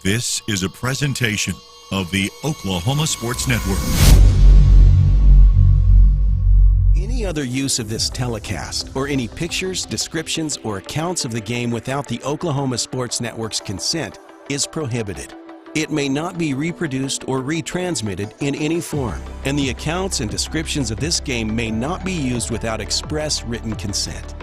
This is a presentation of the Oklahoma Sports Network. Any other use of this telecast or any pictures, descriptions, or accounts of the game without the Oklahoma Sports Network's consent is prohibited. It may not be reproduced or retransmitted in any form, and the accounts and descriptions of this game may not be used without express written consent.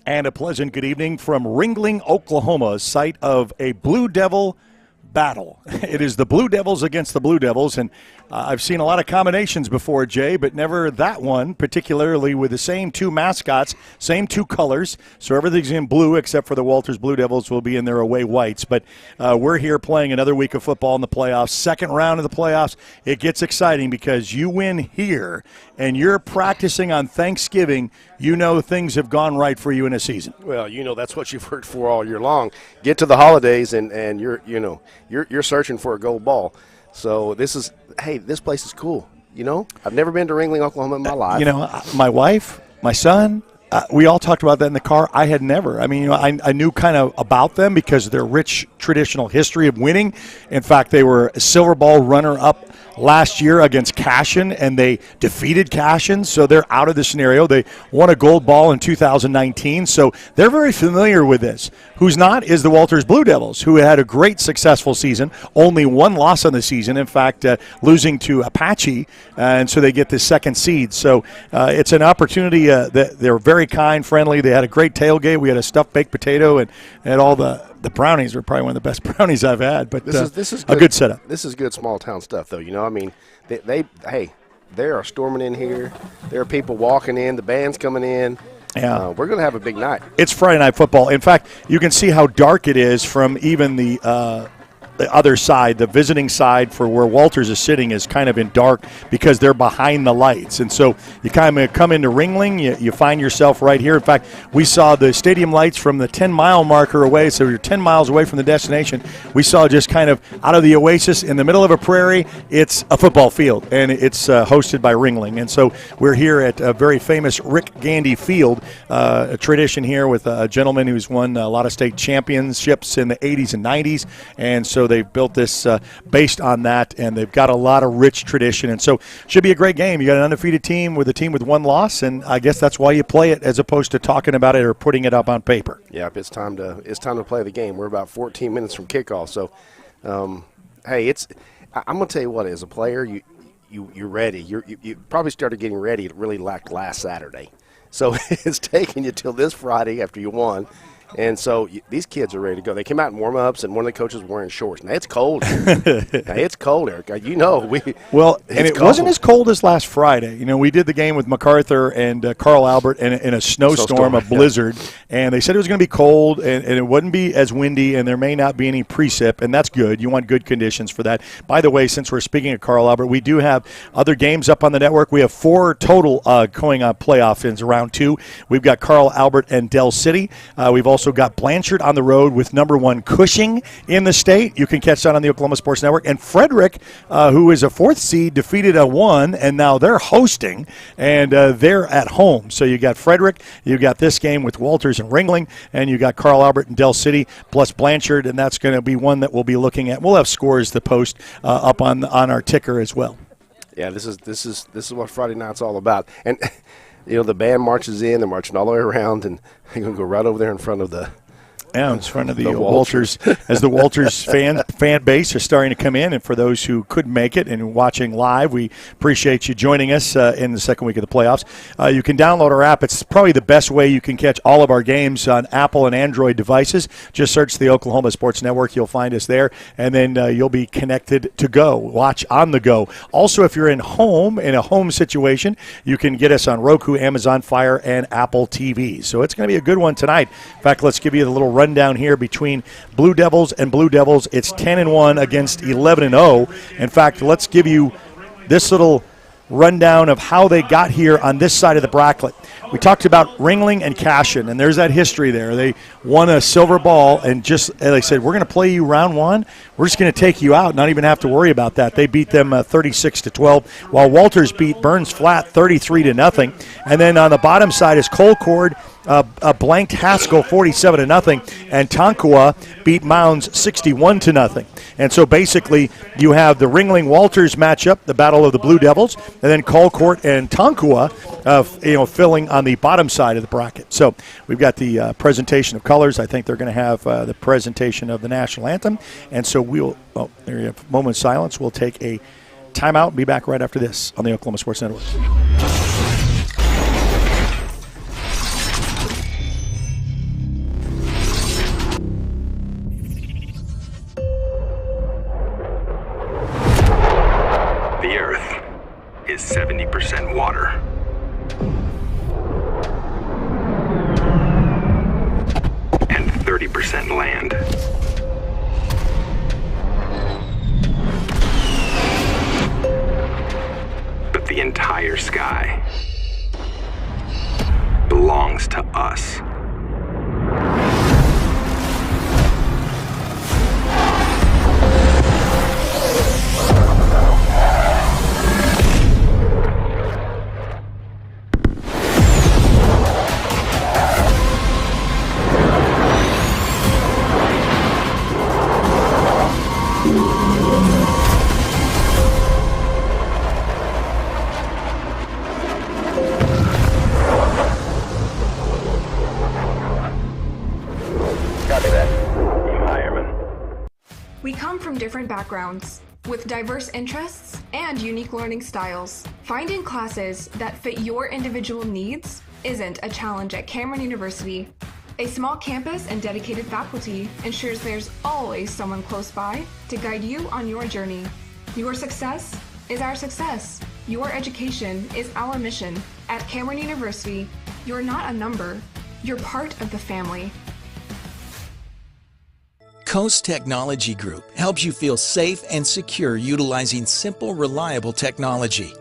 And a pleasant good evening from Ringling, Oklahoma, site of a Blue Devil battle. It is the Blue Devils against the Blue Devils, and I've seen a lot of combinations before, Jay, but never that one, particularly with the same two mascots, same two colors. So everything's in blue except for the Walters Blue Devils will be in their away whites. But we're here playing another week of football in the playoffs, second round of the playoffs. It gets exciting because you win here and you're practicing on Thanksgiving. You know things have gone right for you in a season. Well, you know that's what you've worked for all year long. Get to the holidays and you're searching for a gold ball. So this place is cool. You know, I've never been to Ringling, Oklahoma in my life. You know, my wife, my son, we all talked about that in the car. I had never. I mean, I knew kind of about them because of their rich traditional history of winning. In fact, they were a Silver Ball runner-up last year against Cashin, and they defeated Cashin, so they're out of the scenario. They won a gold ball in 2019, so they're very familiar with this. Who's not is the Walters Blue Devils, who had a great successful season, only one loss on the season, in fact, losing to Apache, and so they get the second seed. So it's an opportunity. They're very kind, friendly. They had a great tailgate. We had a stuffed baked potato, and all the brownies were probably one of the best brownies I've had. But this is a good setup. This is good small town stuff, though. You know, I mean, they are storming in here. There are people walking in. The band's coming in. Yeah, we're going to have a big night. It's Friday Night Football. In fact, you can see how dark it is from even the other side. The visiting side for where Walters is sitting is kind of in dark because they're behind the lights. And so you kind of come into Ringling, you find yourself right here. In fact, we saw the stadium lights from the 10-mile marker away, so you're 10 miles away from the destination. We saw just kind of out of the oasis in the middle of a prairie, it's a football field, and it's hosted by Ringling. And so we're here at a very famous Rick Gandy Field, a tradition here with a gentleman who's won a lot of state championships in the 80s and 90s. And so they've built this based on that, and they've got a lot of rich tradition. And so should be a great game. You got an undefeated team with a team with one loss, and I guess that's why you play it as opposed to talking about it or putting it up on paper. Yeah, it's time to play the game. We're about 14 minutes from kickoff. So, hey, I'm going to tell you what, as a player, you're ready. You probably started getting ready really like last Saturday. So it's taking you till this Friday after you won. And so these kids are ready to go. They came out in warm-ups, and one of the coaches was wearing shorts. Now, it's cold. It's cold, Eric. You know. It wasn't as cold as last Friday. You know, we did the game with MacArthur and Carl Albert in a snowstorm, a blizzard, and they said it was going to be cold, and it wouldn't be as windy, and there may not be any precip, and that's good. You want good conditions for that. By the way, since we're speaking of Carl Albert, we do have other games up on the network. We have 4 total going on playoff ins, round 2. We've got Carl Albert and Del City. We've also got Blanchard on the road with number 1 Cushing in the state. You can catch that on the Oklahoma Sports Network. And Frederick, who is a 4th seed, defeated a 1, and now they're hosting, and they're at home. So you got Frederick, you got this game with Walters and Ringling, and you got Carl Albert and Del City plus Blanchard, and that's going to be one that we'll be looking at. We'll have scores to post up on our ticker as well. Yeah, this is what Friday night's all about. And you know, the band marches in, they're marching all the way around, and they're going to go right over there in front of the Yeah, in front of the Walters, as the Walters fan base are starting to come in. And for those who couldn't make it and watching live, we appreciate you joining us in the second week of the playoffs. You can download our app. It's probably the best way you can catch all of our games on Apple and Android devices. Just search the Oklahoma Sports Network. You'll find us there, and then you'll be connected to go. Watch on the go. Also, if you're in a home situation, you can get us on Roku, Amazon Fire, and Apple TV. So it's going to be a good one tonight. In fact, let's give you the little rundown here between Blue Devils and Blue Devils. It's 10-1 against 11-0. In fact, let's give you this little rundown of how they got here on this side of the bracket. We talked about Ringling and Cashin, and there's that history there. They won a silver ball, and just they said, we're going to play you round one. We're just going to take you out, not even have to worry about that. They beat them 36-12, while Walters beat Burns Flat 33-0. And then on the bottom side is Colcord blanked Haskell 47-0, and Tonkawa beat Mounds 61-0. And so basically you have the Ringling-Walters matchup, the Battle of the Blue Devils, and then Colcord and Tonkawa filling on the bottom side of the bracket. So we've got the presentation of colors. I think they're going to have the presentation of the national anthem. And so we'll, there you have a moment of silence. We'll take a timeout and be back right after this on the Oklahoma Sports Network. The Earth is 70% water. And 30% land. But the entire sky belongs to us. Different backgrounds, with diverse interests and unique learning styles. Finding classes that fit your individual needs isn't a challenge at Cameron University. A small campus and dedicated faculty ensures there's always someone close by to guide you on your journey. Your success is our success. Your education is our mission. At Cameron University, you're not a number, you're part of the family. Coast Technology Group helps you feel safe and secure utilizing simple, reliable technology.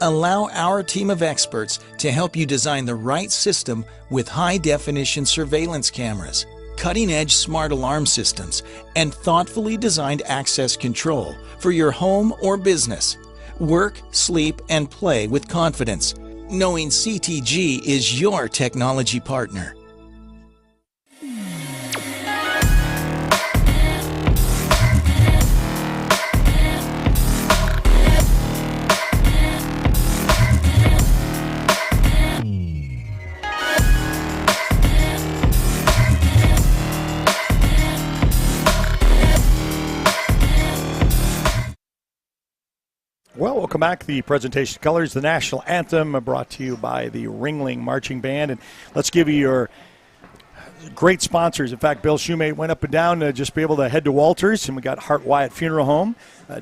Allow our team of experts to help you design the right system with high-definition surveillance cameras, cutting-edge smart alarm systems, and thoughtfully designed access control for your home or business. Work, sleep, and play with confidence, knowing CTG is your technology partner. Well, welcome back. The presentation of colors, the national anthem, brought to you by the Ringling Marching Band. And let's give you your great sponsors. In fact, Bill Shoemate went up and down to just be able to head to Walters, and we got Hart Wyatt Funeral Home,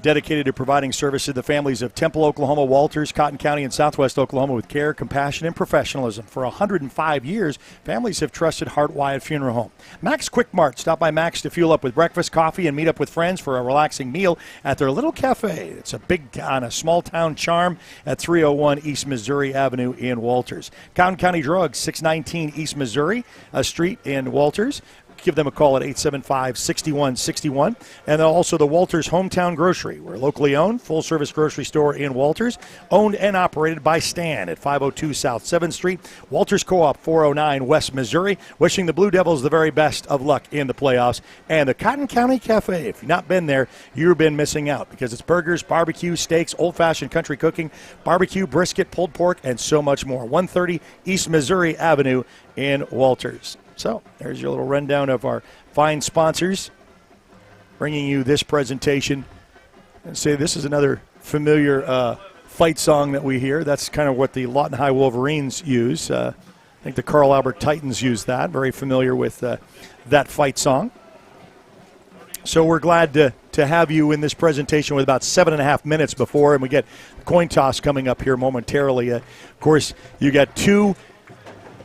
dedicated to providing service to the families of Temple, Oklahoma, Walters, Cotton County, and Southwest Oklahoma with care, compassion, and professionalism. For 105 years, families have trusted Hart Wyatt Funeral Home. Max Quick Mart. Stop by Max to fuel up with breakfast, coffee, and meet up with friends for a relaxing meal at their little cafe. It's a small town charm at 301 East Missouri Avenue in Walters. Cotton County Drugs, 619 East Missouri Street in Walters. Give them a call at 875-6161. And then also the Walters Hometown Grocery. We're locally owned, full-service grocery store in Walters, owned and operated by Stan at 502 South 7th Street. Walters Co-op, 409 West Missouri. Wishing the Blue Devils the very best of luck in the playoffs. And the Cotton County Cafe. If you've not been there, you've been missing out, because it's burgers, barbecue, steaks, old-fashioned country cooking, barbecue, brisket, pulled pork, and so much more. 130 East Missouri Avenue in Walters. So there's your little rundown of our fine sponsors bringing you this presentation. And say this is another familiar fight song that we hear. That's kind of what the Lawton High Wolverines use. I think the Carl Albert Titans use that. Very familiar with that fight song. So we're glad to have you in this presentation with about 7.5 minutes before, and we get the coin toss coming up here momentarily. Of course, you got two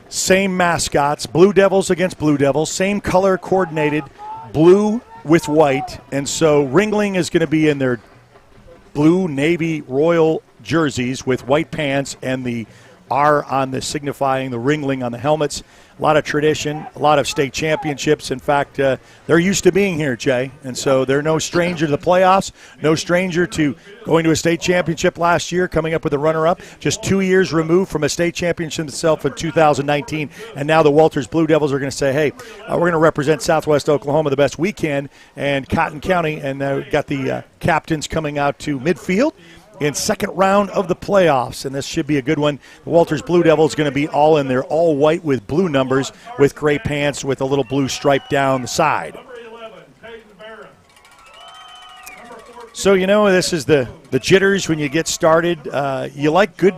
Same mascots, Blue Devils against Blue Devils, same color coordinated, blue with white. And so Ringling is going to be in their blue Navy Royal jerseys with white pants and the R on the signifying the Ringling on the helmets. A lot of tradition, a lot of state championships. In fact, they're used to being here, Jay. And so they're no stranger to the playoffs, no stranger to going to a state championship last year, coming up with a runner-up, just 2 years removed from a state championship itself in 2019. And now the Walters Blue Devils are going to say, hey, we're going to represent Southwest Oklahoma the best we can, and Cotton County. And we've got the captains coming out to midfield in second round of the playoffs, and this should be a good one. The Walters Blue Devils going to be all in there, all white with blue numbers, with gray pants with a little blue stripe down the side. So, you know, this is the jitters when you get started. You like good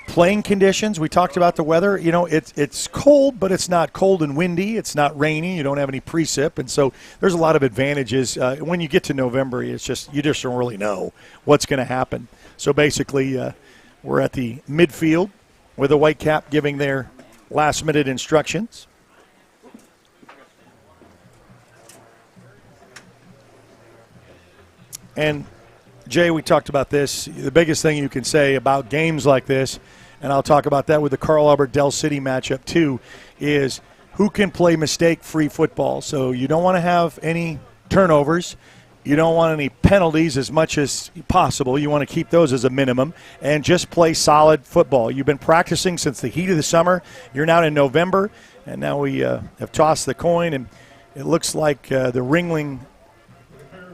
playing conditions. We talked about the weather. You know, it's cold, but it's not cold and windy. It's not rainy. You don't have any precip. And so there's a lot of advantages. When you get to November, you just don't really know what's going to happen. So basically, we're at the midfield with a white cap giving their last-minute instructions. And Jay, we talked about this. The biggest thing you can say about games like this, and I'll talk about that with the Carl Albert Dell City matchup too, is who can play mistake-free football. So you don't want to have any turnovers. You don't want any penalties as much as possible. You want to keep those as a minimum and just play solid football. You've been practicing since the heat of the summer. You're now in November, and now we have tossed the coin, and it looks like the Ringling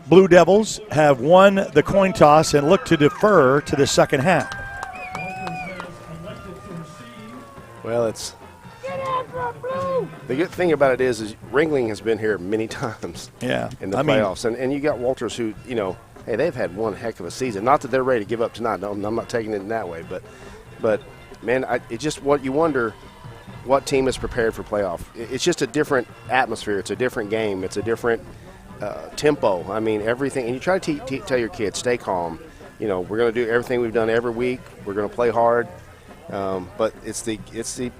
Blue Devils have won the coin toss and look to defer to the second half. Well, it's the good thing about it is Ringling has been here many times in the playoffs. And you got Walters who, you know, hey, they've had one heck of a season. Not that they're ready to give up tonight. No, I'm not taking it in that way. But man, it just what you wonder what team is prepared for playoff. It's just a different atmosphere. It's a different game. It's a different tempo. I mean, everything. And you try to tell your kids, stay calm. You know, we're going to do everything we've done every week. We're going to play hard. But it's the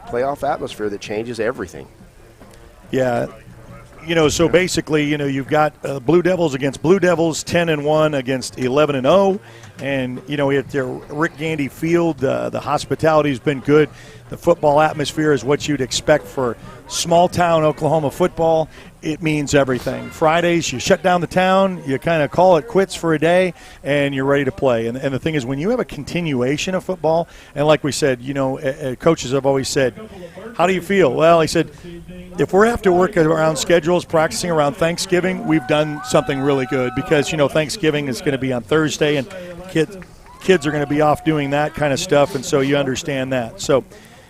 playoff atmosphere that changes everything. Yeah. You know, so basically, you know, you've got Blue Devils against Blue Devils, 10-1 against 11-0. And, you know, at their Rick Gandy Field, the hospitality's been good. The football atmosphere is what you'd expect for small-town Oklahoma football. It means everything. Fridays, you shut down the town, you kind of call it quits for a day, and you're ready to play. And the thing is, when you have a continuation of football, and like we said, you know, coaches have always said, how do you feel? Well, he said, if we're have to work around schedules, practicing around Thanksgiving, we've done something really good because, you know, Thanksgiving is going to be on Thursday, and kids are going to be off doing that kind of stuff, and so you understand that. So,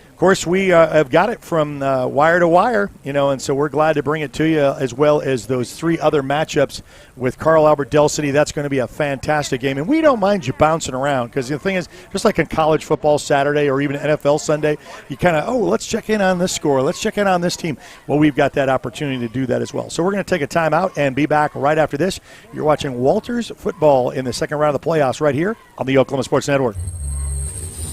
of course, we have got it from wire to wire, you know, and so we're glad to bring it to you, as well as those three other matchups with Carl Albert Dell City. That's going to be a fantastic game, and we don't mind you bouncing around because the thing is, just like in college football Saturday or even NFL Sunday, you kind of, let's check in on this score, let's check in on this team. Well, we've got that opportunity to do that as well. So we're going to take a timeout and be back right after this. You're watching Walters football in the second round of the playoffs right here on the Oklahoma Sports Network.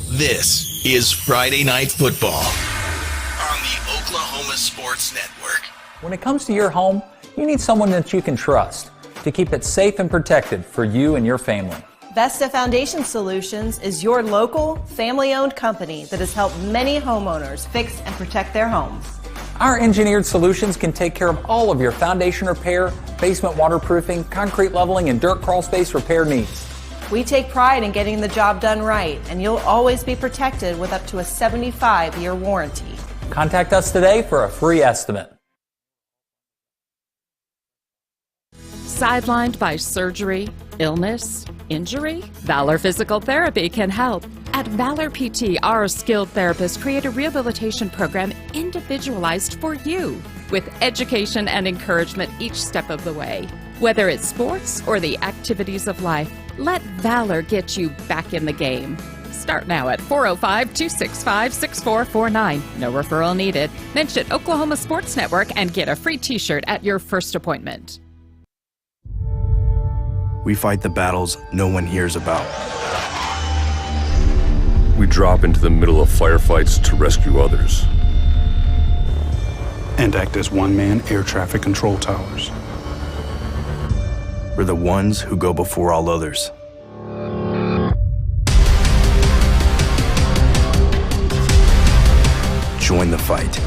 This is Friday Night Football on the Oklahoma Sports Network. When it comes to your home, you need someone that you can trust to keep it safe and protected for you and your family. Vesta Foundation Solutions is your local, family-owned company that has helped many homeowners fix and protect their homes. Our engineered solutions can take care of all of your foundation repair, basement waterproofing, concrete leveling, and dirt crawl space repair needs. We take pride in getting the job done right, and you'll always be protected with up to a 75-year warranty. Contact us today for a free estimate. Sidelined by surgery, illness, injury? Valor Physical Therapy can help. At Valor PT, our skilled therapists create a rehabilitation program individualized for you, with education and encouragement each step of the way. Whether it's sports or the activities of life, let Valor get you back in the game. Start now at 405-265-6449. No referral needed. Mention Oklahoma Sports Network and get a free t-shirt at your first appointment. We fight the battles no one hears about. We drop into the middle of firefights to rescue others. And act as one-man air traffic control towers. We're the ones who go before all others. Join the fight.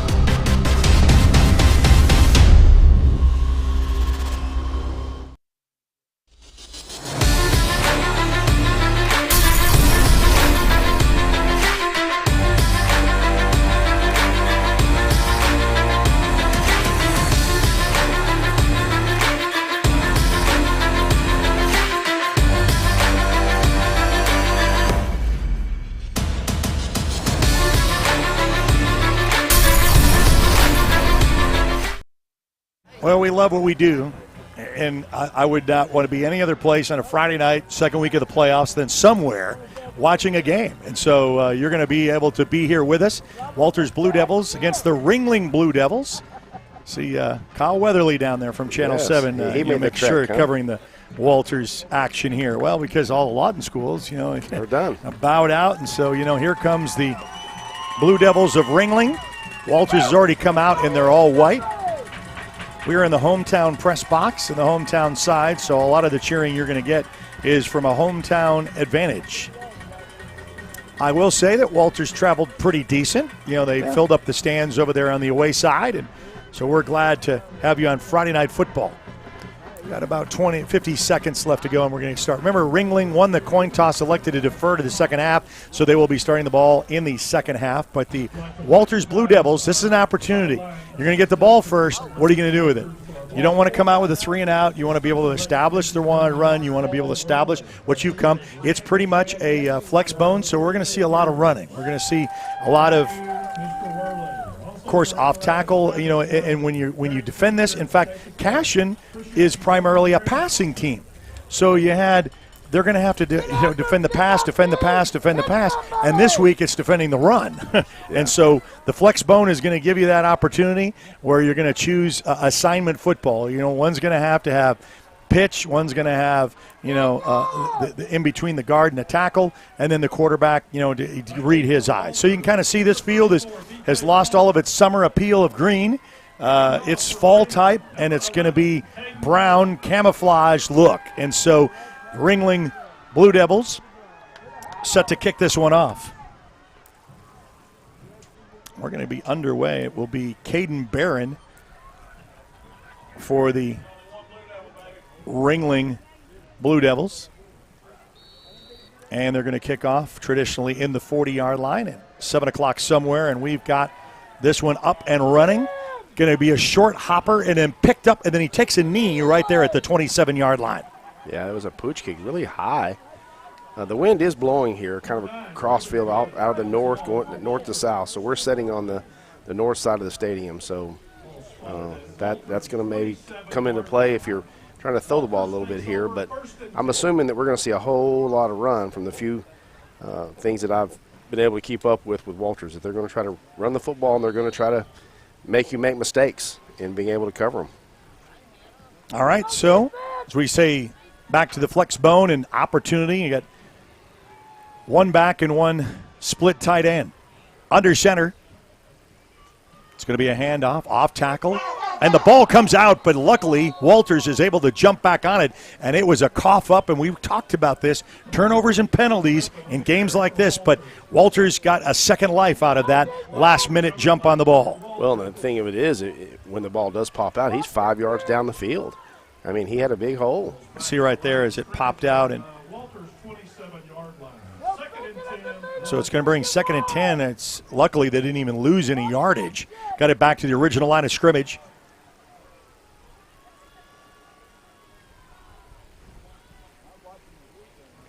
Well, we love what we do, and I would not want to be any other place on a Friday night, second week of the playoffs, than somewhere watching a game. And so you're going to be able to be here with us. Walters Blue Devils against the Ringling Blue Devils. See Kyle Weatherly down there from Channel 7. He made make the sure trek, covering the Walters action here. Well, because all the Lawton schools, they're done. Bowed out, and so, here comes the Blue Devils of Ringling. Walters has already come out, and they're all white. We're in the hometown press box in the hometown side, so a lot of the cheering you're going to get is from a hometown advantage. I will say that Walters traveled pretty decent. They filled up the stands over there on the away side, and so we're glad to have you on Friday Night Football. We've got about 50 seconds left to go, and we're going to start. Remember, Ringling won the coin toss, elected to defer to the second half, so they will be starting the ball in the second half. But the Walters Blue Devils, this is an opportunity. You're going to get the ball first. What are you going to do with it? You don't want to come out with a 3-and-out. You want to be able to establish the run. You want to be able to establish what you've come. It's pretty much a flex bone, so we're going to see a lot of running. We're going to see a lot of, course, off tackle, and when you defend this, in fact, Cashion is primarily a passing team. So they're going to have to defend the pass, and this week it's defending the run. And so the flex bone is going to give you that opportunity where you're going to choose assignment football. One's going to have pitch, one's going to have, in between the guard and the tackle, and then the quarterback, to read his eyes. So you can kind of see this field has lost all of its summer appeal of green. It's fall type, and it's going to be brown camouflage look. And so Ringling Blue Devils set to kick this one off. We're going to be underway. It will be Caden Barron for the Ringling Blue Devils. And they're going to kick off traditionally in the 40-yard line at 7 o'clock somewhere, and we've got this one up and running. Going to be a short hopper and then picked up, and then he takes a knee right there at the 27-yard line. Yeah, it was a pooch kick, really high. The wind is blowing here, kind of a crossfield out of the north, going north to south. So we're sitting on the north side of the stadium. So that's going to maybe come into play if you're trying to throw the ball a little bit here. But I'm assuming that we're going to see a whole lot of run from the few things that I've been able to keep up with Walters, that they're going to try to run the football and they're going to try to make you make mistakes in being able to cover them. All right, so as we say, back to the flex bone and opportunity. You got one back and one split tight end. Under center. It's going to be a handoff, off tackle. And the ball comes out, but luckily Walters is able to jump back on it, and it was a cough up, and we talked about this, turnovers and penalties in games like this, but Walters got a second life out of that last-minute jump on the ball. Well, the thing of it is, when the ball does pop out, he's 5 yards down the field. I mean, he had a big hole. See right there as it popped out, and so it's going to bring 2nd and 10. It's luckily they didn't even lose any yardage. Got it back to the original line of scrimmage.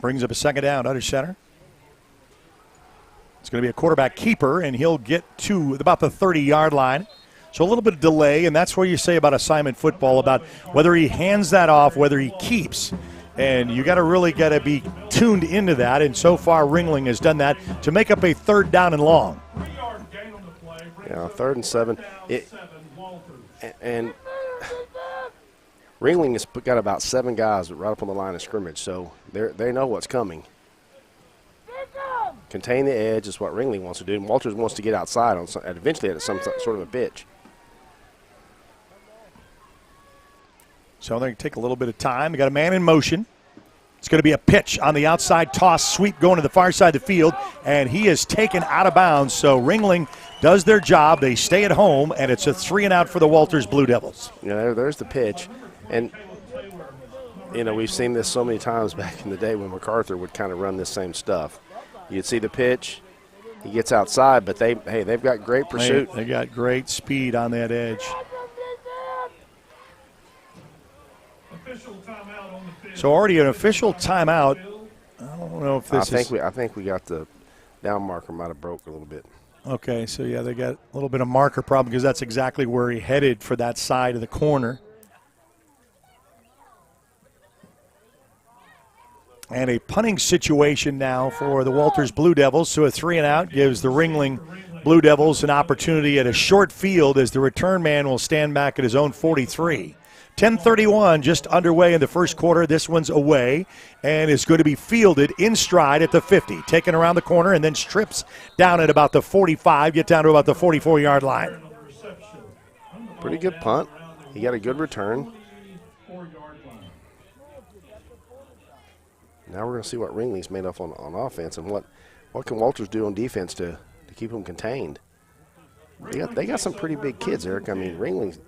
Brings up a second down, under center. It's going to be a quarterback keeper, and he'll get to about the 30-yard line. So a little bit of delay, and that's what you say about assignment football, about whether he hands that off, whether he keeps. And you got to be tuned into that, and so far Ringling has done that to make up a 3rd down and long. Yeah, 3rd and 7. And Ringling has got about 7 guys right up on the line of scrimmage, so they know what's coming. Contain the edge is what Ringling wants to do, and Walters wants to get outside on some, eventually at some sort of a pitch. So they're going to take a little bit of time. They got a man in motion. It's going to be a pitch on the outside toss, sweep going to the far side of the field, and he is taken out of bounds. So Ringling does their job. They stay at home, and it's a 3-and-out for the Walters Blue Devils. Yeah, there's the pitch. And, you know, we've seen this so many times back in the day when MacArthur would kind of run this same stuff. You'd see the pitch, he gets outside, but they've got great pursuit. They got great speed on that edge. So already an official timeout. I don't know if this I think we got the down marker might have broke a little bit. Okay, so yeah, they got a little bit of marker problem because that's exactly where he headed for that side of the corner. And a punting situation now for the Walters Blue Devils. So a 3-and-out gives the Ringling Blue Devils an opportunity at a short field as the return man will stand back at his own 43. 10:31 just underway in the first quarter. This one's away and is going to be fielded in stride at the 50. Taken around the corner and then strips down at about the 45, get down to about the 44-yard line. Pretty good punt. He got a good return. Now we're going to see what Ringling's made up on offense and what can Walters do on defense to keep them contained. They got some pretty big kids, Eric. I mean, Ringling,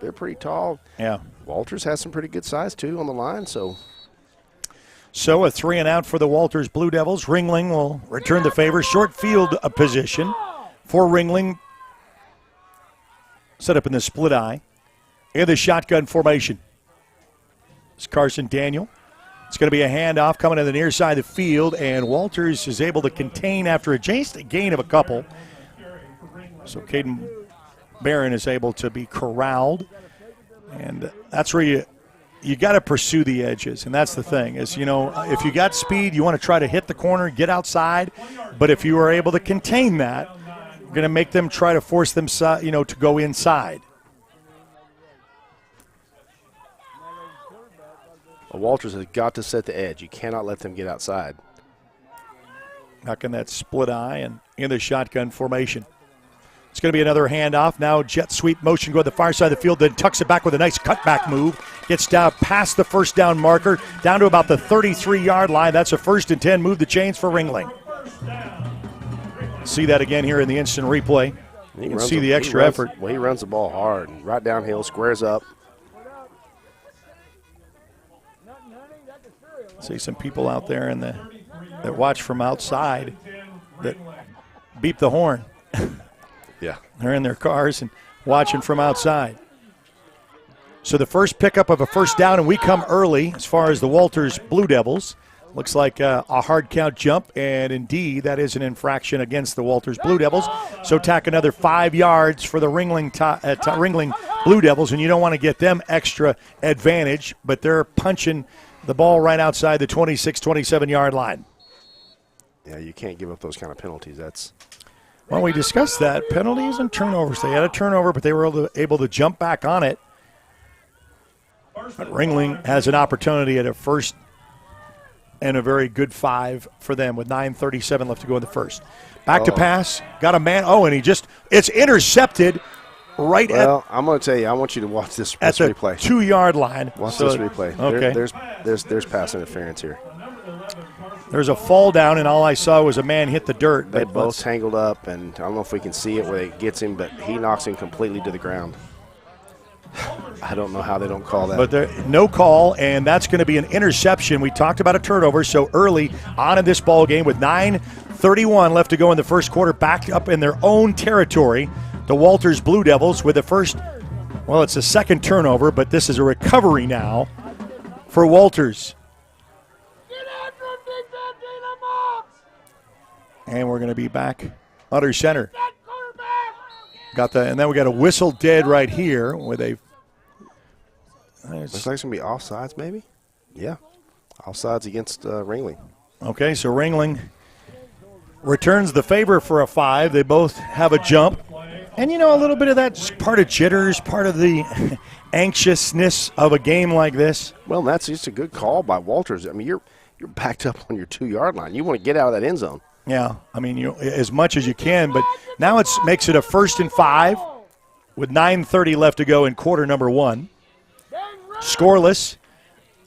they're pretty tall. Yeah. Walters has some pretty good size, too, on the line. So a 3-and-out for the Walters Blue Devils. Ringling will return the favor. Short field position for Ringling. Set up in the split eye. In the shotgun formation. It's Carson Daniel. It's going to be a handoff coming to the near side of the field, and Walters is able to contain after a gain of a couple. So Caden Barron is able to be corralled, and that's where you got to pursue the edges, and that's the thing is, you know, if you got speed, you want to try to hit the corner, get outside, but if you are able to contain that, you're going to make them try to force them, you know, to go inside. Walters has got to set the edge. You cannot let them get outside. Back in that split eye and in the shotgun formation. It's going to be another handoff. Now jet sweep motion go to the far side of the field, then tucks it back with a nice cutback move. Gets down past the first down marker, down to about the 33-yard line. That's a 1st and 10. Move the chains for Ringling. See that again here in the instant replay. You can see the extra effort. Well, he runs the ball hard. Right downhill, squares up. See some people out there that watch from outside that beep the horn. Yeah. They're in their cars and watching from outside. So the first pickup of a first down, and we come early as far as the Walters Blue Devils. Looks like a hard count jump, and indeed that is an infraction against the Walters Blue Devils. So tack another 5 yards for the Ringling Blue Devils, and you don't want to get them extra advantage, but they're punching the ball right outside the 26, 27-yard line. Yeah, you can't give up those kind of penalties. Well, we discussed that. Penalties and turnovers. They had a turnover, but they were able to jump back on it. But Ringling has an opportunity at a first and a very good 5 for them with 9:37 left to go in the first. Back to pass. Got a man. Oh, and it's intercepted right Well, I'm going to tell you, I want you to watch this replay. 2-yard line. Watch this replay. Okay. There's pass interference here. There's a fall down, and all I saw was a man hit the dirt. They both tangled up, and I don't know if we can see it where it gets him, but he knocks him completely to the ground. I don't know how they don't call that. But no call, and that's going to be an interception. We talked about a turnover, so early on in this ball game with 9:31 left to go in the first quarter, back up in their own territory. The Walters Blue Devils with the first, well, it's a second turnover, but this is a recovery now for Walters. And we're going to be back under center. And then we got a whistle dead right here with a. Looks like it's going to be offsides, maybe. Yeah, offsides against Ringling. Okay, so Ringling returns the favor for a 5. They both have a jump. And, you know, a little bit of that's part of jitters, part of the anxiousness of a game like this. Well, that's just a good call by Walters. I mean, you're backed up on your 2-yard line. You want to get out of that end zone. Yeah, I mean, as much as you can, but now it makes it a 1st and 5 with 9:30 left to go in quarter number 1. Scoreless,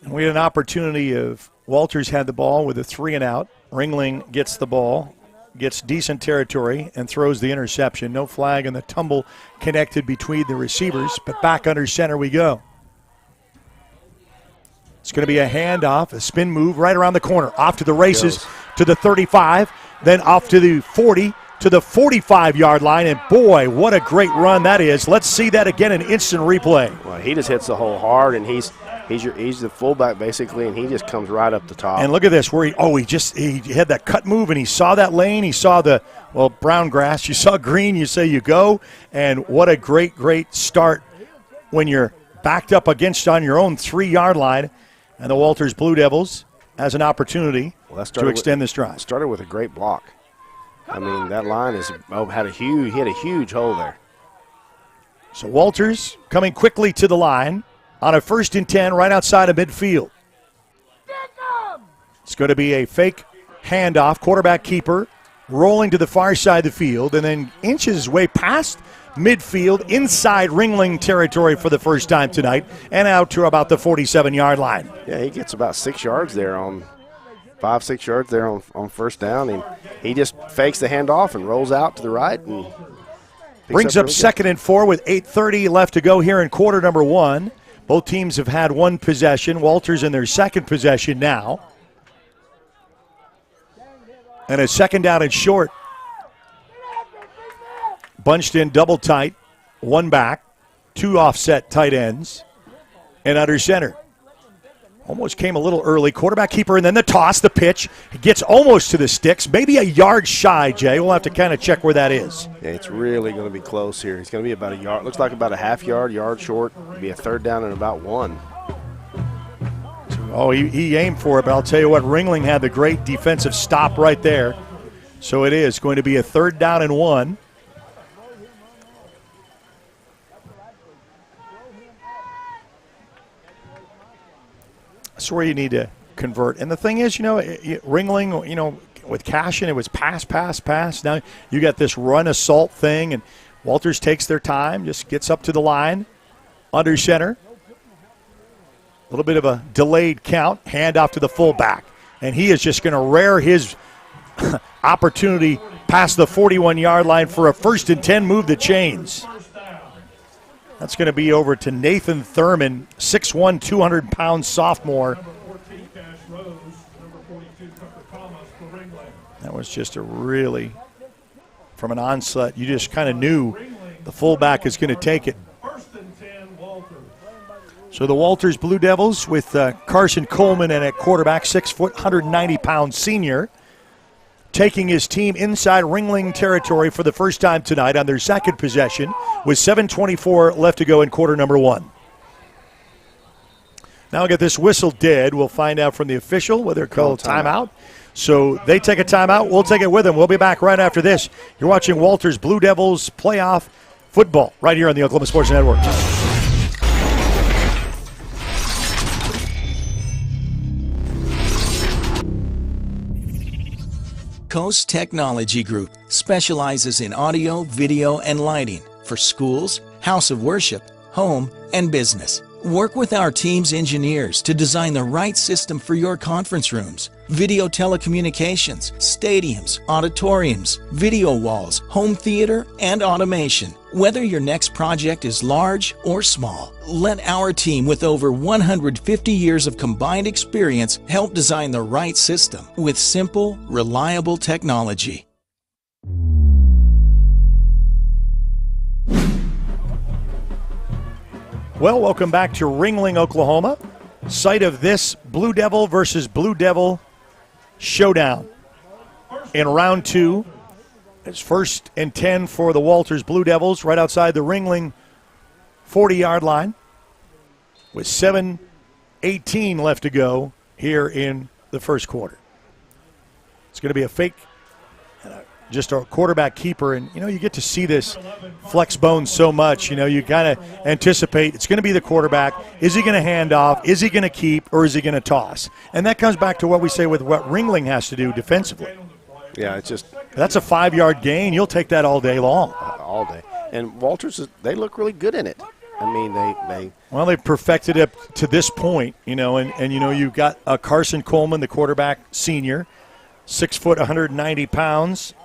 and we had an opportunity of Walters had the ball with a 3 and out. Ringling gets the ball, gets decent territory, and throws the interception. No flag, and the tumble connected between the receivers, but back under center we go. It's going to be a handoff, a spin move right around the corner, off to the races to the 35, then off to the 40, to the 45-yard line, and boy, what a great run that is. Let's see that again in instant replay. Well, he just hits the hole hard, and he's the fullback basically, and he just comes right up the top. And look at this, where he had that cut move, and he saw that lane. He saw the brown grass. You saw green. You say you go, and what a great start when you're backed up against on your own 3-yard line, and the Walters Blue Devils has an opportunity to extend this drive. Started with a great block. I mean, that line had a huge hole there. So Walters coming quickly to the line on a 1st and 10 right outside of midfield. It's going to be a fake handoff, quarterback keeper rolling to the far side of the field, and then inches his way past midfield inside Ringling territory for the first time tonight and out to about the 47-yard line. Yeah, he gets about 6 yards there on 5-6 yards there on first down, and he just fakes the handoff and rolls out to the right and brings up 2nd and 4 with 8:30 left to go here in quarter number 1. Both teams have had one possession. Walters in their second possession now. And a 2nd down and short. Bunched in double tight, 1 back, 2 offset tight ends, and under center. Almost came a little early. Quarterback keeper, and then the toss, the pitch. He gets almost to the sticks, maybe a yard shy, Jay. We'll have to kind of check where that is. Yeah, it's really going to be close here. It's going to be about a yard. Looks like about a yard short. It'll be a 3rd down and about 1. Oh, he aimed for it, but I'll tell you what, Ringling had the great defensive stop right there. So it is going to be a 3rd down and 1. That's where you need to convert. And the thing is, Ringling, with Cashin, it was pass. Now you got this run assault thing, and Walters takes their time, just gets up to the line, under center. A little bit of a delayed count, hand off to the fullback. And he is just going to rear his opportunity past the 41-yard line for a 1st and 10, move the chains. That's going to be over to Nathan Thurman, 6'1", 200-pound sophomore. That was just a really, from an onslaught, you just kind of knew the fullback is going to take it. So the Walters Blue Devils with Carson Coleman and at quarterback, 6 foot, 190-pound senior, taking his team inside Ringling territory for the first time tonight on their second possession with 7:24 left to go in quarter number 1. Now we'll get this whistle dead. We'll find out from the official whether it's called timeout. So they take a timeout. We'll take it with them. We'll be back right after this. You're watching Walters Blue Devils playoff football right here on the Oklahoma Sports Network. Coast Technology Group specializes in audio, video, and lighting for schools, house of worship, home, and business. Work with our team's engineers to design the right system for your conference rooms, video telecommunications, stadiums, auditoriums, video walls, home theater, and automation. Whether your next project is large or small, let our team with over 150 years of combined experience help design the right system with simple, reliable technology. Well, welcome back to Ringling, Oklahoma, site of this Blue Devil versus Blue Devil showdown. In round 2, it's 1st and 10 for the Walters Blue Devils right outside the Ringling 40-yard line with 7:18 left to go here in the first quarter. It's going to be a fake, just a quarterback keeper, and you get to see this flex bone so much. You kind of anticipate it's going to be the quarterback. Is he going to hand off? Is he going to keep, or is he going to toss? And that comes back to what we say with what Ringling has to do defensively. Yeah, it's just that's a 5-yard gain. You'll take that all day long. All day. And Walters, they look really good in it. I mean, they've perfected it to this point, and you've got Carson Coleman, the quarterback, senior, 6 foot, 190 pounds,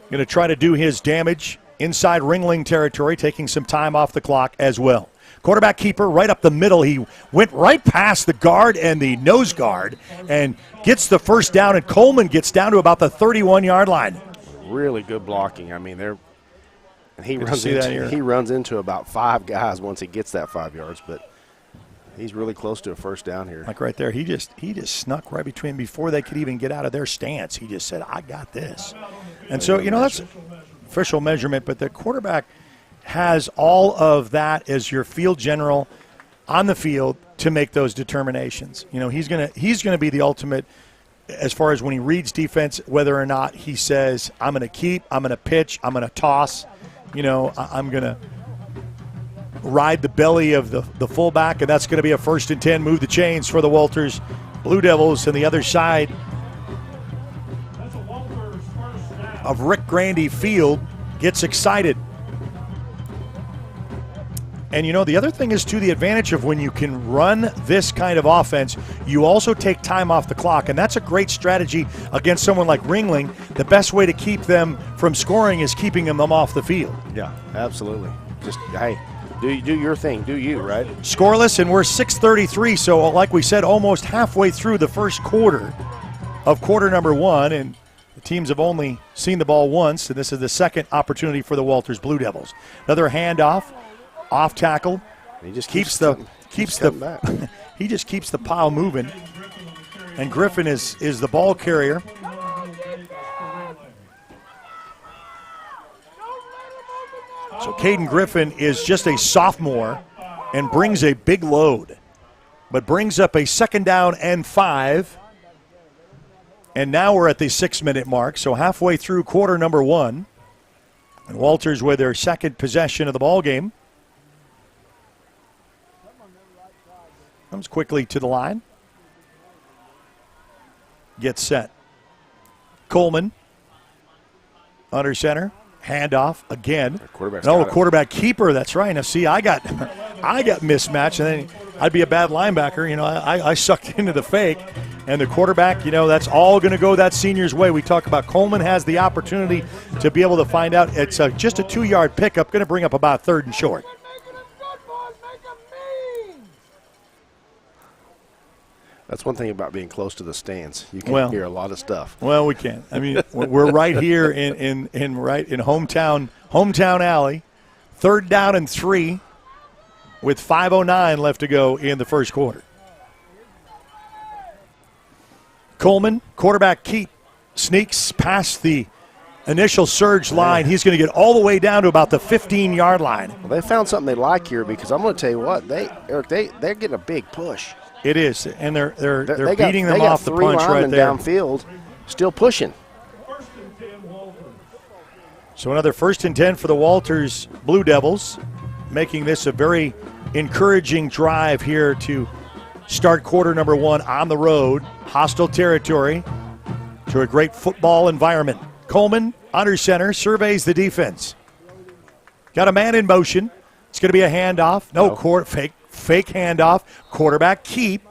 going to try to do his damage inside Ringling territory, taking some time off the clock as well. Quarterback keeper right up the middle. He went right past the guard and the nose guard and gets the first down, and Coleman gets down to about the 31-yard line. Really good blocking. I mean, he runs into about 5 guys once he gets that 5 yards, but he's really close to a first down here. Like right there, he just snuck right between before they could even get out of their stance. He just said, "I got this." And so, that's official measurement, but the quarterback has all of that as your field general on the field to make those determinations. He's gonna be the ultimate as far as when he reads defense, whether or not he says, "I'm gonna keep, I'm gonna pitch, I'm gonna toss." I'm going to ride the belly of the fullback, and that's going to be a 1st and 10. Move the chains for the Walters Blue Devils. And the other side of Rick Grandy Field gets excited. And, the other thing is, too, the advantage of when you can run this kind of offense, you also take time off the clock. And that's a great strategy against someone like Ringling. The best way to keep them from scoring is keeping them off the field. Yeah, absolutely. Just, hey, do your thing. Do you, right? Scoreless, and we're 6:33. So, like we said, almost halfway through the first quarter of quarter number 1. And the teams have only seen the ball once, and this is the second opportunity for the Walters Blue Devils. Another handoff. Off tackle, he just keeps the he just keeps the pile moving, and Griffin is the ball carrier. So Caden Griffin is just a sophomore and brings a big load, but brings up a 2nd down and 5. And now we're at the 6-minute mark, so halfway through quarter number 1, and Walters with their second possession of the ball game. Comes quickly to the line. Gets set. Coleman under center. Handoff again. Quarterback keeper. That's right. Now, see, I got mismatched, and then I'd be a bad linebacker. I sucked into the fake, and the quarterback. That's all going to go that senior's way. We talk about Coleman has the opportunity to be able to find out. It's just a 2-yard pickup, going to bring up about 3rd and short. That's one thing about being close to the stands. You can hear a lot of stuff. Well, we can. I mean, we're right here in hometown alley. 3rd down and 3 with 5:09 left to go in the first quarter. Coleman, quarterback keep, sneaks past the initial surge line. He's going to get all the way down to about the 15-yard line. Well, they found something they like here, because I'm going to tell you what, they're getting a big push. It is, and they're beating them off the punch right there. Downfield, still pushing. So another 1st and 10 for the Walters Blue Devils, making this a very encouraging drive here to start quarter number 1 on the road, hostile territory, to a great football environment. Coleman under center, surveys the defense. Got a man in motion. It's going to be a handoff. Fake handoff, quarterback keep.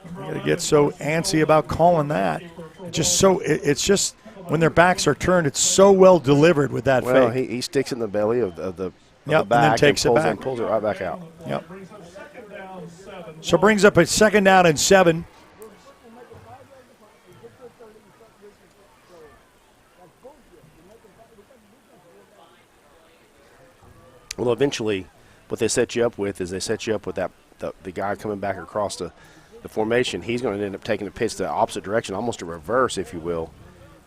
You got to get so antsy about calling that. It's just when their backs are turned, it's so well delivered with that fake. Well, he sticks in the belly of the back and then takes it back. And pulls it right back out. Yep. So brings up a 2nd down and 7. Well, eventually, what they set you up with that the guy coming back across the formation. He's going to end up taking a pitch the opposite direction, almost a reverse, if you will,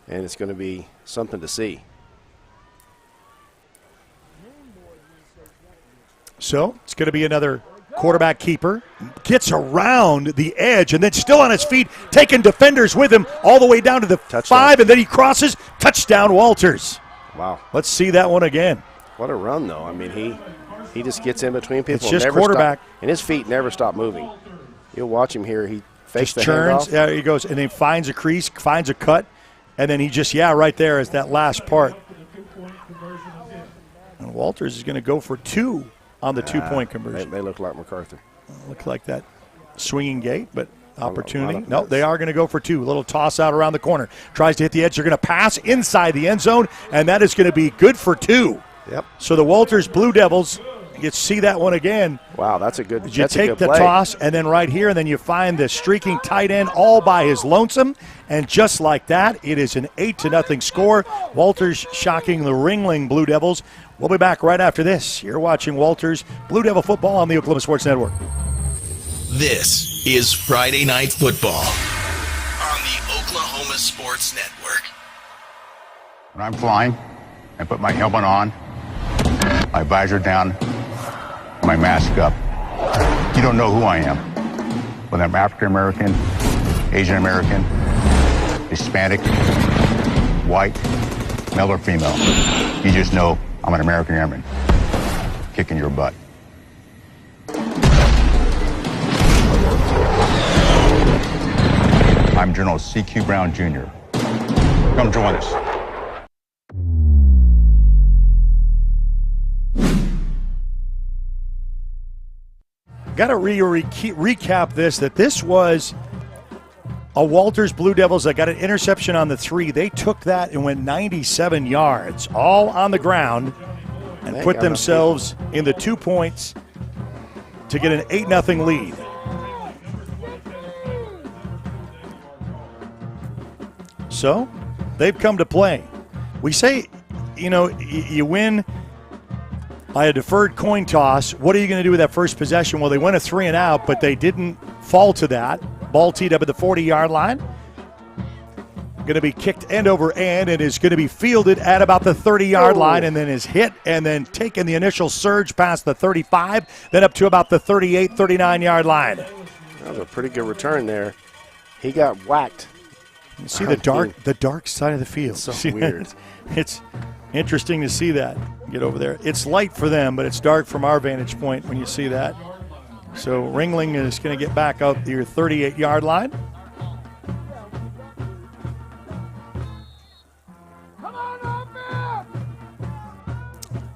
and it's going to be something to see. So it's going to be another quarterback keeper. Gets around the edge and then still on his feet, taking defenders with him all the way down to the touchdown. 5, and then he crosses. Touchdown, Walters. Wow. Let's see that one again. What a run, though. I mean, he just gets in between people. It's just quarterback. And his feet never stop moving. You'll watch him here. He fakes just turns. Yeah, he goes, and then finds a crease, finds a cut, And then he just, right there is that last part. And Walters is going to go for 2 on the 2-point conversion. They look like MacArthur. Look like that swinging gate, but opportunity. No, they are going to go for 2. A little toss out around the corner. Tries to hit the edge. They're going to pass inside the end zone, and that is going to be good for 2. Yep. So the Walters Blue Devils, you see that one again. Wow, that's a good. You take the toss, and then right here, and then you find the streaking tight end all by his lonesome, and just like that, it is an 8-0 score. Walters shocking the Ringling Blue Devils. We'll be back right after this. You're watching Walters Blue Devil football on the Oklahoma Sports Network. This is Friday Night Football on the Oklahoma Sports Network. When I'm flying, I put my helmet on, my visor down, my mask up. You don't know who I am. Whether I'm African American, Asian American, Hispanic, white, male or female. You just know I'm an American Airman kicking your butt. I'm General C.Q. Brown Jr. Come join us. Got to recap this, that this was a Walters Blue Devils that got an interception on the 3. They took that and went 97 yards, all on the ground, and put themselves in the 2 points to get an 8-0 lead. So they've come to play. We say, you win by a deferred coin toss. What are you going to do with that first possession? Well, they went a 3-and-out, but they didn't fall to that. Ball teed up at the 40-yard line. Going to be kicked end over end, and is going to be fielded at about the 30-yard line, and then is hit and then taken the initial surge past the 35, then up to about the 38, 39-yard line. That was a pretty good return there. He got whacked. You see the dark side of the field. So weird. It's interesting to see that. Get over there. It's light for them, but it's dark from our vantage point when you see that. So Ringling is going to get back up to your 38-yard line.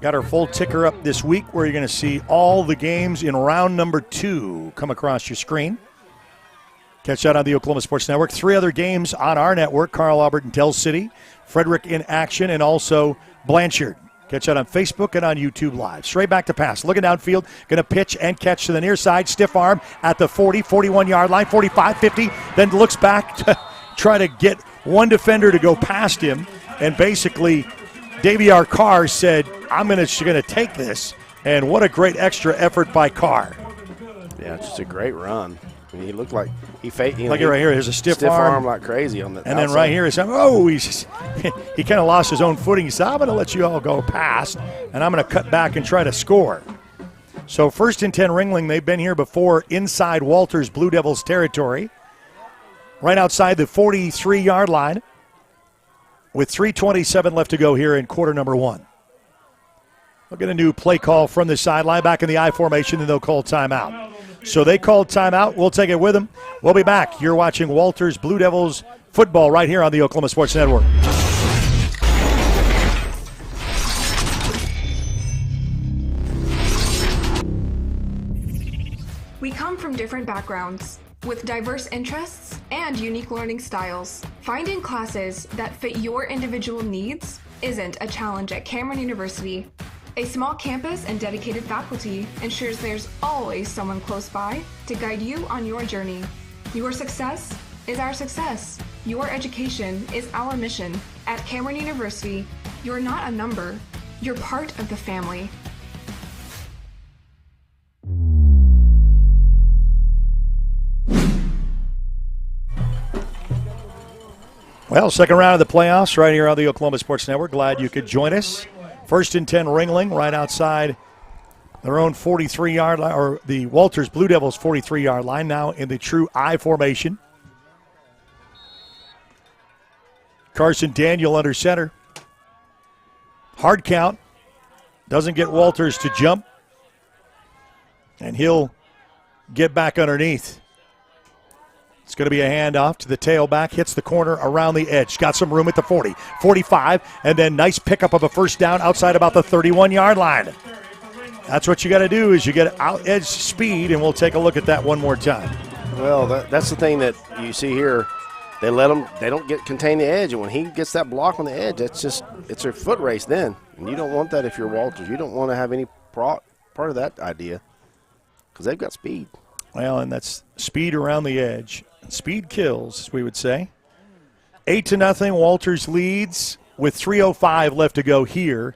Got our full ticker up this week where you're going to see all the games in round number 2 come across your screen. Catch that on the Oklahoma Sports Network. 3 other games on our network: Carl Albert and Dell City, Frederick in action, and also Blanchard. Catch that on Facebook and on YouTube Live. Straight back to pass. Looking downfield. Going to pitch and catch to the near side. Stiff arm at the 40, 41-yard line, 45, 50. Then looks back to try to get one defender to go past him. And basically, Daviar Carr said, I'm going to take this. And what a great extra effort by Carr. Yeah, just a great run. I mean, he looked like he faked. Like right here, there's a stiff arm like crazy on the and outside. then right here is he kind of lost his own footing. He said, I'm going to let you all go past, and I'm going to cut back and try to score. So 1st and 10 Ringling. They've been here before inside Walters Blue Devils territory, right outside the 43-yard line, with 3:27 left to go here in quarter number 1. We'll get a new play call from the sideline, back in the I formation, and they'll call timeout. So they called timeout. We'll take it with them. We'll be back. You're watching Walters Blue Devils football right here on the Oklahoma Sports Network. We come from different backgrounds with diverse interests and unique learning styles. Finding classes that fit your individual needs isn't a challenge at Cameron University. A small campus and dedicated faculty ensures there's always someone close by to guide you on your journey. Your success is our success. Your education is our mission. At Cameron University, you're not a number, you're part of the family. Well, second round of the playoffs right here on the Oklahoma Sports Network. Glad you could join us. 1st and 10 Ringling right outside their own 43-yard line, or the Walters Blue Devils 43-yard line, now in the true I formation. Carson Daniel under center. Hard count. Doesn't get Walters to jump. And he'll get back underneath. It's going to be a handoff to the tailback, hits the corner around the edge. Got some room at the 40, 45, and then nice pickup of a first down outside about the 31-yard line. That's what you got to do is you get out edge speed, and we'll take a look at that one more time. Well, that's the thing that you see here. They let him. They don't contain the edge, and when he gets that block on the edge, it's a foot race then, and you don't want that if you're Walters. You don't want to have any part of that idea because they've got speed. Well, and that's speed around the edge. Speed kills, as we would say. 8-0. Walters leads with 3:05 left to go here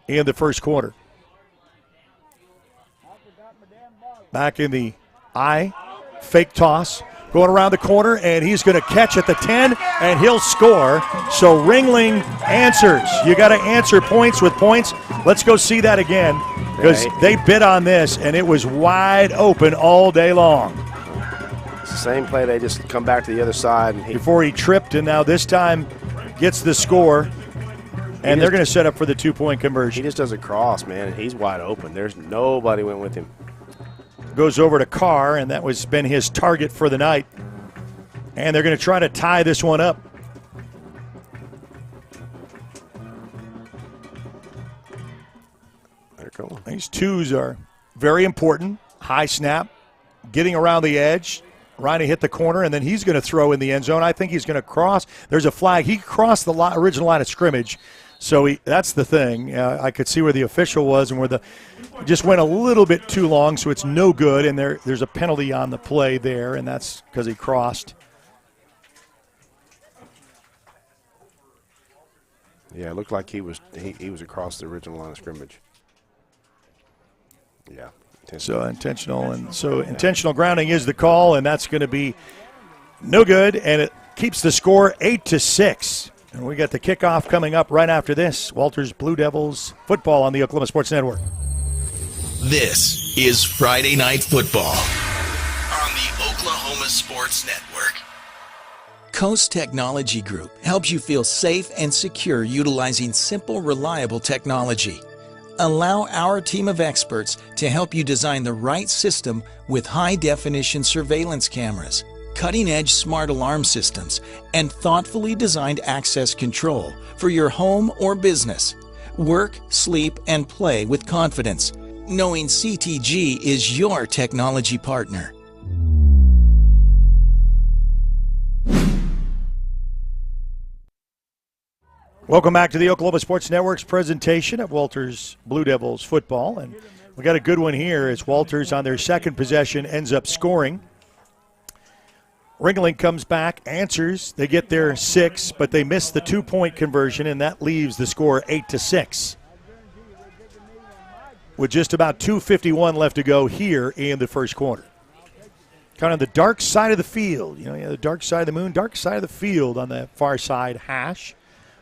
in the first quarter. Back in the I, fake toss. Going around the corner, and he's going to catch at the 10, and he'll score. So Ringling answers. You got to answer points with points. Let's go see that again because they bid on this, and it was wide open all day long. It's the same play. They just come back to the other side. And before he tripped, and now this time gets the score, and they're going to set up for the 2-point conversion. He just does a cross, man, and he's wide open. There's nobody went with him. Goes over to Carr, and that was been his target for the night. And they're going to try to tie this one up. These twos are very important. High snap, getting around the edge, trying to hit the corner, and then he's going to throw in the end zone. I think he's going to cross. There's a flag. He crossed the original line of scrimmage. So that's the thing. I could see where the official was and where just went a little bit too long, so it's no good. And there's a penalty on the play there, and that's because he crossed. Yeah, it looked like he was across the original line of scrimmage. Yeah. So intentional, and so intentional grounding is the call, and that's going to be no good, and it keeps the score 8-6. And we got the kickoff coming up right after this. Walters Blue Devils football on the Oklahoma Sports Network. This is Friday Night Football on the Oklahoma Sports Network. Coast Technology Group helps you feel safe and secure utilizing simple, reliable technology. Allow our team of experts to help you design the right system with high-definition surveillance cameras, cutting-edge smart alarm systems, and thoughtfully designed access control for your home or business. Work, sleep, and play with confidence, knowing CTG is your technology partner. Welcome back to the Oklahoma Sports Network's presentation of Walters Blue Devils football. And we got a good one here as Walters on their second possession ends up scoring. Ringling comes back, answers. They get their 6, but they miss the 2-point conversion, and that leaves the score 8-6. With just about 2:51 left to go here in the first quarter. Kind of the dark side of the field. The dark side of the moon, dark side of the field on the far side hash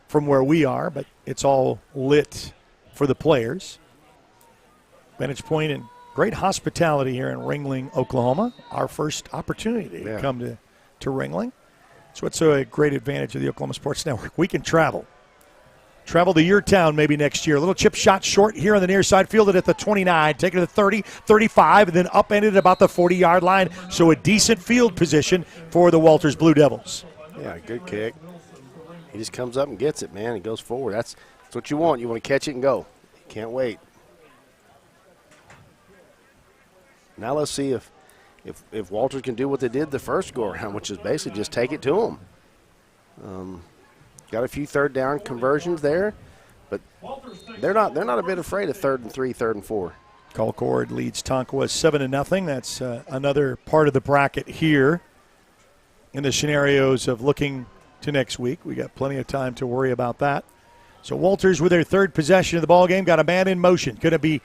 from where we are, but it's all lit for the players. Vantage point and great hospitality here in Ringling, Oklahoma. Our first opportunity to come to Ringling. So what's a great advantage of the Oklahoma Sports Network? We can travel. Travel to your town maybe next year. A little chip shot short here on the near side, fielded at the 29, take it to the 30, 35, and then upended about the 40-yard line. So a decent field position for the Walters Blue Devils. Yeah, good kick. He just comes up and gets it, man. He goes forward. That's what you want. You want to catch it and go. Can't wait. Now let's see if Walters can do what they did the first go-around, which is basically just take it to him. Got a few third down conversions there, but they're not a bit afraid of 3rd and 3, 3rd and 4. Colcord leads Tonkawa 7-0. That's another part of the bracket here in the scenarios of looking to next week. We got plenty of time to worry about that. So Walters with their third possession of the ball game, got a man in motion. Going to be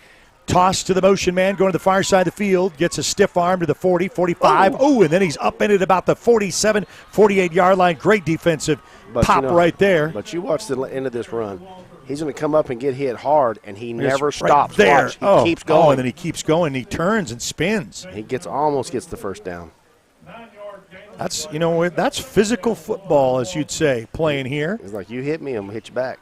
tossed to the motion man, going to the far side of the field, gets a stiff arm to the 40, 45. Oh, and then he's upended about the 47, 48-yard line. Great defensive pop right there. But you watch the end of this run. He's going to come up and get hit hard, and he never stops. Right there. Watch. He keeps going. Oh, and then he keeps going. He turns and spins. He almost gets the first down. That's that's physical football, as you'd say, playing here. It's like, you hit me, I'm going to hit you back.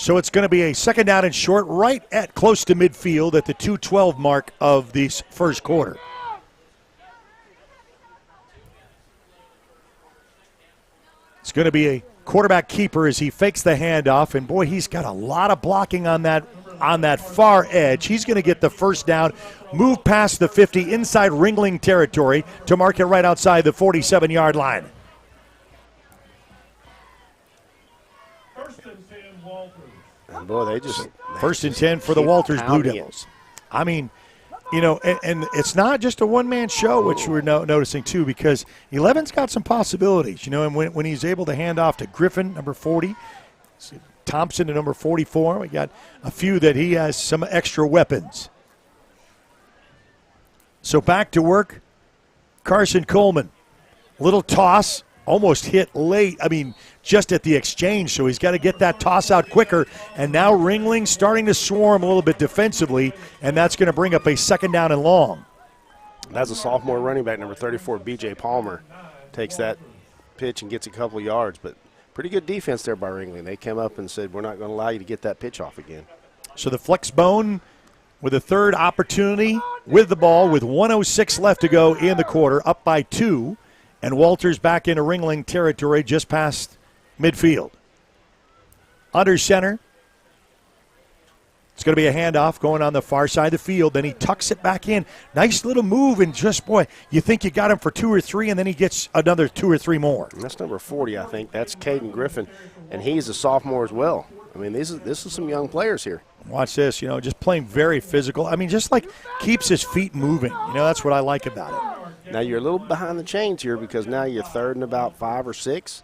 So it's going to be a second down and short right at close to midfield at the 2:12 mark of this first quarter. It's going to be a quarterback keeper as he fakes the handoff, and boy, he's got a lot of blocking on that far edge. He's going to get the first down, move past the 50 inside Ringling territory to mark it right outside the 47-yard line. And boy, they just first and 10 for the Walters Blue Devils. I mean, you know, and it's not just a one-man show, which we're noticing too, because 11's got some possibilities, you know, and when he's able to hand off to Griffin, number 40, Thompson to number 44, we got a few that he has some extra weapons. So back to work, Carson Coleman. Little toss, almost hit late, just at the exchange, so he's got to get that toss out quicker. And now Ringling starting to swarm a little bit defensively, and that's going to bring up a second down and long. That's a sophomore running back, number 34, B.J. Palmer, takes that pitch and gets a couple of yards. But pretty good defense there by Ringling. They came up and said, we're not going to allow you to get that pitch off again. So the flex bone with a third opportunity with the ball with 1:06 left to go in the quarter, up by 2. And Walters back into Ringling territory just past midfield. Under center. It's going to be a handoff going on the far side of the field. Then he tucks it back in. Nice little move, and just, boy, you think you got him for 2 or 3, and then he gets another 2 or 3 more. And that's number 40, I think. That's Caden Griffin, and he's a sophomore as well. This is some young players here. Watch this, just playing very physical. Just like keeps his feet moving. That's what I like about it. Now you're a little behind the chains here because now you're third and about 5 or 6.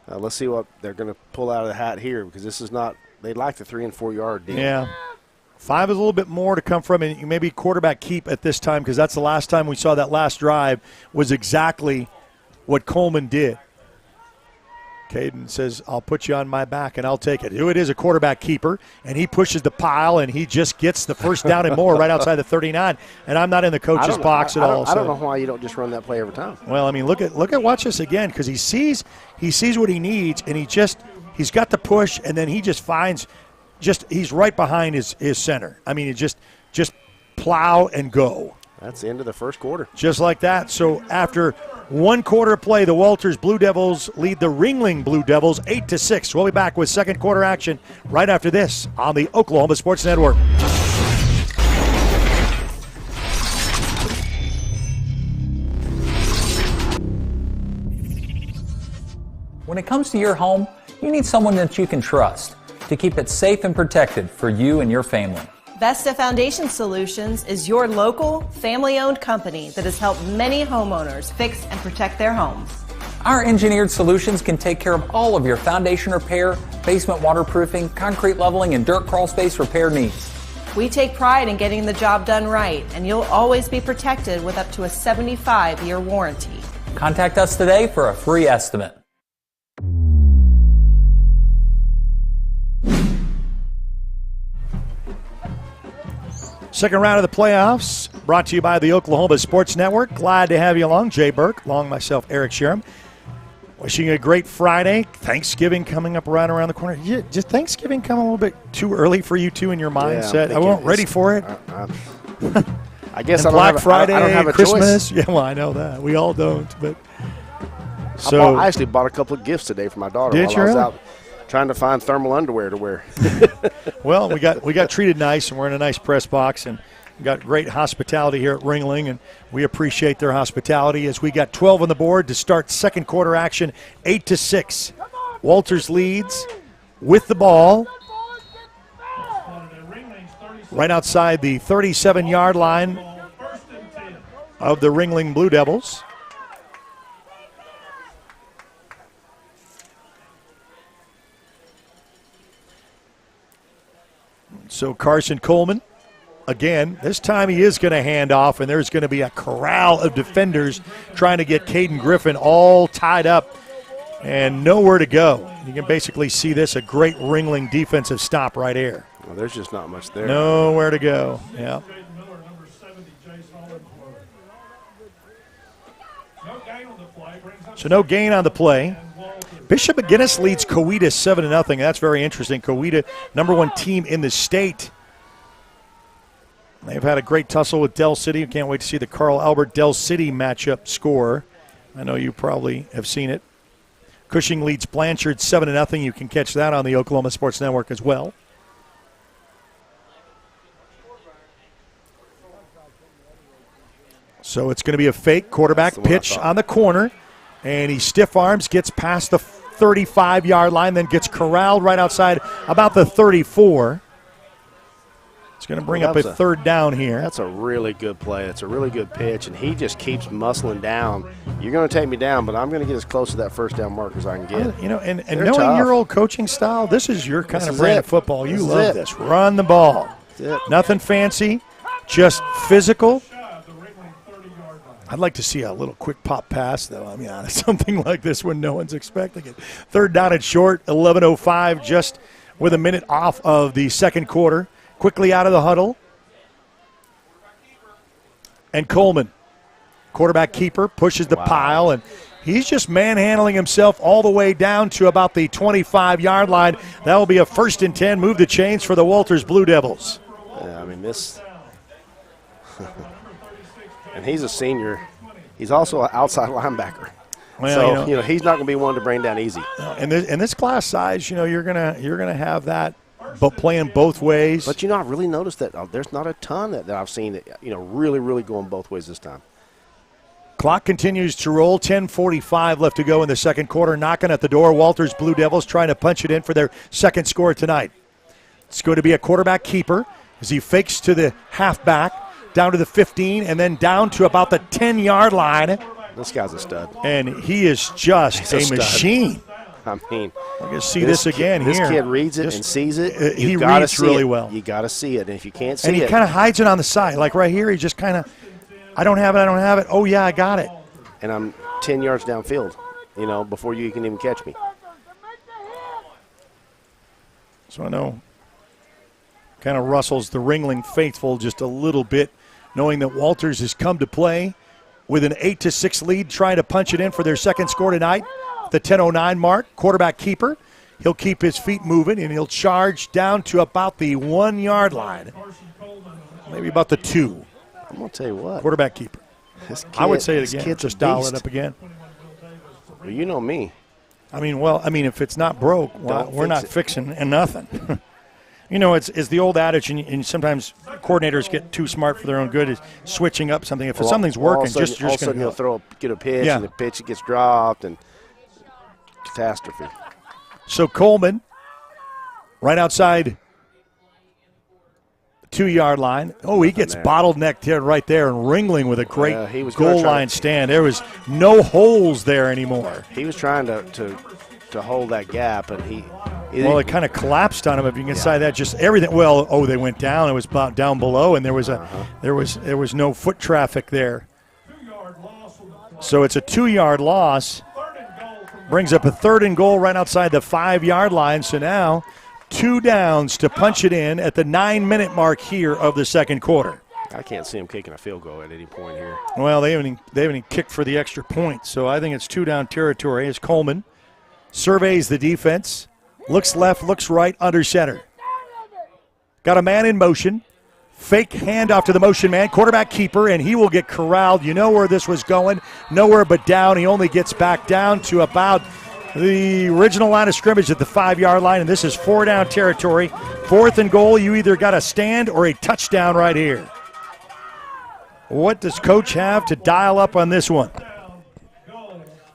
Let's see what they're going to pull out of the hat here, because this is not – they like the 3 and 4 yard deal. Yeah. 5 is a little bit more to come from, and maybe quarterback keep at this time, because that's the last time we saw that last drive was exactly what Coleman did. Caden says, I'll put you on my back and I'll take it. It is a quarterback keeper, and he pushes the pile, and he just gets the first down and more right outside the 39, and I'm not in the coach's box at all. I don't know why you don't just run that play every time. Well, watch this again, because he sees what he needs, and he's got the push, and then he just finds he's right behind his center. Just plow and go. That's the end of the first quarter. Just like that. So after 1 quarter play, the Walters Blue Devils lead the Ringling Blue Devils 8-6. We'll be back with second quarter action right after this on the Oklahoma Sports Network. When it comes to your home, you need someone that you can trust to keep it safe and protected for you and your family. Vesta Foundation Solutions is your local, family-owned company that has helped many homeowners fix and protect their homes. Our engineered solutions can take care of all of your foundation repair, basement waterproofing, concrete leveling, and dirt crawl space repair needs. We take pride in getting the job done right, and you'll always be protected with up to a 75-year warranty. Contact us today for a free estimate. Second round of the playoffs, brought to you by the Oklahoma Sports Network. Glad to have you along. Jay Burke, along myself, Eric Sherem. Wishing you a great Friday. Thanksgiving coming up right around the corner. Just Thanksgiving come a little bit too early for you two in your mindset? Yeah, I wasn't ready for it. I guess and Black Friday, I don't have a Christmas. choice. Yeah, well, I know that. We all don't. But I actually bought a couple of gifts today for my daughter while I was out trying to find thermal underwear to wear. Well, we got treated nice, and we're in a nice press box, and we got great hospitality here at Ringling, and we appreciate their hospitality as we got 12 on the board to start second quarter action, 8-6. Walters leads with the ball right outside the 37-yard line of the Ringling Blue Devils. So Carson Coleman, again, this time he is going to hand off, and there's going to be a corral of defenders trying to get Caden Griffin all tied up and nowhere to go. You can basically see this, a great Ringling defensive stop right here. Well, there's just not much there. Nowhere to go, yeah. So no gain on the play. Bishop McGuinness leads Coweta 7-0. That's very interesting. Coweta, #1 team in the state. They've had a great tussle with Del City. Can't wait to see the Carl Albert Del City matchup score. I know you probably have seen it. Cushing leads Blanchard 7-0. You can catch that on the Oklahoma Sports Network as well. So it's going to be a fake quarterback pitch on the corner, and he stiff arms, gets past the 35-yard line, then gets corralled right outside about the 34. It's going to bring up a third down here. That's a really good play. It's a really good pitch, and he just keeps muscling down. You're going to take me down, but I'm going to get as close to that first down mark as I can get. You know, and knowing tough. Your old coaching style, this is your kind of brand of football. You love this. Run the ball. Nothing fancy, just physical. I'd like to see a little quick pop pass, though. I mean, on something like this when no one's expecting it. Third down and short, 11:05, just with a minute off of the second quarter. Quickly out of the huddle. And Coleman, quarterback keeper, pushes the pile, and he's just manhandling himself all the way down to about the 25-yard line. That will be a 1st and 10. Move the chains for the Walters Blue Devils. Yeah, I mean, this – and he's a senior. He's also an outside linebacker. Well, so, he's not going to be one to bring down easy. And this class size, you're gonna have that, but playing both ways. But I've really noticed that there's not a ton that I've seen that really, really going both ways this time. Clock continues to roll. 10:45 left to go in the second quarter. Knocking at the door. Walters Blue Devils trying to punch it in for their second score tonight. It's going to be a quarterback keeper as he fakes to the halfback. Down to the 15, and then down to about the 10-yard line. This guy's a stud. And he is just a machine. I mean, we're going to see this again here. This kid reads it and sees it. He reads really well. You got to see it. And if you can't see it. And he kind of hides it on the side. Like right here, he just kind of, I don't have it. Oh, yeah, I got it. And I'm 10 yards downfield, before you can even catch me. So I know kind of rustles the Ringling faithful just a little bit, knowing that Walters has come to play with an 8-6 lead, trying to punch it in for their second score tonight. The 10:09 mark, quarterback keeper. He'll keep his feet moving, and he'll charge down to about the 1-yard line, maybe about the 2. I'm going to tell you what. Quarterback keeper. I would say it again. Just dial it up again. Well, you know me. I mean, if it's not broke, we're not fixing nothing. It's the old adage, and sometimes coordinators get too smart for their own good, is switching up something. If something's working, all of a sudden he'll get a pitch, and the pitch gets dropped, and catastrophe. So Coleman, right outside the 2-yard line. Oh, he gets bottlenecked here right there, and Ringling with a great goal line stand. There was no holes there anymore. He was trying to hold that gap, and it kind of collapsed on him. If you can say that, just everything. Well, they went down. It was about down below, and there was no foot traffic there. So it's a 2-yard loss. Brings up a 3rd and goal right outside the 5-yard line. So now 2 downs to punch it in at the 9-minute mark here of the second quarter. I can't see him kicking a field goal at any point here. Well, they haven't even kicked for the extra point. So I think it's 2-down territory as Coleman surveys the defense. Looks left, looks right, under center. Got a man in motion. Fake handoff to the motion man, quarterback keeper, and he will get corralled. You know where this was going. Nowhere but down. He only gets back down to about the original line of scrimmage at the 5-yard line, and this is 4-down territory. 4th and goal. You either got a stand or a touchdown right here. What does Coach have to dial up on this one?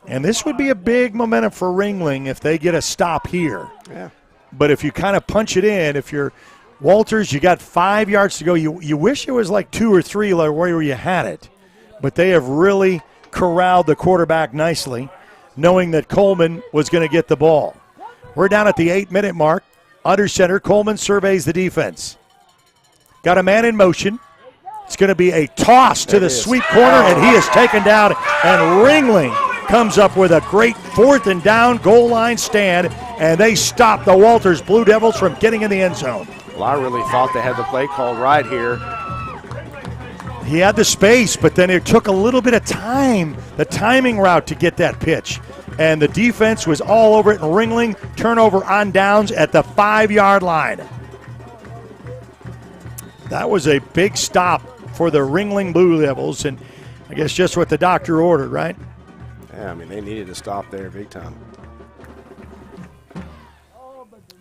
And this would be a big momentum for Ringling if they get a stop here. Yeah. But if you kind of punch it in, if you're Walters, you got 5 yards to go. You wish it was like 2 or 3 like where you had it. But they have really corralled the quarterback nicely, knowing that Coleman was going to get the ball. We're down at the 8-minute mark. Under center, Coleman surveys the defense. Got a man in motion. It's going to be a toss to the sweep corner, and he is taken down, and Ringling comes up with a great 4th and down goal line stand, and they stop the Walters Blue Devils from getting in the end zone. Well, I really thought they had the play called right here. He had the space, but then it took a little bit of time, the timing route to get that pitch. And the defense was all over it, and Ringling turnover on downs at the 5-yard line. That was a big stop for the Ringling Blue Devils, and I guess just what the doctor ordered, right? Yeah, I mean, they needed to stop there big time.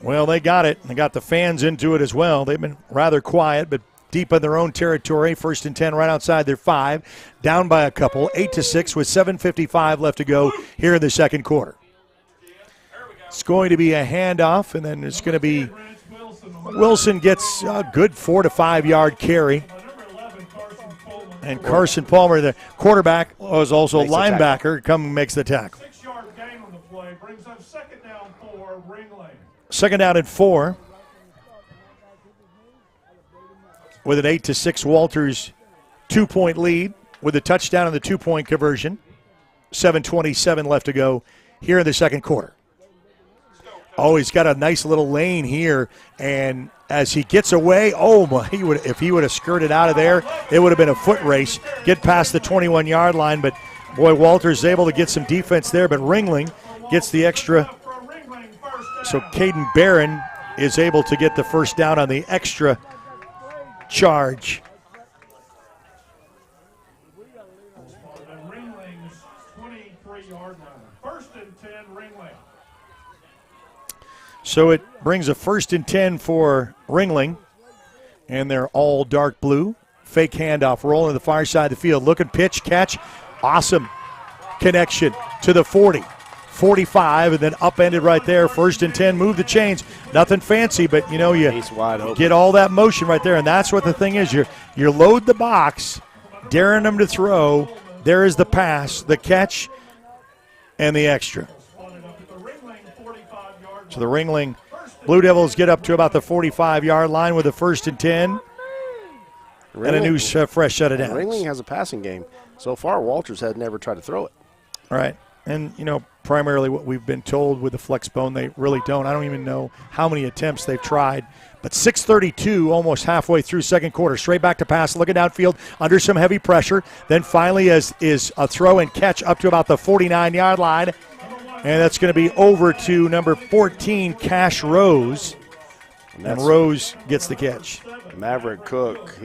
Well, they got it. They got the fans into it as well. They've been rather quiet, but deep in their own territory. 1st and 10 right outside their 5. Down by a couple, 8-6 with 7:55 left to go here in the second quarter. It's going to be a handoff, and then it's going to be Wilson gets a good 4 to 5 yard carry. And Carson Palmer, the quarterback, was also a linebacker, makes the tackle. 6-yard gain on the play brings up 2nd down 4, Ringling. 2nd down and 4. With an 8-6 Walters 2-point lead with a touchdown on the 2-point conversion. 7:27 left to go here in the second quarter. Oh, he's got a nice little lane here, and as he gets away, if he would have skirted out of there, it would have been a foot race. Get past the 21-yard line, but boy, Walters is able to get some defense there, but Ringling gets the extra. So Caden Barron is able to get the first down on the extra charge. Ringling's 23-yard line. 1st and 10, Ringling. So it brings a 1st and 10 for Ringling, and they're all dark blue. Fake handoff, rolling to the far side of the field. Looking pitch, catch, awesome connection to the 40. 45, and then upended right there. 1st and 10, move the chains. Nothing fancy, but you get all that motion right there, and that's what the thing is. You load the box, daring them to throw. There is the pass, the catch, and the extra. So the Ringling Blue Devils get up to about the 45-yard line with a 1st and 10, and a new fresh set of downs. Ringling has a passing game. So far, Walters had never tried to throw it. Right. And, primarily what we've been told with the flex bone, they really don't. I don't even know how many attempts they've tried. But 6:32, almost halfway through second quarter. Straight back to pass, looking downfield, under some heavy pressure. Then finally is a throw and catch up to about the 49-yard line. And that's going to be over to number 14, Cash Rose. And Rose gets the catch. Maverick Cook,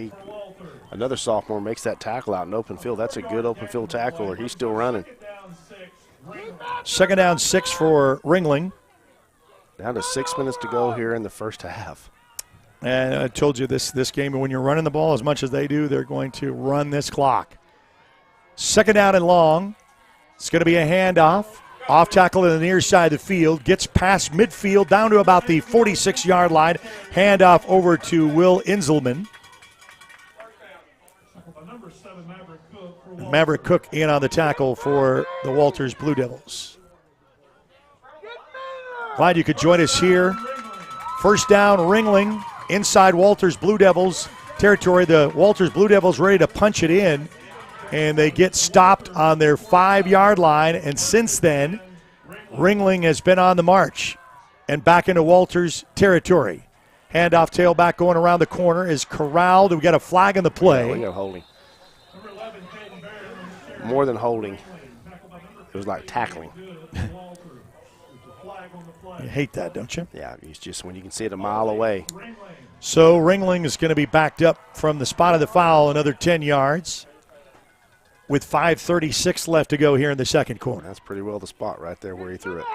another sophomore, makes that tackle out in open field. That's a good open field tackle, or he's still running. 2nd down 6 for Ringling. Down to 6 minutes to go here in the first half. And I told you this game, when you're running the ball as much as they do, they're going to run this clock. 2nd down and long. It's going to be a handoff. Off tackle in the near side of the field. Gets past midfield down to about the 46-yard line. Handoff over to Will Inselman. Maverick Cook in on the tackle for the Walters Blue Devils. Glad you could join us here. 1st down, Ringling, inside Walters Blue Devils territory. The Walters Blue Devils ready to punch it in, and they get stopped on their 5-yard line. And since then, Ringling has been on the march and back into Walters territory. Handoff, tailback going around the corner is corralled. We got a flag in the play. Yeah, we got holding. More than holding. It was like tackling. You hate that, don't you? Yeah, it's just when you can see it a mile away. So Ringling is going to be backed up from the spot of the foul another 10 yards with 5:36 left to go here in the second quarter. That's pretty well the spot right there where he threw it.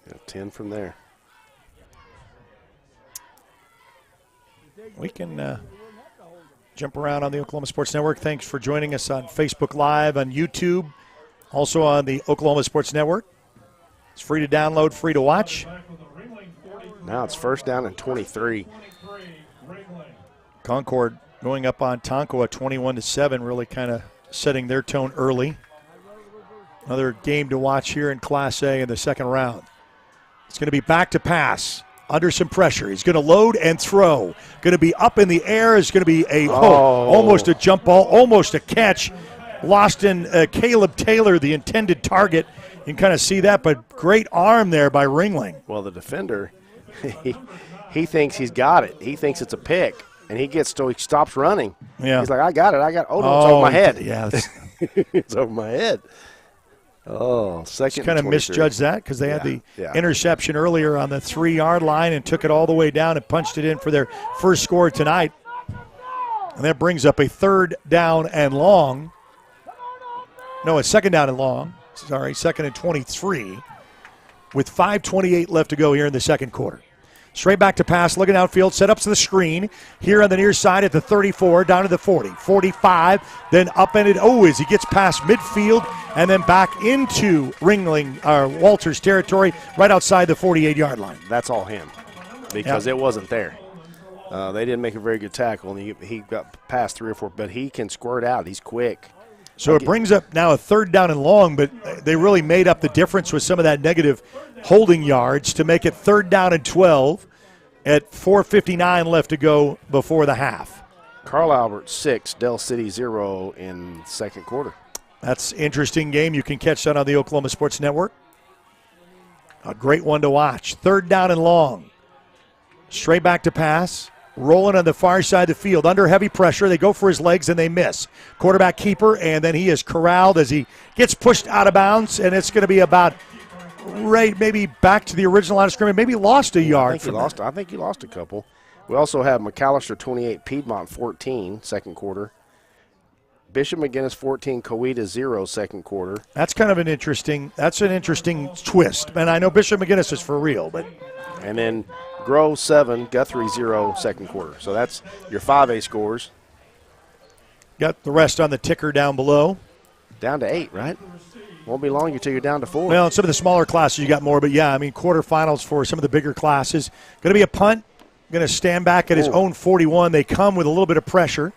Yeah, 10 from there. We can jump around on the Oklahoma Sports Network. Thanks for joining us on Facebook Live, on YouTube, also on the Oklahoma Sports Network. It's free to download, free to watch. Now it's 1st down and 23. Concord going up on Tonko 21-7, really kind of setting their tone early. Another game to watch here in Class A in the second round. It's going to be back to pass. Under some pressure. He's going to load and throw. Going to be up in the air. It's going to be almost a jump ball, almost a catch. Lost in Caleb Taylor, the intended target. You can kind of see that, but great arm there by Ringling. Well, the defender, he thinks he's got it. He thinks it's a pick, and he stops running. Yeah. He's like, I got it. Oh, no, it's over my head. Yeah. It's over my head. Oh, second. Kind of misjudged that because they had the interception earlier on the 3-yard line and took it all the way down and punched it in for their first score tonight. And that brings up a third down and long. No, a second down and long. Sorry, second and 23 with 5:28 left to go here in the second quarter. Straight back to pass, looking outfield, set up to the screen. Here on the near side at the 34, down to the 40, 45, then upended. As he gets past midfield and then back into Ringling, Walters' territory, right outside the 48-yard line. That's all him because it wasn't there. They didn't make a very good tackle, and he got past 3 or 4, but he can squirt out. He's quick. So it brings up now a third down and long, but they really made up the difference with some of that negative holding yards to make it third down and 12 at 4:59 left to go before the half. Carl Albert 6, Del City 0 in second quarter. That's an interesting game. You can catch that on the Oklahoma Sports Network. A great one to watch. Third down and long. Straight back to pass. Rolling on the far side of the field. Under heavy pressure. They go for his legs and they miss. Quarterback keeper, and then he is corralled as he gets pushed out of bounds, and it's going to be about right maybe back to the original line of scrimmage. Maybe lost a yard. I think he lost a couple. We also have McAllister 28, Piedmont 14, second quarter. Bishop McGinnis 14, Coweta 0, second quarter. That's kind of an interesting twist. And I know Bishop McGinnis is for real, but. And then Grove 7, Guthrie 0, second quarter. So that's your 5A scores. Got the rest on the ticker down below. Down to 8, right? Won't be long until you're down to 4. Well, in some of the smaller classes you got more, but yeah, I mean quarterfinals for some of the bigger classes. Going to be a punt. Going to stand back at his own 41. They come with a little bit of pressure.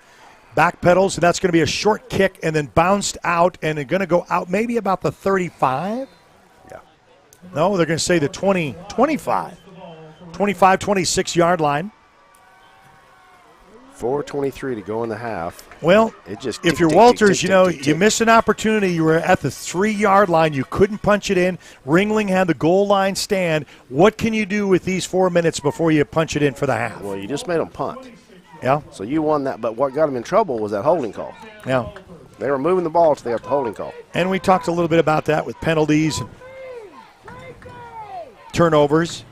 Backpedals, so that's going to be a short kick and then bounced out, and they're going to go out maybe about the 35. Yeah. No, they're going to say the 25. 25, 26-yard line. 4:23 to go in the half. Well, if you're Walters, you missed an opportunity. You were at the 3-yard line. You couldn't punch it in. Ringling had the goal line stand. What can you do with these 4 minutes before you punch it in for the half? Well, you just made them punt. Yeah. So you won that, but what got them in trouble was that holding call. Yeah. They were moving the ball until they got the holding call. And we talked a little bit about that with penalties and turnovers.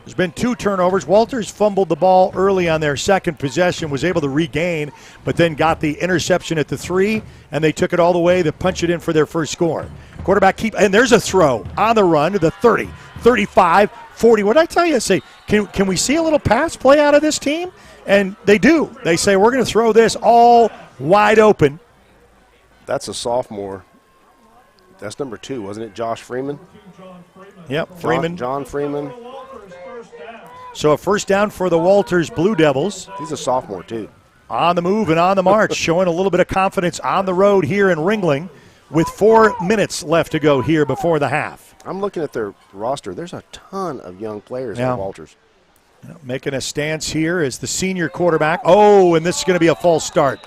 There's been 2 turnovers. Walters fumbled the ball early on their second possession, was able to regain, but then got the interception at the 3, and they took it all the way to punch it in for their first score. Quarterback and there's a throw on the run to the 30, 35, 40. What did I tell you? I say, can we see a little pass play out of this team? And they do. They say, we're going to throw this all wide open. That's a sophomore. That's number 2, wasn't it? Josh Freeman? Yep, Freeman. John Freeman. So a first down for the Walters Blue Devils. He's a sophomore, too. On the move and on the march, showing a little bit of confidence on the road here in Ringling with 4 minutes left to go here before the half. I'm looking at their roster. There's a ton of young players on Walters. Making a stance here is the senior quarterback. Oh, and this is going to be a false start.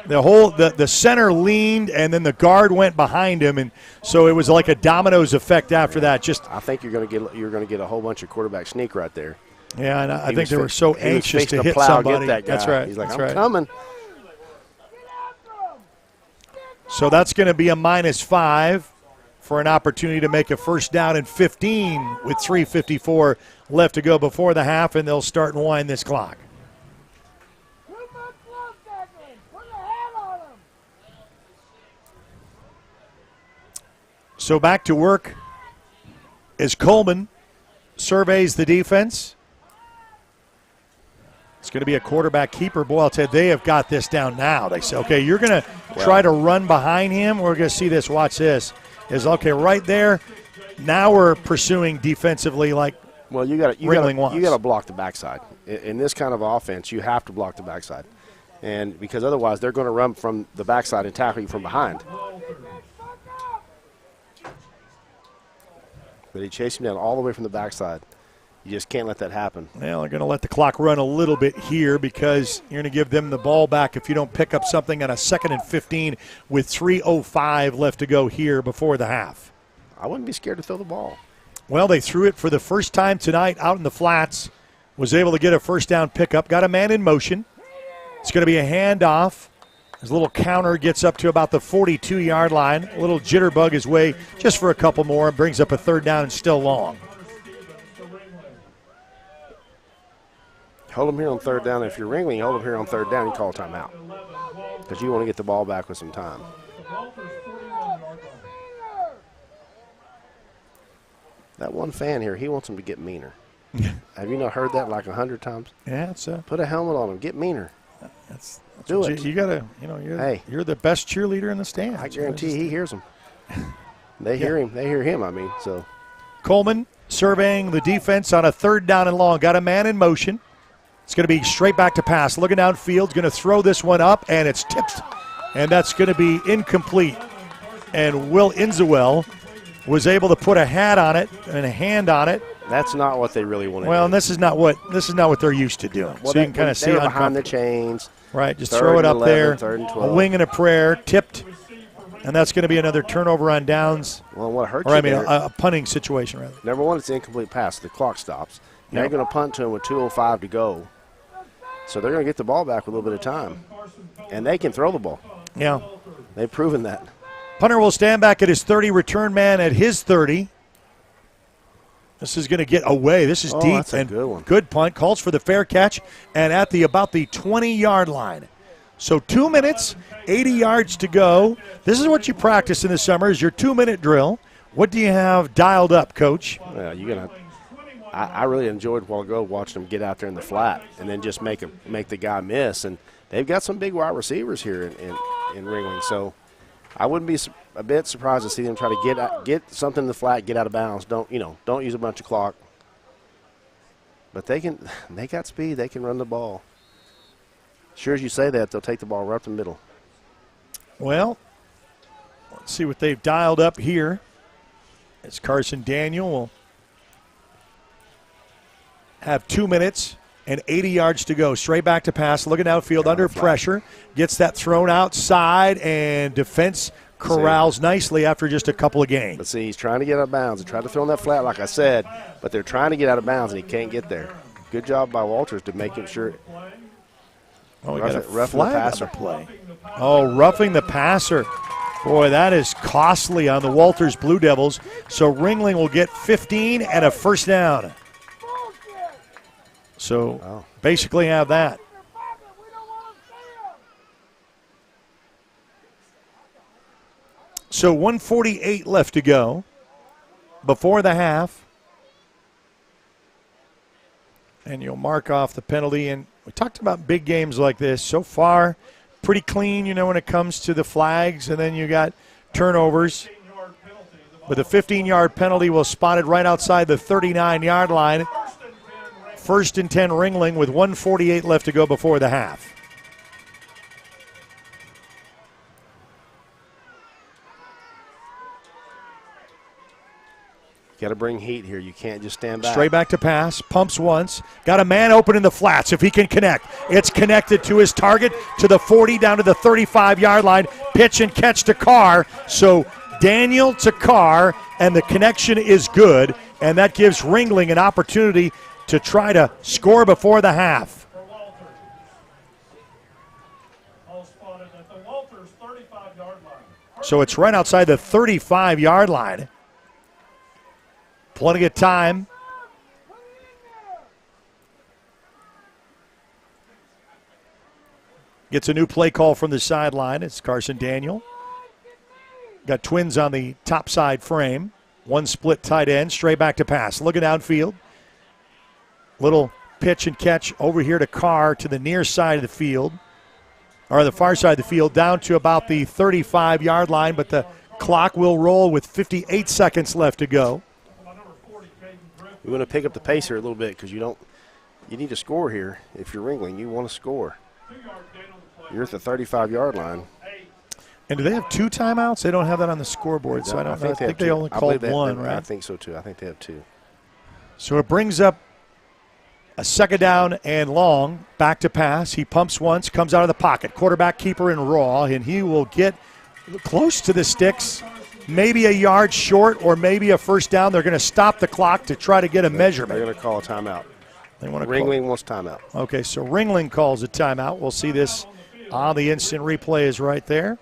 The center leaned, and then the guard went behind him, and so it was like a dominoes effect after that. I think you're going to get a whole bunch of quarterback sneak right there. Yeah, and I think they were so anxious to hit somebody. That's right. He's like, I'm coming. So that's going to be a -5 for an opportunity to make a first down and 15 with 3:54 left to go before the half, and they'll start and wind this clock. So back to work as Coleman surveys the defense. It's going to be a quarterback keeper. Boy, I'll tell you, they have got this down now. They say, okay, you're going to try to run behind him. We're going to see this. Watch this. Is okay right there. Now we're pursuing defensively like Ringling got to block the backside. In this kind of offense, you have to block the backside. And because otherwise they're going to run from the backside and tackle you from behind. But he chased him down all the way from the backside. You just can't let that happen. Well, they're going to let the clock run a little bit here because you're going to give them the ball back if you don't pick up something on a 2nd and 15 with 3:05 left to go here before the half. I wouldn't be scared to throw the ball. Well, they threw it for the first time tonight out in the flats was able to get a first down pickup, got a man in motion. It's going to be a handoff. His little counter gets up to about the 42-yard line. A little jitterbug his way just for a couple more and brings up a third down and still long. Hold them here on third down. If you're Ringling, hold them here on third down, you call a timeout. Because you want to get the ball back with some time. That one fan here, he wants him to get meaner. Have you not heard that like 100 times? Yeah, it's put a helmet on him. Get meaner. That's Do it. You gotta, you're the best cheerleader in the stands. I guarantee he hears them. They hear him. They hear him. I mean, so. Coleman surveying the defense on a third down and long. Got a man in motion. It's going to be straight back to pass. Looking downfield, going to throw this one up, and it's tipped. And that's going to be incomplete. And Will Inzawell was able to put a hat on it and a hand on it. That's not what they really want to do. Well, and this is not what they're used to doing. Well, so you can kind of see behind the chains. Right, just throw it up 11, there. Third and 12. A wing and a prayer, tipped. And that's going to be another turnover on downs. Well, what hurts or, you I mean, there, a punting situation, rather. Number one, it's an incomplete pass. The clock stops. Now you're going to punt to him with 2:05 to go. So they're going to get the ball back with a little bit of time. And they can throw the ball. Yeah. They've proven that. Punter will stand back at his 30, return man at his 30. This is going to get away. This is deep. That's a and good one. Good punt. Calls for the fair catch. And at about the 20-yard line. So 2 minutes, 80 yards to go. This is what you practice in the summer is your 2-minute drill. What do you have dialed up, Coach? Well, you're going to I really enjoyed a while ago watching them get out there in the flat and then just make the guy miss. And they've got some big wide receivers here in Ringling. So I wouldn't be a bit surprised to see them try to get something in the flat, get out of bounds. Don't use a bunch of clock. But they got speed. They can run the ball. Sure as you say that, they'll take the ball right up the middle. Well, let's see what they've dialed up here. As Carson Daniel will have 2 minutes and 80 yards to go. Straight back to pass, looking outfield under pressure. Gets that thrown outside, and defense corrals nicely after just a couple of games. But see, he's trying to get out of bounds. They tried to throw in that flat, like I said, but they're trying to get out of bounds, and he can't get there. Good job by Walters to make him sure. Oh, we got a roughing flag the passer. on the play. Oh, roughing the passer. Boy, that is costly on the Walters Blue Devils. So Ringling will get 15 and a first down. So basically have that. So 1:48 left to go before the half. And you'll mark off the penalty. And we talked about big games like this. So far, pretty clean, when it comes to the flags. And then you got turnovers. But the 15-yard penalty was spotted right outside the 39-yard line. First and 10 Ringling with 1:48 left to go before the half. Got to bring heat here. You can't just stand back. Straight back to pass. Pumps once. Got a man open in the flats if he can connect. It's connected to his target to the 40 down to the 35-yard line. Pitch and catch to Carr. So Daniel to Carr, and the connection is good. And that gives Ringling an opportunity to try to score before the half. So it's right outside the 35-yard line. Plenty of time. Gets a new play call from the sideline. It's Carson Daniel. Got twins on the top side frame. One split tight end, straight back to pass. Looking downfield. Little pitch and catch over here to Carr to the near side of the field, or the far side of the field, down to about the 35-yard line, but the clock will roll with 58 seconds left to go. We want to pick up the pace here a little bit because you need to score here. If you're Ringling, you want to score. You're at the 35-yard line. And do they have 2 timeouts? They don't have that on the scoreboard, so I think they only called one, right? I think so, too. I think they have 2. So it brings up a second down and long, back to pass. He pumps once, comes out of the pocket. Quarterback keeper in raw, and he will get close to the sticks, maybe a yard short or maybe a first down. They're going to stop the clock to try to get a measurement. They're going to call a timeout. They want to Ringling wants timeout. Okay, so Ringling calls a timeout. We'll see this on the instant replay is right there.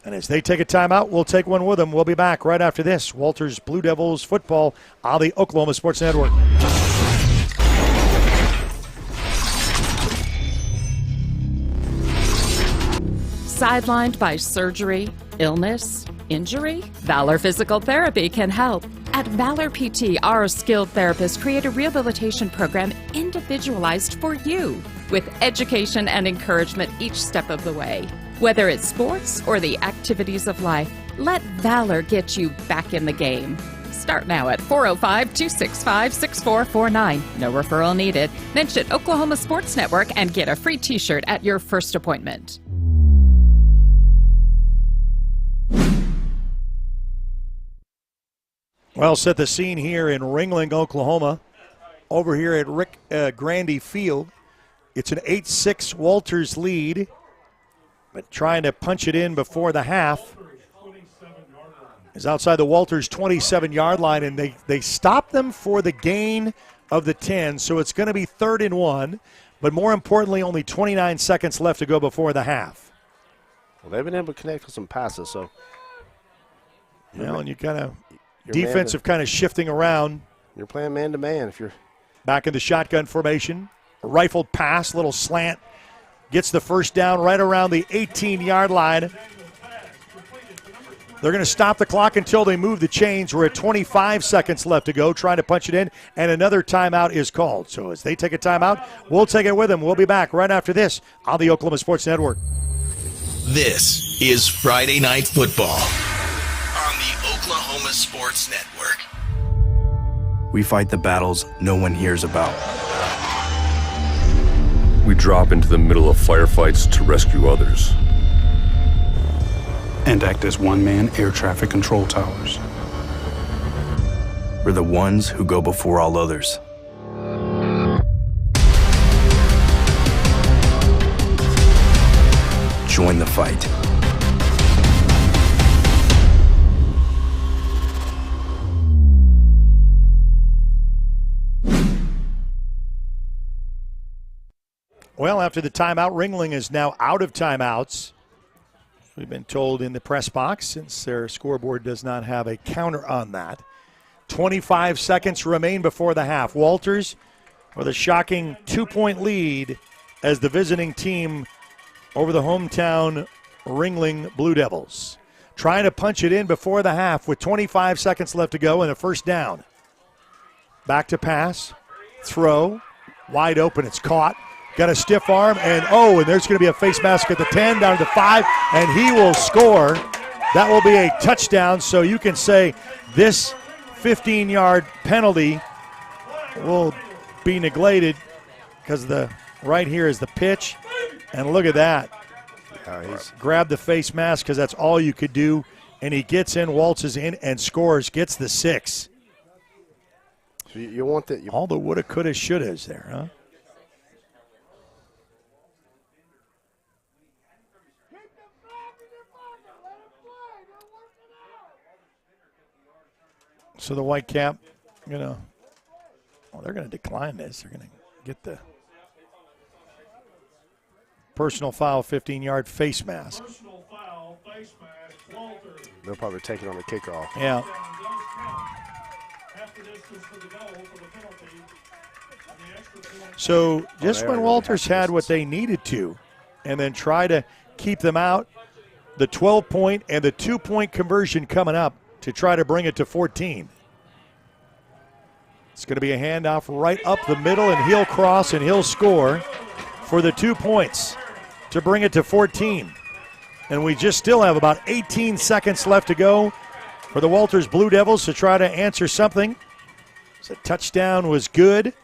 And as they take a timeout, we'll take one with them. We'll be back right after this. Walters Blue Devils football on the Oklahoma Sports Network. Sidelined by surgery, illness, injury? Valor Physical Therapy can help. At Valor PT, our skilled therapists create a rehabilitation program individualized for you, with education and encouragement each step of the way. Whether it's sports or the activities of life, let Valor get you back in the game. Start now at 405-265-6449. No referral needed. Mention Oklahoma Sports Network and get a free t-shirt at your first appointment. Well, set the scene here in Ringling, Oklahoma, over here at Rick Grandy Field. It's an 8-6 Walters lead, but trying to punch it in before the half is outside the Walters 27-yard line, and they stop them for the gain of the 10, so it's going to be 3rd and 1, but more importantly, only 29 seconds left to go before the half. Well, they've been able to connect with some passes, so. Well, and you kind of defensive kind of shifting around. You're playing man-to-man if you're. Back in the shotgun formation. A rifled pass, little slant. Gets the first down right around the 18-yard line. They're going to stop the clock until they move the chains. We're at 25 seconds left to go, trying to punch it in, and another timeout is called. So as they take a timeout, we'll take it with them. We'll be back right after this on the Oklahoma Sports Network. This is Friday Night Football on the Oklahoma Sports Network. We fight the battles no one hears about. We drop into the middle of firefights to rescue others. And act as one-man air traffic control towers. We're the ones who go before all others. Join the fight. Well, after the timeout, Ringling is now out of timeouts. We've been told in the press box, since their scoreboard does not have a counter on that. 25 seconds remain before the half. Walters with a shocking 2-point lead as the visiting team over the hometown Ringling Blue Devils. Trying to punch it in before the half with 25 seconds left to go and a first down. Back to pass, throw, wide open, it's caught. Got a stiff arm, and there's going to be a face mask at the 10, down to the 5, and he will score. That will be a touchdown, so you can say this 15-yard penalty will be neglected because right here is the pitch, and look at that. Grab the face mask because that's all you could do, and he gets in, waltzes in, and scores, gets the 6. So you want that. All the woulda, coulda, shouldas there, huh? So the Whitecap, they're going to decline this. They're going to get the personal foul, 15-yard face mask. Personal foul, face mask, Walters. They'll probably take it on the kickoff. Yeah. Half the distance for the goal for the penalty. And the extra point. So just when Walters had what they needed to, and then try to keep them out, the 12-point and the 2-point conversion coming up to try to bring it to 14. It's going to be a handoff right up the middle, and he'll cross and he'll score for the 2 points to bring it to 14. And we just still have about 18 seconds left to go for the Walters Blue Devils to try to answer something. So touchdown was good,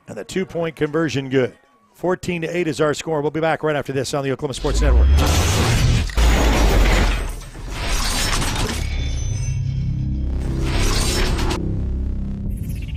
and the 2-point conversion good. 14-8 is our score. We'll be back right after this on the Oklahoma Sports Network.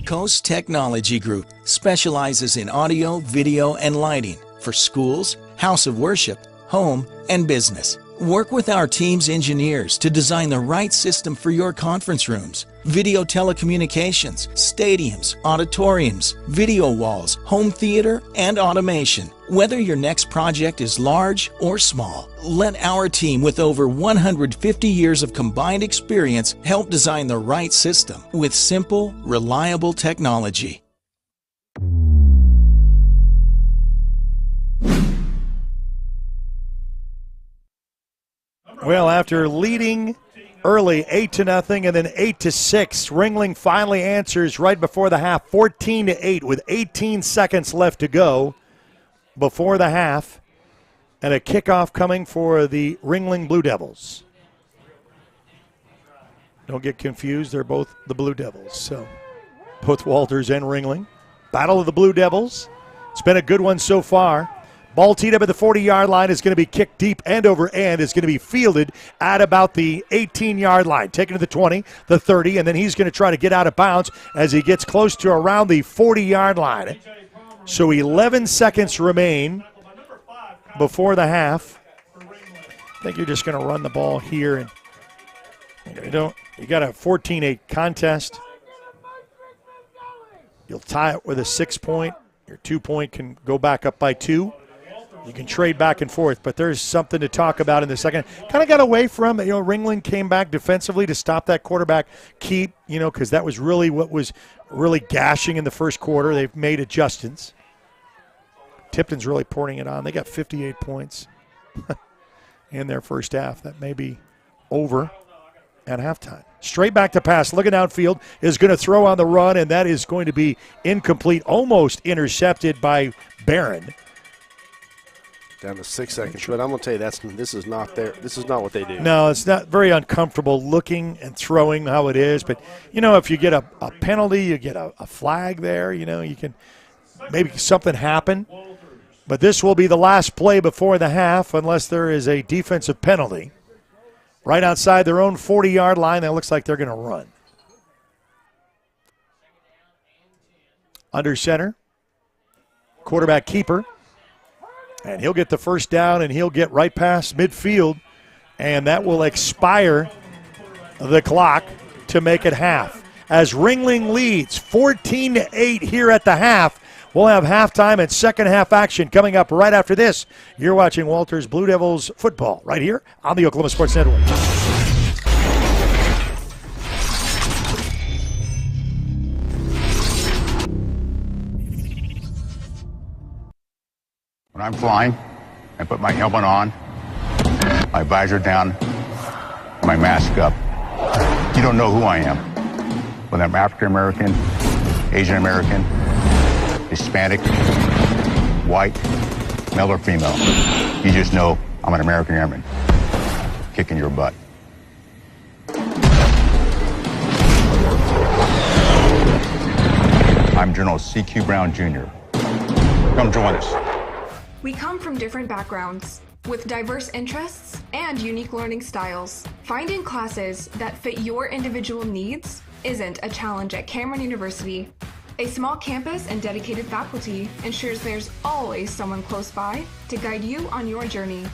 Coast Technology Group specializes in audio, video, and lighting for schools, house of worship, home, and business. Work with our team's engineers to design the right system for your conference rooms. video telecommunications, stadiums, auditoriums, video walls, home theater, and automation. Whether your next project is large or small, let our team with over 150 years of combined experience help design the right system with simple, reliable technology. Well, after leading early 8-0 and then 8-6, Ringling finally answers right before the half, 14-8 with 18 seconds left to go before the half, and a kickoff coming for the Ringling Blue Devils. Don't get confused, they're both the Blue Devils, so both Walters and Ringling. Battle of the Blue Devils. It's been a good one so far. Ball teed up at the 40-yard line is going to be kicked deep end over end. Is going to be fielded at about the 18-yard line. Taken to the 20, the 30, and then he's going to try to get out of bounds as he gets close to around the 40-yard line. So 11 seconds remain before the half. I think you're just going to run the ball here. And you got a 14-8 contest. You'll tie it with a 6-point. Your 2-point can go back up by 2. You can trade back and forth, but there's something to talk about in the second. Kind of got away from, Ringling came back defensively to stop that quarterback keep, because that was really what was really gashing in the first quarter. They've made adjustments. Tipton's really pouring it on. They got 58 points in their first half. That may be over at halftime. Straight back to pass. Looking downfield, is going to throw on the run, and that is going to be incomplete, almost intercepted by Barron. Down to 6 seconds, but I'm going to tell you this is not what they do. No, it's not very uncomfortable looking and throwing how it is. But, if you get a penalty, you get a flag there, you can maybe something happen. But this will be the last play before the half unless there is a defensive penalty. Right outside their own 40-yard line, that looks like they're going to run. Under center, quarterback keeper. And he'll get the first down, and he'll get right past midfield, and that will expire the clock to make it half. As Ringling leads 14-8 here at the half, we'll have halftime and second half action coming up right after this. You're watching Walters Blue Devils football right here on the Oklahoma Sports Network. When I'm flying, I put my helmet on, my visor down, my mask up. You don't know who I am. Whether I'm African American, Asian American, Hispanic, white, male or female. You just know I'm an American airman kicking your butt. I'm General C.Q. Brown Jr. Come join us. We come from different backgrounds with diverse interests and unique learning styles. Finding classes that fit your individual needs isn't a challenge at Cameron University. A small campus and dedicated faculty ensures there's always someone close by to guide you on your journey.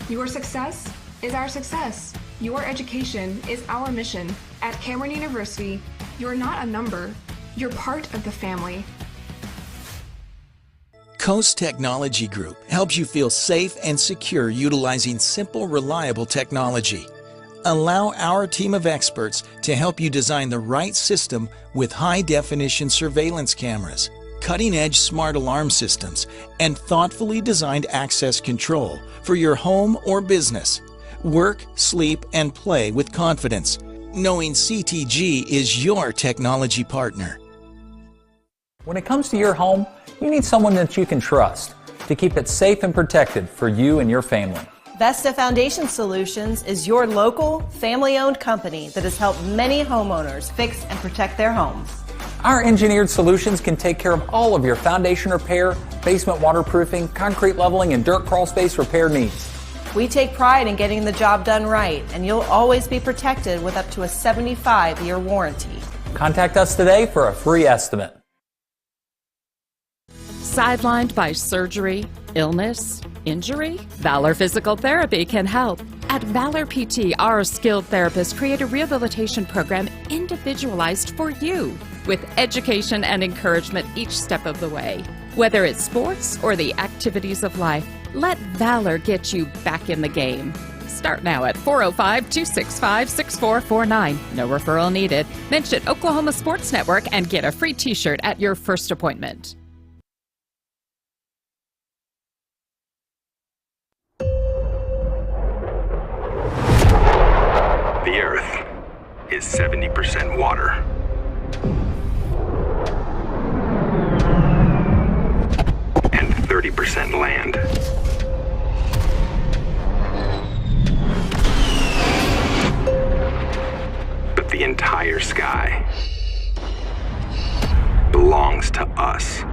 Your success is our success. Your education is our mission. At Cameron University, you're not a number, you're part of the family. Coast Technology Group helps you feel safe and secure utilizing simple, reliable technology. Allow our team of experts to help you design the right system with high-definition surveillance cameras, cutting-edge smart alarm systems, and thoughtfully designed access control for your home or business. Work, sleep, and play with confidence, knowing CTG is your technology partner. When it comes to your home, you need someone that you can trust to keep it safe and protected for you and your family. Vesta Foundation Solutions is your local, family-owned company that has helped many homeowners fix and protect their homes. Our engineered solutions can take care of all of your foundation repair, basement waterproofing, concrete leveling, and dirt crawl space repair needs. We take pride in getting the job done right, and you'll always be protected with up to a 75-year warranty. Contact us today for a free estimate. Sidelined by surgery, illness, injury? Valor Physical Therapy can help. At Valor PT, our skilled therapists create a rehabilitation program individualized for you, with education and encouragement each step of the way. Whether it's sports or the activities of life, let Valor get you back in the game. Start now at 405-265-6449. No referral needed. Mention Oklahoma Sports Network and get a free t-shirt at your first appointment. The Earth is 70% water. And 30% land. But the entire sky belongs to us.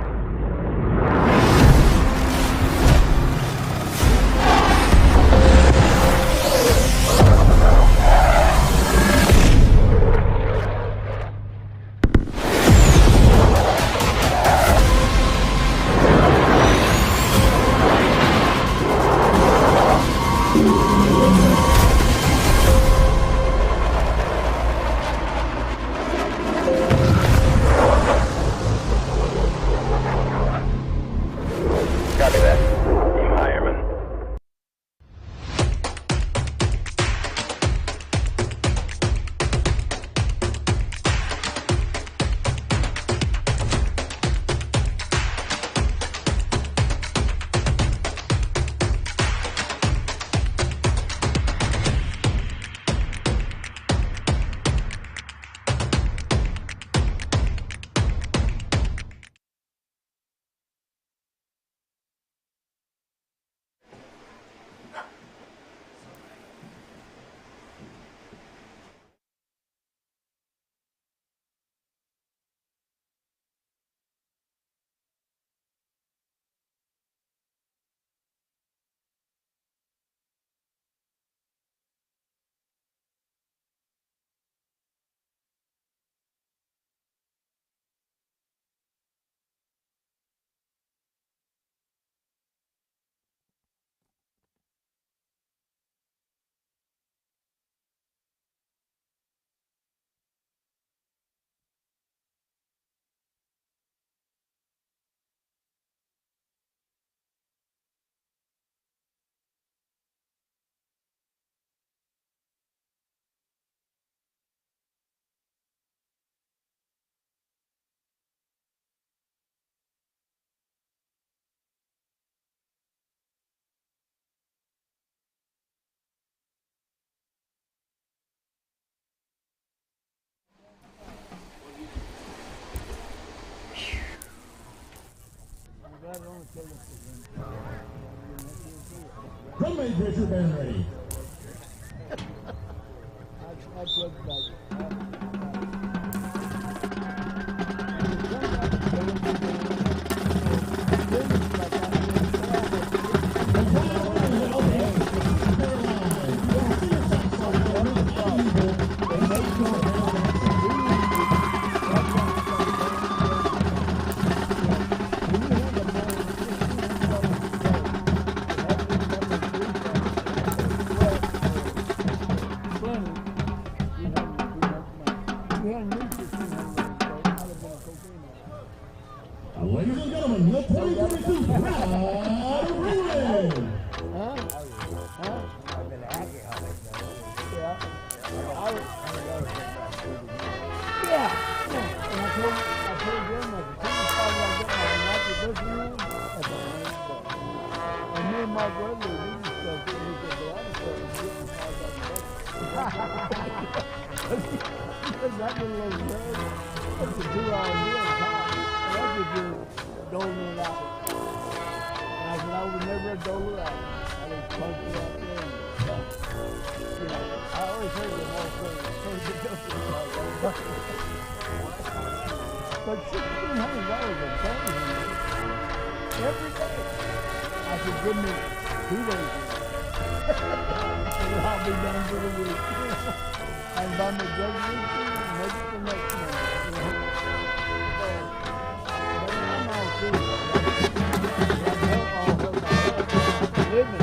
Runway Bridger band ready. Ladies and gentlemen, the 2022 Proud Ringling. Doling it out. And I said, I would never dole it out. I just punched it out there. And, I always heard them all say, but $1,600 a day every day. I said, give me 2 days. And I'll be done for the week. And buy my drug and make it the next month. Living.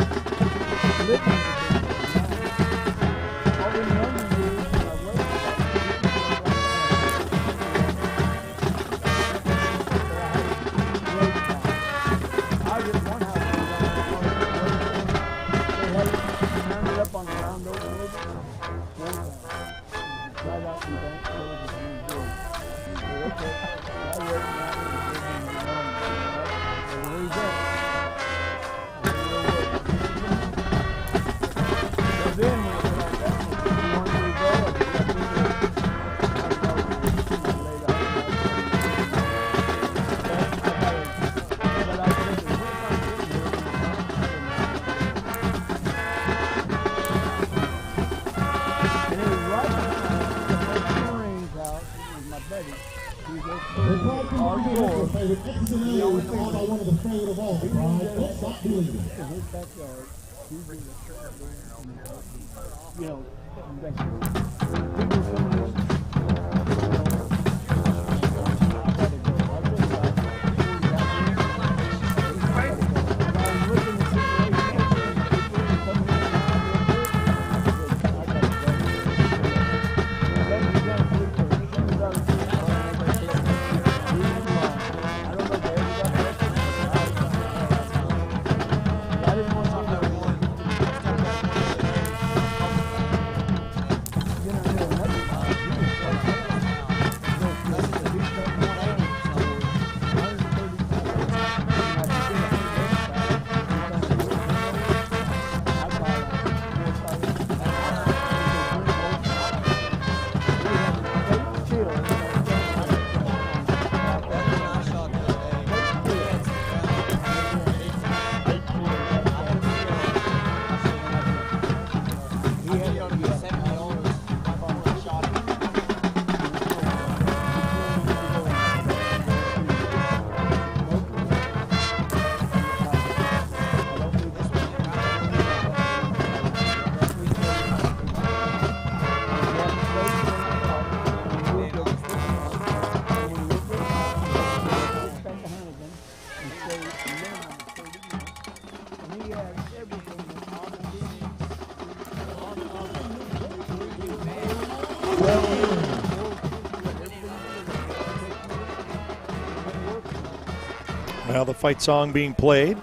Well, the fight song being played.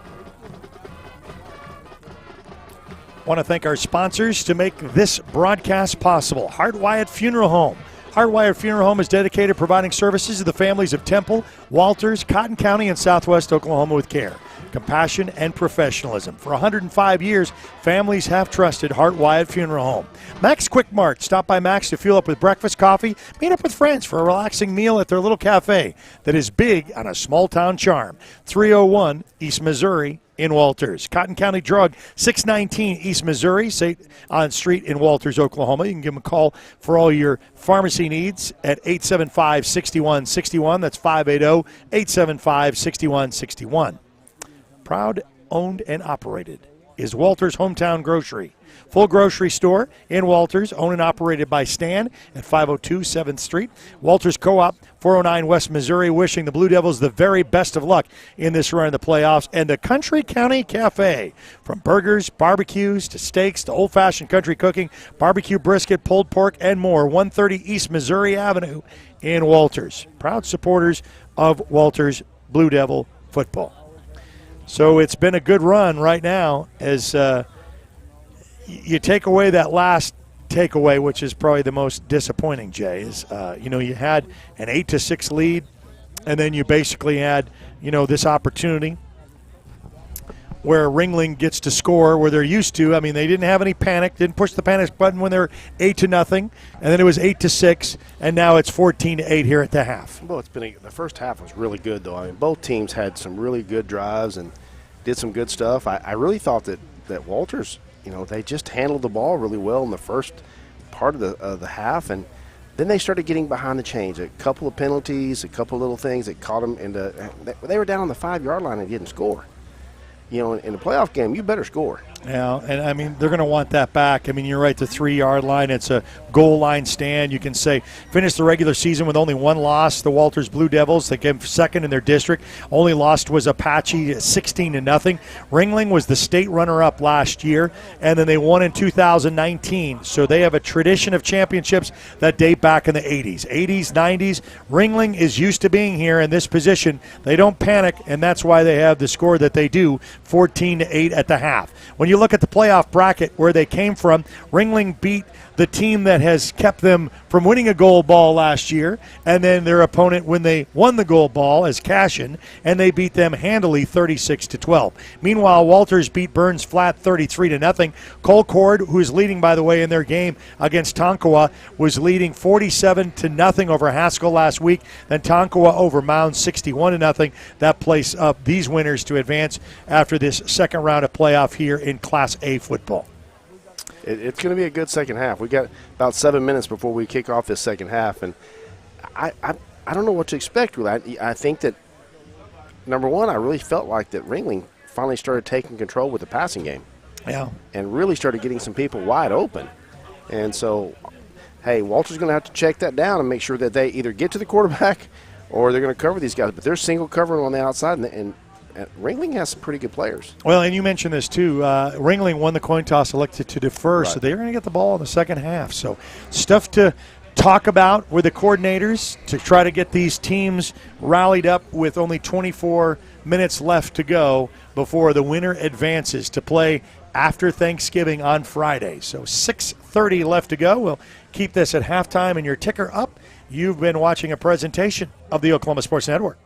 Want to thank our sponsors to make this broadcast possible. Hardwired Funeral Home. Hardwired Funeral Home is dedicated to providing services to the families of Temple, Walters, Cotton County, and Southwest Oklahoma with care, compassion, and professionalism. For 105 years, families have trusted Hardwired Funeral Home. Max Quick Mart. Stop by Max to fuel up with breakfast, coffee, meet up with friends for a relaxing meal at their little cafe that is big on a small-town charm. 301 East Missouri in Walters. Cotton County Drug, 619 East Missouri on Street in Walters, Oklahoma. You can give them a call for all your pharmacy needs at 875-6161. That's 580-875-6161. Proud owned and operated is Walters Hometown Grocery. Full grocery store in Walters, owned and operated by Stan at 502 7th Street. Walters Co-op, 409 West Missouri, wishing the Blue Devils the very best of luck in this run of the playoffs. And the Country County Cafe, from burgers, barbecues, to steaks, to old-fashioned country cooking, barbecue brisket, pulled pork, and more. 130 East Missouri Avenue in Walters. Proud supporters of Walters Blue Devil football. So it's been a good run right now as you take away that last takeaway, which is probably the most disappointing, Jay, is, you had an 8-6 lead, and then you basically had, this opportunity where Ringling gets to score where they're used to. I mean, they didn't have any panic, didn't push the panic button when they're 8-0, and then it was 8-6, and now it's 14-8 here at the half. Well, the first half was really good, though. I mean, both teams had some really good drives and did some good stuff. I really thought that Walters, they just handled the ball really well in the first part of the half, and then they started getting behind the chains. A couple of penalties, a couple of little things that caught them they were down on the 5-yard line and didn't score. In a playoff game, you better score. Yeah, and I mean, they're going to want that back. I mean, you're right, the 3-yard line, it's a goal line stand. You can say, finished the regular season with only one loss, the Walters Blue Devils. They came second in their district. Only lost was Apache, 16-0. Ringling was the state runner-up last year, and then they won in 2019. So they have a tradition of championships that date back in the 80s, 90s. Ringling is used to being here in this position. They don't panic, and that's why they have the score that they do, 14-8 at the half. When you look at the playoff bracket where they came from, Ringling beat the team that has kept them from winning a gold ball last year, and then their opponent when they won the gold ball as Cashin, and they beat them handily 36-12. Meanwhile, Walters beat Burns flat 33-0. Colcord, who is leading, by the way, in their game against Tonkawa, was leading 47-0 over Haskell last week. Then Tonkawa over Mound 61-0. That placed up these winners to advance after this second round of playoff here in Class A football. It's going to be a good second half. We got about 7 minutes before we kick off this second half, and I don't know what to expect. Really, I think that number one, I really felt like that Ringling finally started taking control with the passing game. Yeah. And really started getting some people wide open. And so, hey, Walter's going to have to check that down and make sure that they either get to the quarterback or they're going to cover these guys. But they're single covering on the outside, and Ringling has some pretty good players. Well, and you mentioned this too. Ringling won the coin toss, elected to defer, Right. so they're going to get the ball in the second half. So stuff to talk about with the coordinators to try to get these teams rallied up with only 24 minutes left to go before the winner advances to play after Thanksgiving on Friday. So 6:30 left to go. We'll keep this at halftime and your ticker up. You've been watching a presentation of the Oklahoma Sports Network.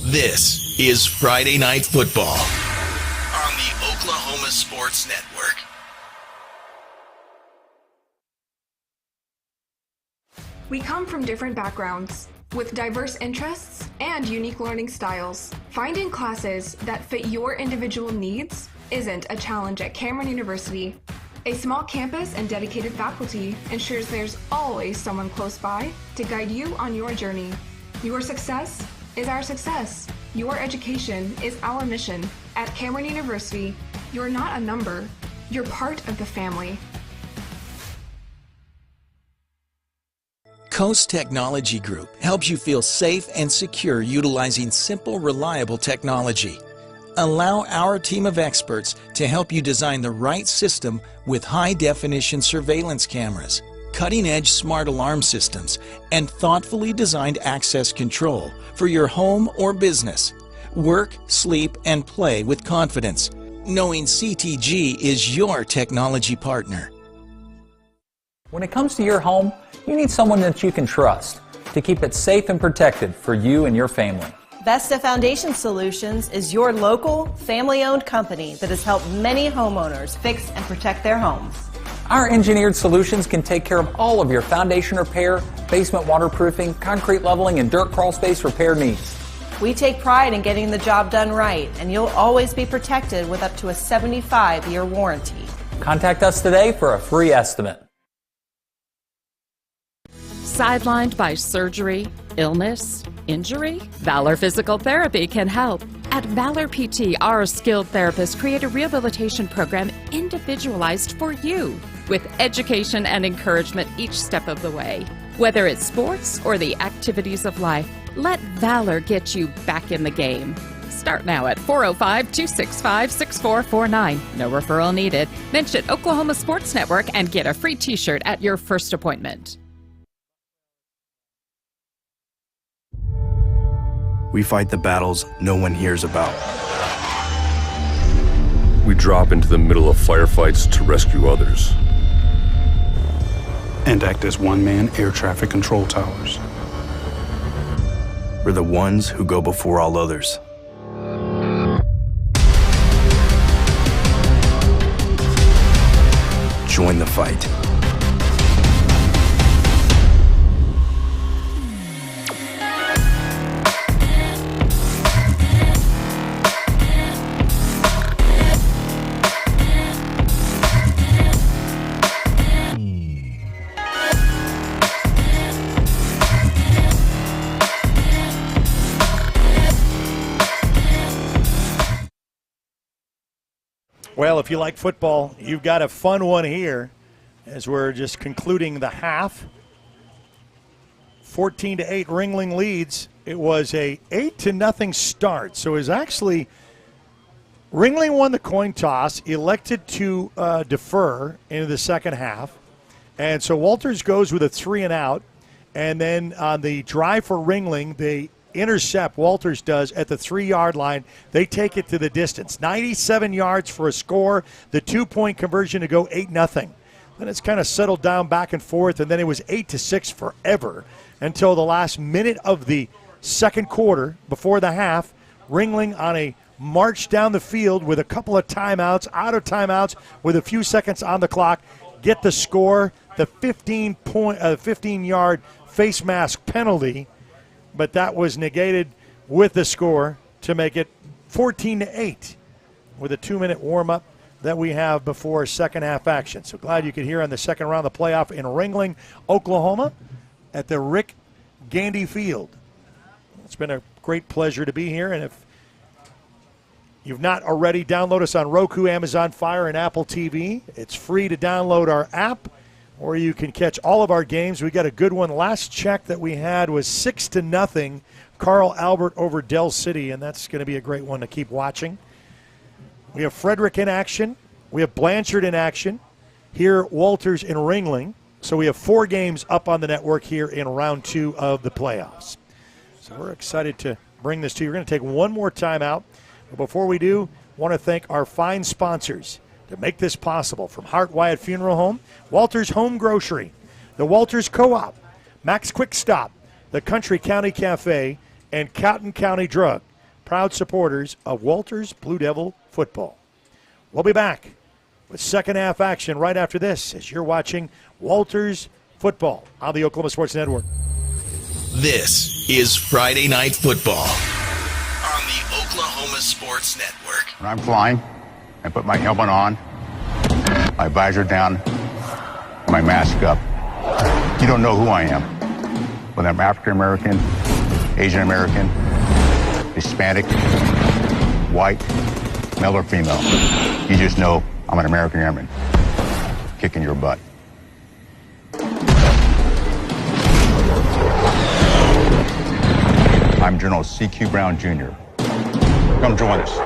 This is Friday Night Football on the Oklahoma Sports Network. We come from different backgrounds with diverse interests and unique learning styles. Finding classes that fit your individual needs isn't a challenge at Cameron University. A small campus and dedicated faculty ensures there's always someone close by to guide you on your journey. Your success is our success. Your education is our mission. At Cameron University, you're not a number, you're part of the family. Coast Technology Group helps you feel safe and secure utilizing simple, reliable technology. Allow our team of experts to help you design the right system with high-definition surveillance cameras, cutting-edge smart alarm systems, and thoughtfully designed access control for your home or business. Work, sleep, and play with confidence, knowing CTG is your technology partner. When it comes to your home, you need someone that you can trust to keep it safe and protected for you and your family. Vesta Foundation Solutions is your local, family-owned company that has helped many homeowners fix and protect their homes. Our engineered solutions can take care of all of your foundation repair, basement waterproofing, concrete leveling, and dirt crawl space repair needs. We take pride in getting the job done right, and you'll always be protected with up to a 75-year warranty. Contact us today for a free estimate. Sidelined by surgery, illness, injury? Valor Physical Therapy can help. At Valor PT, our skilled therapists create a rehabilitation program individualized for you, with education and encouragement each step of the way. Whether it's sports or the activities of life, let Valor get you back in the game. Start now at 405-265-6449. No referral needed. Mention Oklahoma Sports Network and get a free t-shirt at your first appointment. We fight the battles no one hears about. We drop into the middle of firefights to rescue others. And act as one-man air traffic control towers. We're the ones who go before all others. Join the fight. Well, if you like football, you've got a fun one here as we're just concluding the half. 14-8 Ringling leads. It was a 8-0 start. So it was actually Ringling won the coin toss, elected to defer into the second half. And so Walters goes with a 3-and-out. And then on the drive for Ringling, they intercept, Walters does, at the 3-yard line. They take it to the distance. 97 yards for a score, the 2-point conversion to go 8-0. Then it's kind of settled down back and forth, and then it was 8-6 forever until the last minute of the second quarter before the half. Ringling on a march down the field with a couple of timeouts, out of timeouts with a few seconds on the clock, get the score, the 15-yard face mask penalty. But that was negated with the score to make it 14-8 with a 2-minute warm-up that we have before second half action. So glad you could hear on the second round of the playoff in Ringling, Oklahoma at the Rick Gandy Field. It's been a great pleasure to be here, and if you've not already, download us on Roku, Amazon Fire, and Apple TV. It's free to download our app, or you can catch all of our games. We got a good one. Last check that we had was 6-0, Carl Albert over Dell City, and that's going to be a great one to keep watching. We have Frederick in action. We have Blanchard in action. Here, Walters in Ringling. So we have 4 games up on the network here in round 2 of the playoffs. So we're excited to bring this to you. We're going to take one more time out. But before we do, I want to thank our fine sponsors to make this possible. From Hart Wyatt Funeral Home, Walters Home Grocery, the Walters Co-op, Max Quick Stop, the Country County Cafe, and Cotton County Drug, proud supporters of Walters Blue Devil football. We'll be back with second half action right after this as you're watching Walters football on the Oklahoma Sports Network. This is Friday Night Football on the Oklahoma Sports Network. When I'm flying, I put my helmet on, my visor down, my mask up. You don't know who I am. Whether I'm African American, Asian American, Hispanic, white, male or female. You just know I'm an American Airman kicking your butt. I'm General C.Q. Brown Jr. Come join us.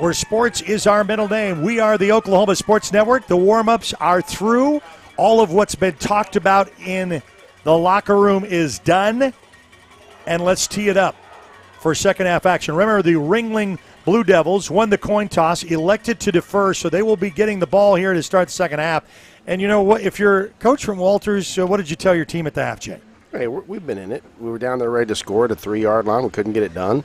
where sports is our middle name. We are the Oklahoma Sports Network. The warm-ups are through. All of what's been talked about in the locker room is done. And let's tee it up for second half action. Remember, the Ringling Blue Devils won the coin toss, elected to defer, so they will be getting the ball here to start the second half. And you know what? If you're coach from Walters, what did you tell your team at the half, Jay? Hey, we've been in it. We were down there ready to score at a 3-yard line. We couldn't get it done.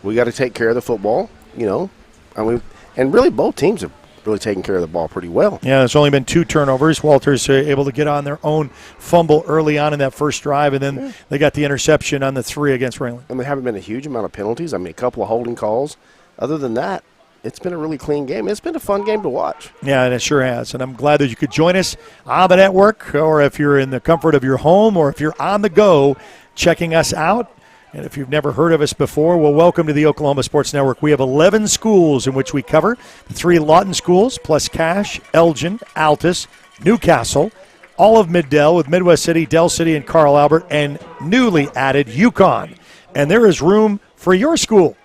We got to take care of the football, and really both teams have really taken care of the ball pretty well. Yeah, there's only been 2 turnovers. Walters able to get on their own fumble early on in that first drive, and then they got the interception on the 3 against Ringling. And there haven't been a huge amount of penalties. A couple of holding calls. Other than that, it's been a really clean game. It's been a fun game to watch. Yeah, and it sure has. And I'm glad that you could join us on the network, or if you're in the comfort of your home, or if you're on the go checking us out. And if you've never heard of us before, well, welcome to the Oklahoma Sports Network. We have 11 schools in which we cover. The 3 Lawton schools, plus Cache, Elgin, Altus, Newcastle, all of Mid-Del with Midwest City, Del City, and Carl Albert, and newly added Yukon. And there is room for your school.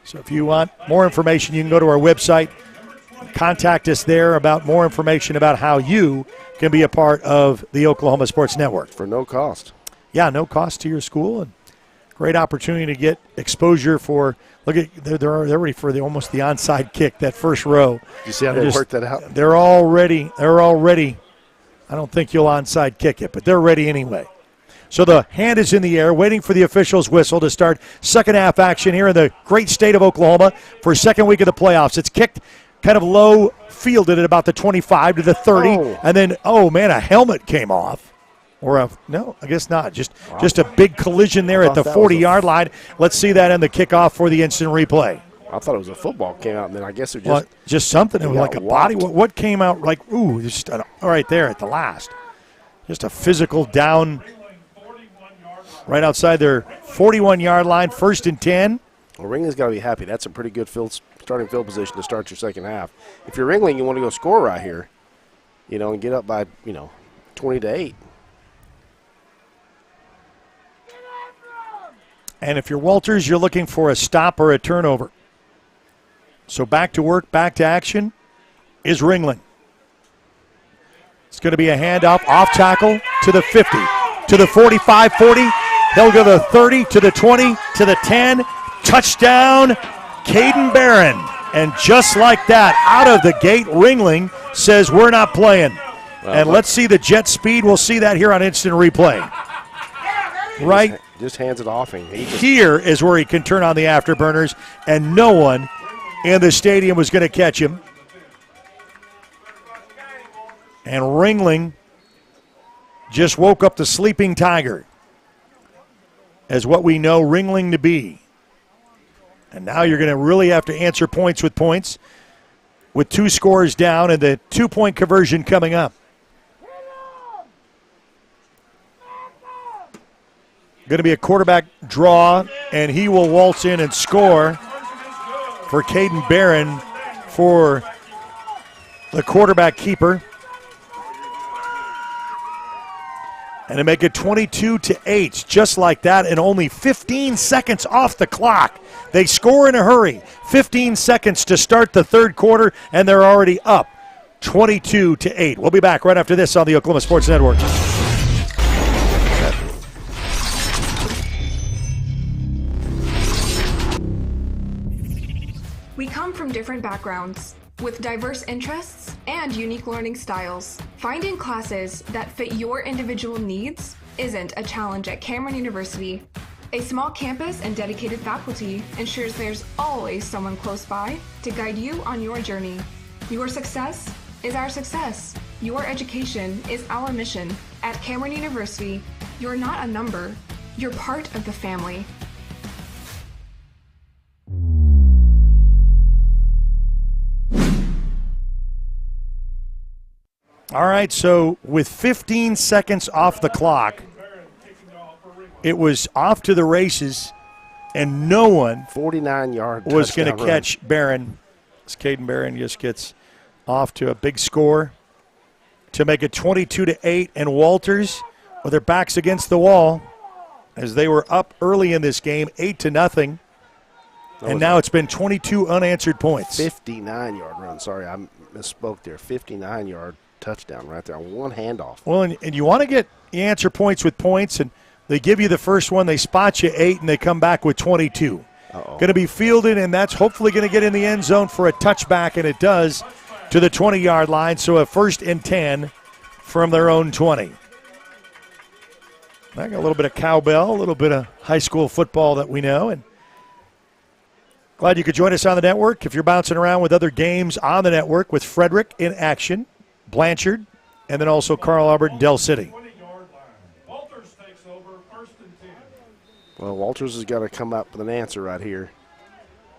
So if you want more information, you can go to our website, contact us there about more information about how you can be a part of the Oklahoma Sports Network. For no cost. Yeah, no cost to your school, and great opportunity to get exposure for. Look at they're ready for almost the onside kick. That first row. You see how they worked that out? They're all ready. I don't think you'll onside kick it, but they're ready anyway. So the hand is in the air, waiting for the official's whistle to start second half action here in the great state of Oklahoma for second week of the playoffs. It's kicked kind of low, fielded at about the 25 to the 30, and then a helmet came off. No, I guess not. Just a big collision there at the 40-yard line. Let's see that in the kickoff for the instant replay. I thought it was a football came out, and then I guess it just just something. It was like a body. What came out like just right there at the last. Just a physical down right outside their 41-yard line, 1st and 10. Well, Ringling's got to be happy. That's a pretty good starting field position to start your second half. If you're Ringling, you want to go score right here, and get up by 20-8. And if you're Walters, you're looking for a stop or a turnover. So back to work, back to action is Ringling. It's going to be a handoff, off tackle to the 50, to the 45, 40. He'll go to the 30, to the 20, to the 10. Touchdown, Caden Barron. And just like that, out of the gate, Ringling says we're not playing. And let's see the jet speed. We'll see that here on instant replay. Right. Just hands it off. Here is where he can turn on the afterburners, and no one in the stadium was going to catch him. And Ringling just woke up the sleeping tiger as what we know Ringling to be. And now you're going to really have to answer points with 2 scores down and the 2-point conversion coming up. Going to be a quarterback draw, and he will waltz in and score for Caden Barron for the quarterback keeper. And to make it 22-8, just like that, and only 15 seconds off the clock. They score in a hurry. 15 seconds to start the third quarter, and they're already up 22-8. We'll be back right after this on the Oklahoma Sports Network. We come from different backgrounds, with diverse interests and unique learning styles. Finding classes that fit your individual needs isn't a challenge at Cameron University. A small campus and dedicated faculty ensures there's always someone close by to guide you on your journey. Your success is our success. Your education is our mission. At Cameron University, you're not a number, you're part of the family. All right, so with 15 seconds off the clock, it was off to the races, and no one 49-yard was going to catch Barron. As Caden Barron just gets off to a big score to make it 22-8, and Walters, with their backs against the wall, as they were up early in this game, 8-0. And now it's been 22 unanswered points. 59-yard run. Sorry, I misspoke there. 59-yard touchdown right there on one handoff. Well, and you want to get you answer points with points, and they give you the first one, they spot you 8, and they come back with 22. Going to be fielded, and that's hopefully going to get in the end zone for a touchback, and it does to the 20-yard line. So a 1st and 10 from their own 20. I got a little bit of cowbell, a little bit of high school football that we know, and glad you could join us on the network. If you're bouncing around with other games on the network with Frederick in action, Blanchard, and then also Carl Albert and Dell City. Well, Walters has got to come up with an answer right here.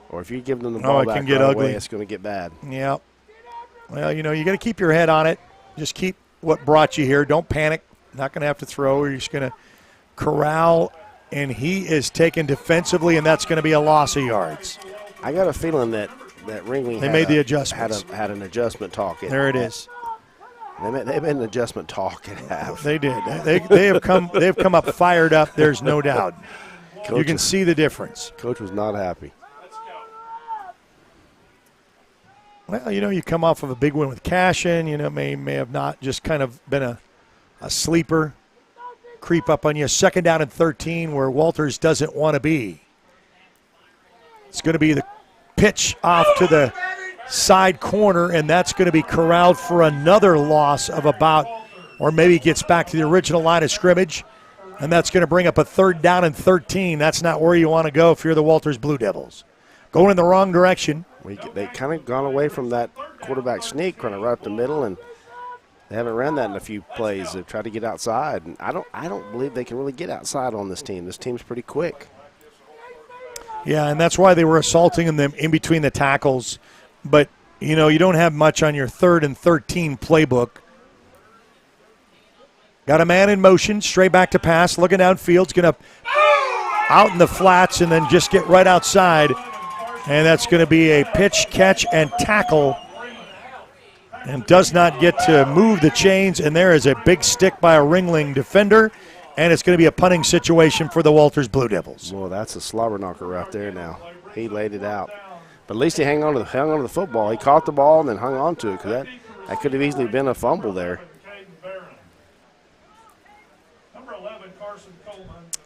Or if you give them the ball back right away, it's going to get bad. Yeah. Well, you got to keep your head on it. Just keep what brought you here. Don't panic. Not going to have to throw. You're just going to corral, and he is taken defensively, and that's going to be a loss of yards. I got a feeling that Ringling made the adjustments. Had an adjustment talk. There it is. They made an adjustment talk at half. They did. They have come up fired up. There's no doubt. You can see the difference. Coach was not happy. Well, you come off of a big win with Cashin. May have not just kind of been a sleeper, creep up on you. 2nd down and 13 where Walters doesn't want to be. It's going to be the pitch off to the side corner, and that's going to be corralled for another loss of about, or maybe gets back to the original line of scrimmage, and that's going to bring up a 3rd down and 13. That's not where you want to go if you're the Walters Blue Devils. Going in the wrong direction. They kind of gone away from that quarterback sneak, kind of right up the middle, and they haven't ran that in a few plays. They've tried to get outside, and I don't believe they can really get outside on this team. This team's pretty quick. Yeah, and that's why they were assaulting them in between the tackles. But, you don't have much on your 3rd and 13 playbook. Got a man in motion, straight back to pass, looking downfield. It's going to out in the flats and then just get right outside. And that's going to be a pitch, catch, and tackle. And does not get to move the chains. And there is a big stick by a Ringling defender. And it's going to be a punting situation for the Walters Blue Devils. Well, that's a slobber knocker right there now. He laid it out. But at least he hung on to the football. He caught the ball and then hung on to it, because that could have easily been a fumble there.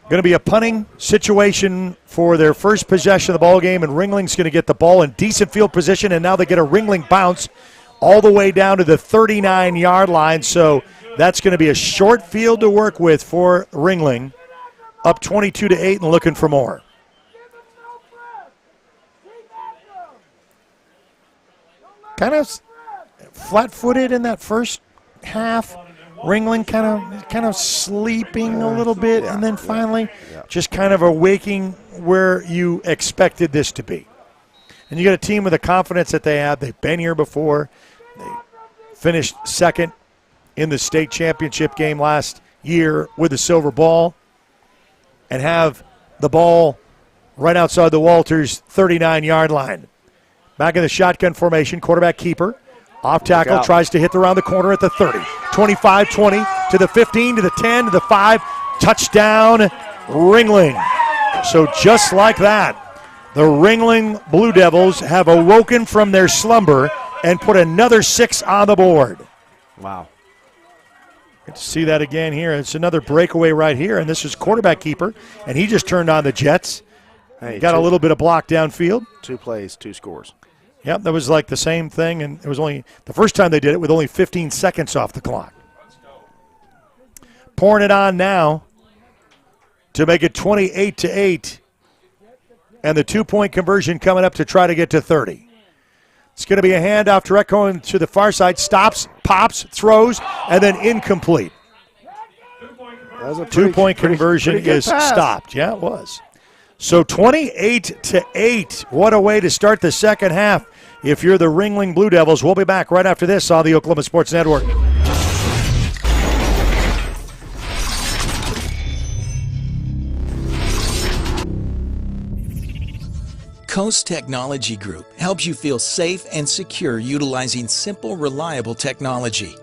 Going to be a punting situation for their first possession of the ball game, and Ringling's going to get the ball in decent field position, and now they get a Ringling bounce all the way down to the 39-yard line. So that's going to be a short field to work with for Ringling, up 22-8 and looking for more. Kind of flat-footed in that first half. Ringling kind of sleeping a little bit, and then finally just kind of awaking where you expected this to be. And you got a team with the confidence that they have. They've been here before. They finished 2nd in the state championship game last year with the silver ball, and have the ball right outside the Walters 39-yard line. Back in the shotgun formation, quarterback keeper. Off tackle, tries to hit around the corner at the 30. 25-20 to the 15, to the 10, to the 5. Touchdown, Ringling. So just like that, the Ringling Blue Devils have awoken from their slumber and put another 6 on the board. Wow. Good to see that again here. It's another breakaway right here, and this is quarterback keeper, and he just turned on the Jets. Hey, got a little bit of block downfield. 2 plays, 2 scores. Yep, that was like the same thing, and it was only the first time they did it with only 15 seconds off the clock. Pouring it on now to make it 28-8, and the 2-point conversion coming up to try to get to 30. It's going to be a handoff direct going to the far side, stops, pops, throws, and then incomplete. 2-point conversion is stopped. Yeah, it was. So 28-8. What a way to start the second half. If you're the Ringling Blue Devils, we'll be back right after this on the Oklahoma Sports Network. Coast Technology Group helps you feel safe and secure utilizing simple, reliable technology.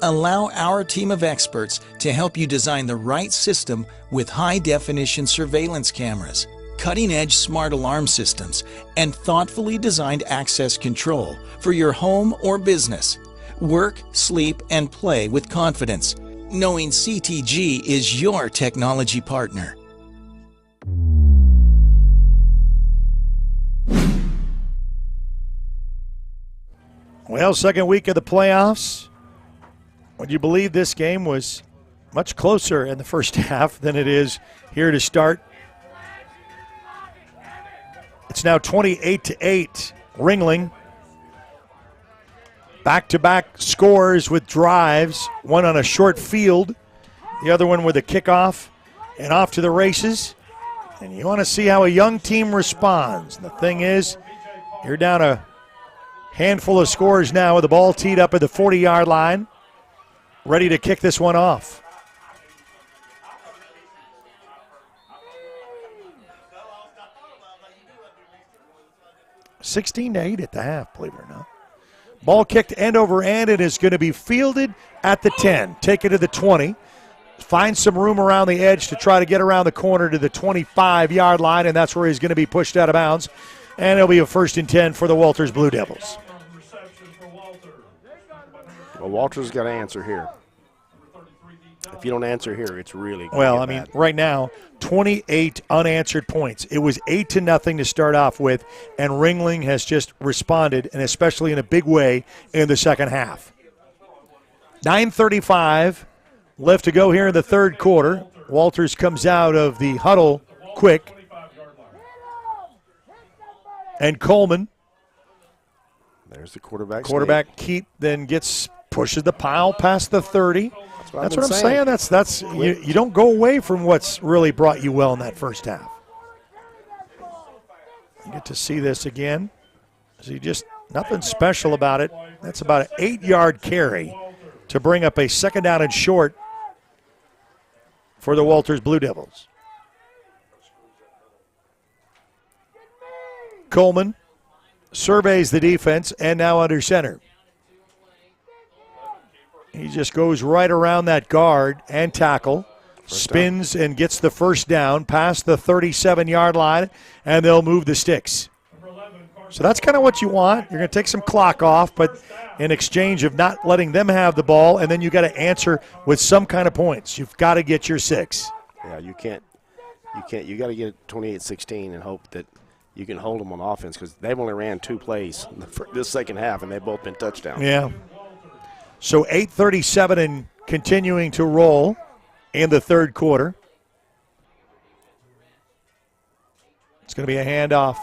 Allow our team of experts to help you design the right system with high-definition surveillance cameras, cutting-edge smart alarm systems, and thoughtfully designed access control for your home or business. Work, sleep, and play with confidence, knowing CTG is your technology partner. Well, second week of the playoffs. Would you believe this game was much closer in the first half than it is here to start? It's now 28-8. Ringling. Back-to-back scores with drives. One on a short field. The other one with a kickoff. And off to the races. And you want to see how a young team responds. The thing is, you're down a handful of scores now with the ball teed up at the 40-yard line. Ready to kick this one off. (16-8) at the half, believe it or not. Ball kicked end over end. It is going to be fielded at the 10. Take it to the 20. Find some room around the edge to try to get around the corner to the 25-yard line, and that's where he's going to be pushed out of bounds. And it'll be a 1st and 10 for the Walters Blue Devils. Well, Walters got to answer here. If you don't answer here, it's really well. I mean, right now, 28 unanswered points. It was 8-0 to start off with, and Ringling has just responded, and especially in a big way in the second half. 9:35 left to go here in the third quarter. Walters comes out of the huddle quick, and Coleman. There's the quarterback. Keep then pushes the pile past the 30. That's what I'm saying. That's you don't go away from what's really brought you well in that first half. You get to see this again. See, just nothing special about it. That's about an 8-yard carry to bring up a second down and short for the Walters Blue Devils. Coleman surveys the defense and now under center. He just goes right around that guard and tackle, spins and gets the first down past the 37-yard line, and they'll move the sticks. So that's kind of what you want. You're going to take some clock off, but in exchange of not letting them have the ball, and then you got to answer with some kind of points. You've got to get your 6. Yeah, you can't. You got to get it 28-16 and hope that you can hold them on offense because they've only ran 2 plays this second half, and they've both been touchdowns. Yeah. So 8:37 and continuing to roll in the third quarter. It's going to be a handoff.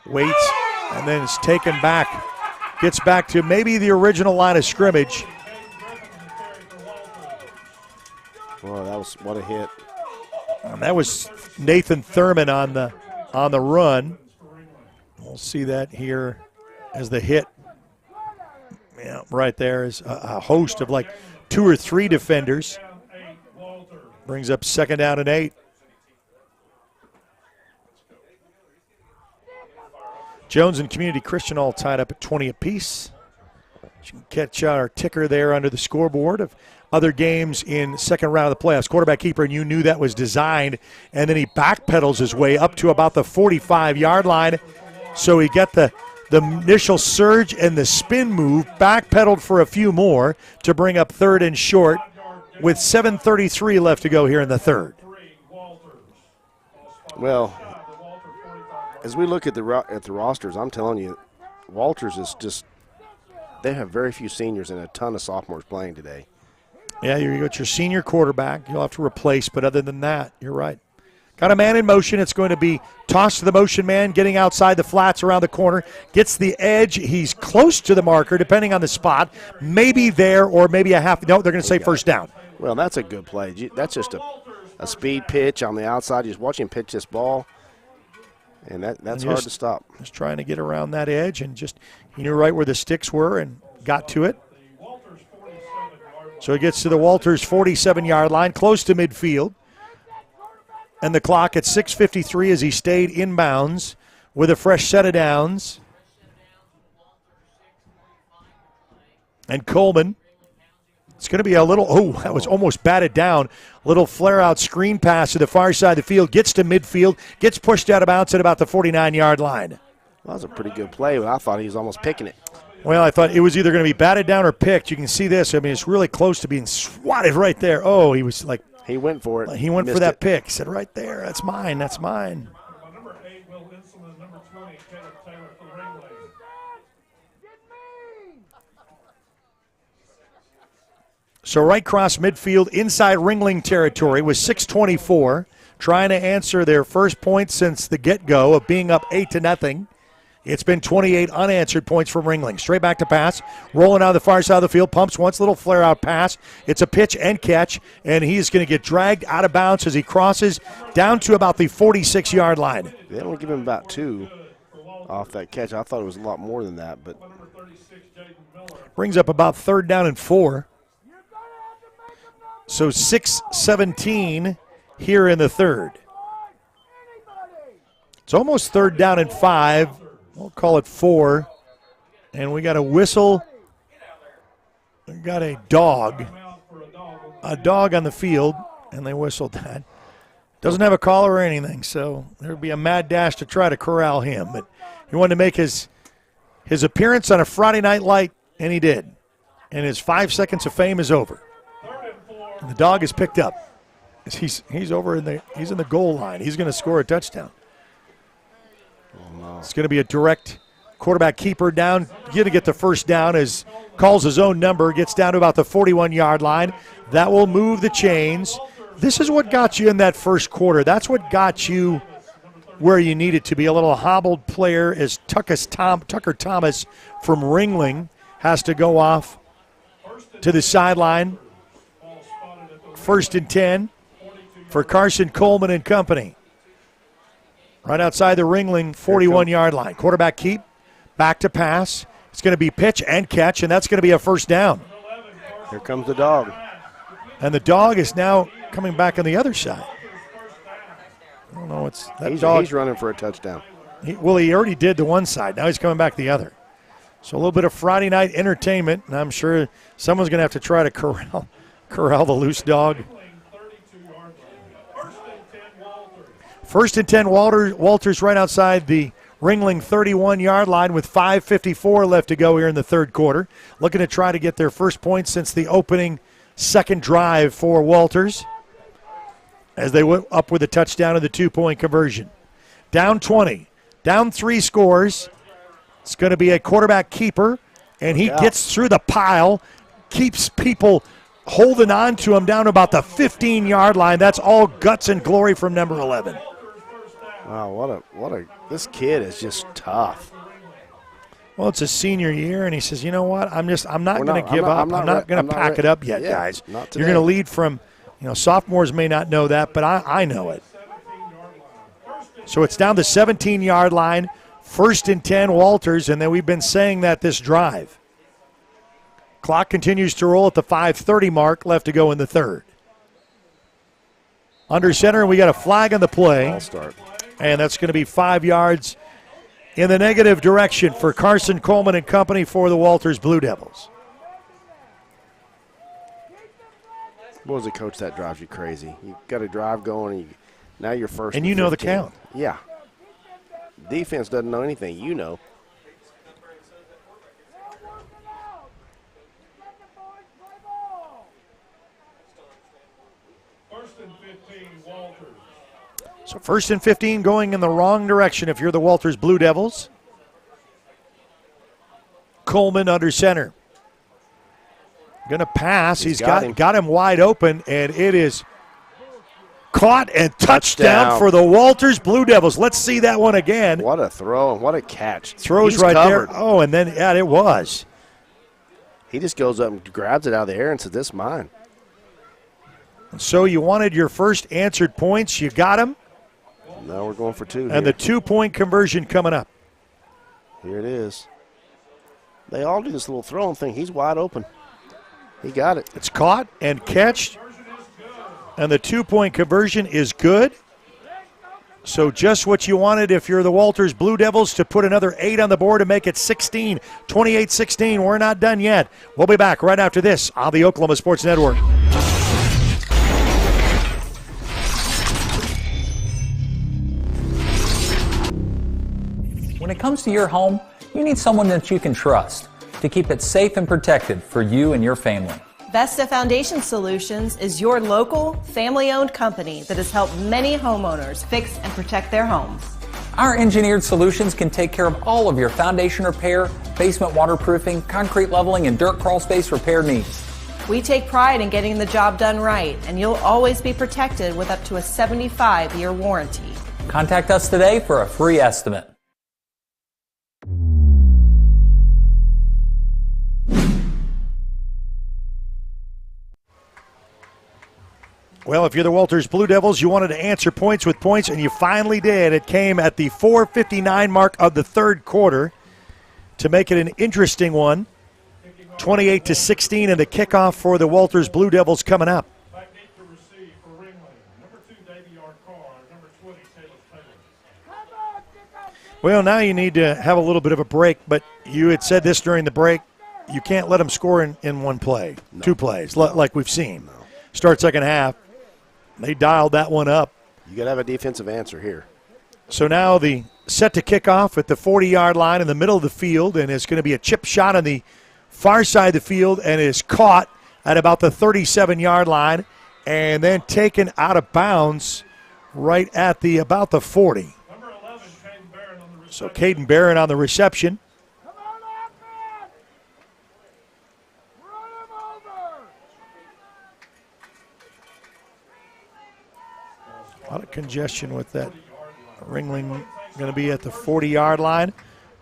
Waits, and then it's taken back. Gets back to maybe the original line of scrimmage. Well, what a hit. And that was Nathan Thurman on the run. We'll see that here as the hit. Yeah, right there is a host of like 2 or 3 defenders. Brings up second down and 8. Jones and Community Christian all tied up at 20 apiece. You can catch our ticker there under the scoreboard of other games in second round of the playoffs. Quarterback keeper, and you knew that was designed. And then he backpedals his way up to about the 45-yard line. So he got the initial surge and the spin move, backpedaled for a few more to bring up third and short with 7:33 left to go here in the third. Well, as we look at the rosters, I'm telling you, Walters is just – they have very few seniors and a ton of sophomores playing today. Yeah, you got your senior quarterback you'll have to replace, but other than that, you're right. Got a man in motion. It's going to be tossed to the motion man, getting outside the flats around the corner. Gets the edge. He's close to the marker, depending on the spot. Maybe there or maybe a half. No, they're going to say first down. Well, that's a good play. That's just a speed pitch on the outside. Just watch him pitch this ball, and that's hard to stop. Just trying to get around that edge, and just he knew right where the sticks were and got to it. So he gets to the Walters 47-yard line, close to midfield. And the clock at 6:53 as he stayed inbounds with a fresh set of downs. And Coleman It's going to be a little, that was almost batted down. Little flare-out screen pass to the far side of the field, gets to midfield, gets pushed out of bounds at about the 49-yard line. Well, that was a pretty good play, but I thought he was almost picking it. Well, I thought it was either going to be batted down or picked. You can see this. I mean, it's really close to being swatted right there. Oh, he was like. He went for it. He went for that pick. He said, right there, that's mine, that's mine. Number 8, Will Henson, and number 20, Caleb Taylor for Ringling. So right cross midfield, inside Ringling territory with 6:24, trying to answer their first point since the get-go of being up 8-0. It's been 28 unanswered points from Ringling. Straight back to pass, rolling out the far side of the field, pumps once, little flare-out pass. It's a pitch and catch, and he's going to get dragged out of bounds as he crosses down to about the 46-yard line. They only give him about 2 off that catch. I thought it was a lot more than that, but brings up about 3rd down and 4. So 6:17 here in the third. It's almost 3rd down and 5. We'll call it 4. And we got a whistle. We got a dog on the field, and they whistled that. Doesn't have a collar or anything, so there would be a mad dash to try to corral him. But he wanted to make his appearance on a Friday Night Light, and he did. And his 5 seconds of fame is over. And the dog is picked up. He's over he's in the goal line. He's going to score a touchdown. Oh, no. It's going to be a direct quarterback keeper down. Going to get the first down as calls his own number, gets down to about the 41-yard line. That will move the chains. This is what got you in that first quarter. That's what got you where you needed to be. A little hobbled player as Tucker Thomas from Ringling has to go off to the sideline. 1st and 10 for Carson Coleman and company. Right outside the Ringling 41-yard line. Quarterback keep, back to pass. It's going to be pitch and catch, and that's going to be a first down. Here comes the dog. And the dog is now coming back on the other side. I don't know what's that dog. He's running for a touchdown. He already did the one side. Now he's coming back the other. So a little bit of Friday night entertainment, and I'm sure someone's going to have to try to corral the loose dog. 1st and 10, Walters right outside the Ringling 31-yard line with 5:54 left to go here in the third quarter. Looking to try to get their first point since the opening second drive for Walters as they went up with a touchdown of the 2-point conversion. Down 20, down 3 scores. It's going to be a quarterback keeper, and he gets through the pile, keeps people holding on to him down to about the 15-yard line. That's all guts and glory from number 11. Wow, this kid is just tough. Well, it's a senior year, and he says, you know what, I'm not going to give up. I'm not going to pack it up yet, guys. You're going to lead from, sophomores may not know that, but I know it. So it's down the 17-yard line, 1st and 10, Walters, and then we've been saying that this drive. Clock continues to roll at the 5:30 mark, left to go in the third. Under center, we got a flag on the play. Ball start. And that's going to be 5 yards in the negative direction for Carson Coleman and company for the Walters Blue Devils. What was a coach that drives you crazy? You got a drive going, and now you're first. And you know the count. Yeah. Defense doesn't know anything. You know. So 1st and 15 going in the wrong direction if you're the Walters Blue Devils. Coleman under center. Going to pass. He's got him wide open, and it is caught and touchdown for the Walters Blue Devils. Let's see that one again. What a throw and what a catch. Throws He's right covered. there. Oh, and then, it was. He just goes up and grabs it out of the air and says, this is mine. So you wanted your first answered points. You got them. Now we're going for 2 And here. the 2-point conversion coming up. Here it is. They all do this little throwing thing. He's wide open. He got it. It's caught and catched. And the 2-point conversion is good. So just what you wanted if you're the Walters Blue Devils, to put another 8 on the board to make it 16, 28-16. We're not done yet. We'll be back right after this on the Oklahoma Sports Network. When it comes to your home, you need someone that you can trust to keep it safe and protected for you and your family. Vesta Foundation Solutions is your local, family-owned company that has helped many homeowners fix and protect their homes. Our engineered solutions can take care of all of your foundation repair, basement waterproofing, concrete leveling, and dirt crawl space repair needs. We take pride in getting the job done right, and you'll always be protected with up to a 75-year warranty. Contact us today for a free estimate. Well, if you're the Walters Blue Devils, you wanted to answer points with points, and you finally did. It came at the 4:59 mark of the third quarter to make it an interesting one. 28-16 in the kickoff for the Walters Blue Devils coming up. Back deep to receive for Ringling. Number 2, Davey R. Carr. Number 20, Taylor. Well, now you need to have a little bit of a break, but you had said this during the break. You can't let them score in one play, two plays, like we've seen. Start second half. They dialed that one up. You got to have a defensive answer here. So now the set to kick off at the 40-yard line in the middle of the field, and it's going to be a chip shot on the far side of the field, and is caught at about the 37-yard line and then taken out of bounds right at about the 40. So Caden Barron on the reception. A lot of congestion with that. Ringling going to be at the 40-yard line.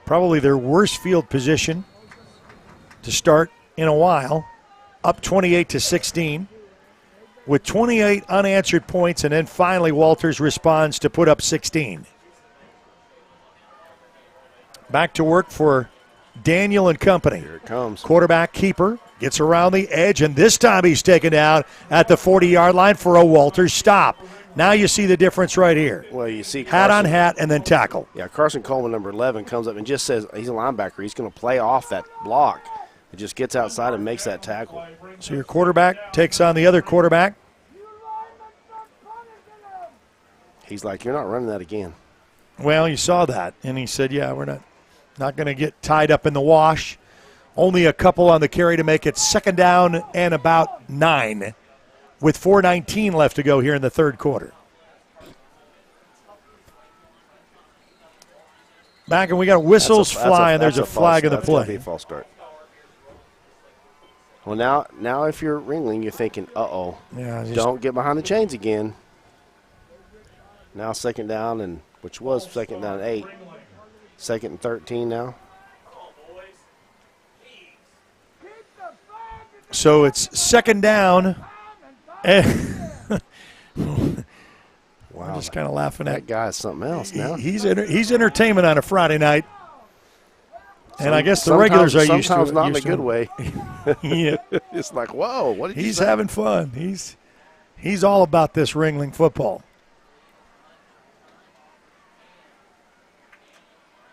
Probably their worst field position to start in a while. Up 28-16 with 28 unanswered points, and then finally Walters responds to put up 16. Back to work for Daniel and company. Here it comes. Quarterback keeper gets around the edge, and this time he's taken down at the 40-yard line for a Walters stop. Now you see the difference right here. Well, you see hat on hat and then tackle. Yeah, Carson Coleman, number 11, comes up and just says he's a linebacker. He's going to play off that block. It just gets outside and makes that tackle. So your quarterback takes on the other quarterback. He's like, you're not running that again. Well, you saw that, and he said, yeah, we're not going to get tied up in the wash. Only a couple on the carry to make it second down and about 9 with 4:19 left to go here in the third quarter. Back, and we got whistles flying. There's a flag in the play. That's a false start. Well, now if you're Ringling, you're thinking, uh-oh, don't get behind the chains again. Now second down, and which was second down and 8. Second and 13 now. So it's second down. Wow, I'm just kind of laughing at that guy. Is something else now. He's entertainment on a Friday night, and I guess the regulars are used to it. Sometimes not in a good way. Yeah, it's like, whoa, what did you He's say? having fun. He's all about this Ringling football.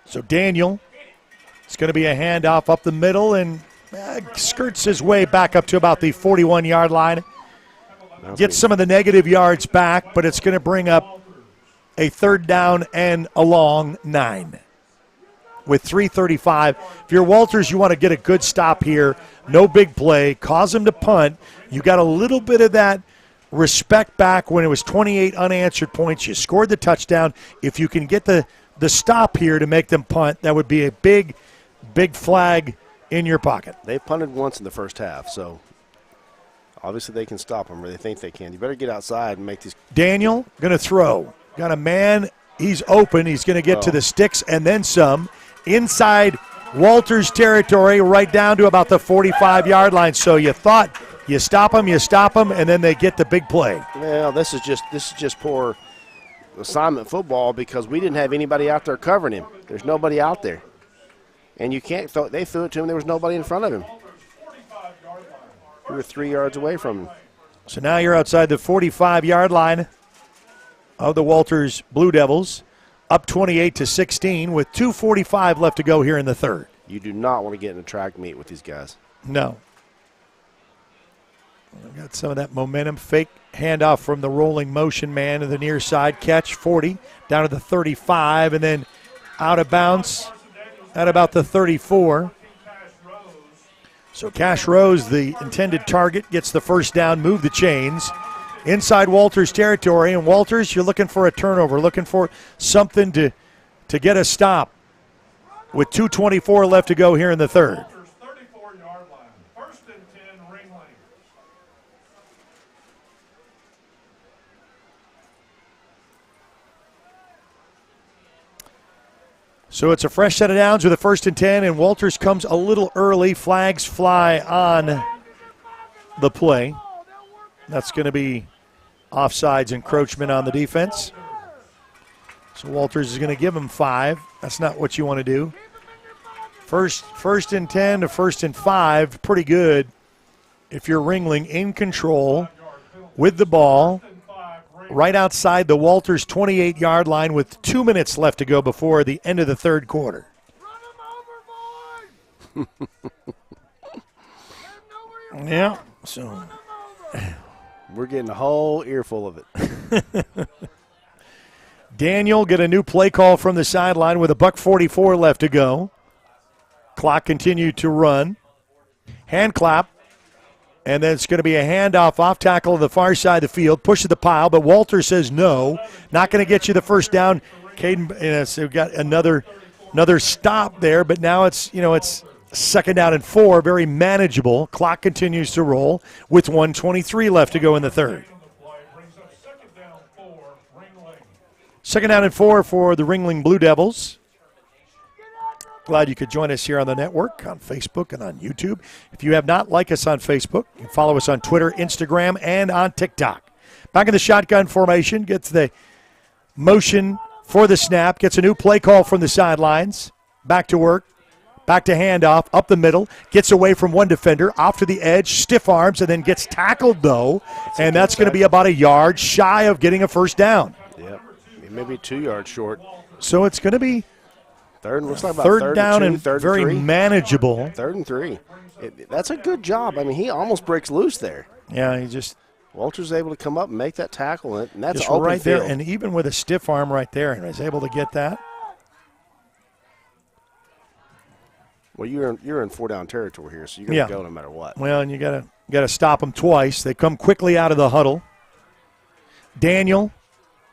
So Daniel, it's going to be a handoff up the middle, and skirts his way back up to about the 41-yard line. Gets some of the negative yards back, but it's going to bring up a third down and a long 9 with 3:35. If you're Walters, you want to get a good stop here. No big play. Cause him to punt. You got a little bit of that respect back when it was 28 unanswered points. You scored the touchdown. If you can get the stop here to make them punt, that would be a big flag in your pocket. They punted once in the first half, so obviously they can stop them, or they think they can. You better get outside and make these. Daniel going to throw. Got a man. He's open. He's going to get to the sticks and then some. Inside Walters territory, right down to about the 45-yard line. So you thought you stop them, and then they get the big play. Well, this is just poor assignment football because we didn't have anybody out there covering him. There's nobody out there. And you can't throw. They threw it to him. There was nobody in front of him. We were 3 yards away from him. So now you're outside the 45-yard line. of the Walters Blue Devils, up 28-16 with 2:45 left to go here in the third. You do not want to get in a track meet with these guys. No. Got some of that momentum. Fake handoff from the rolling motion man to the near side. Catch 40 down to the 35, and then out of bounds at about the 34. So Cash Rose, the intended target, gets the first down, move the chains. Inside Walters territory, and Walters, you're looking for a turnover, looking for something to get a stop with 2:24 left to go here in the third. So it's a fresh set of downs with a 1st and 10, and Walters comes a little early. Flags fly on the play. That's going to be offsides encroachment on the defense. So Walters is going to give him 5. That's not what you want to do. First and 10 to 1st and 5, pretty good if you're Ringling in control with the ball right outside the Walters 28-yard line with 2 minutes left to go before the end of the third quarter. Yeah, so we're getting a whole earful of it. Daniel get a new play call from the sideline with $1:44 left to go. Clock continued to run. Hand clap. And then it's going to be a handoff off tackle on the far side of the field. Push to the pile, but Walter says no. Not going to get you the first down. Caden, so we've got another stop there, but now it's 2nd down and 4, very manageable. Clock continues to roll with 1:23 left to go in the third. 2nd down and 4 for the Ringling Blue Devils. Glad you could join us here on the network, on Facebook and on YouTube. If you have not, like us on Facebook. You can follow us on Twitter, Instagram, and on TikTok. Back in the shotgun formation, gets the motion for the snap, gets a new play call from the sidelines. Back to work, back to handoff, up the middle, gets away from one defender, off to the edge, stiff arms, and then gets tackled, though. And that's going to be about a yard shy of getting a first down. Yep, maybe 2 yards short. So it's going to be third down and third very and 3. manageable. 3rd and 3. That's a good job. I mean, he almost breaks loose there. Yeah, Walter's able to come up and make that tackle, and that's just open right field. there, and even with a stiff arm right there, and was able to get that. Well, you're in 4-down territory here, so you're going to go no matter what. Well, and you got to stop them twice. They come quickly out of the huddle. Daniel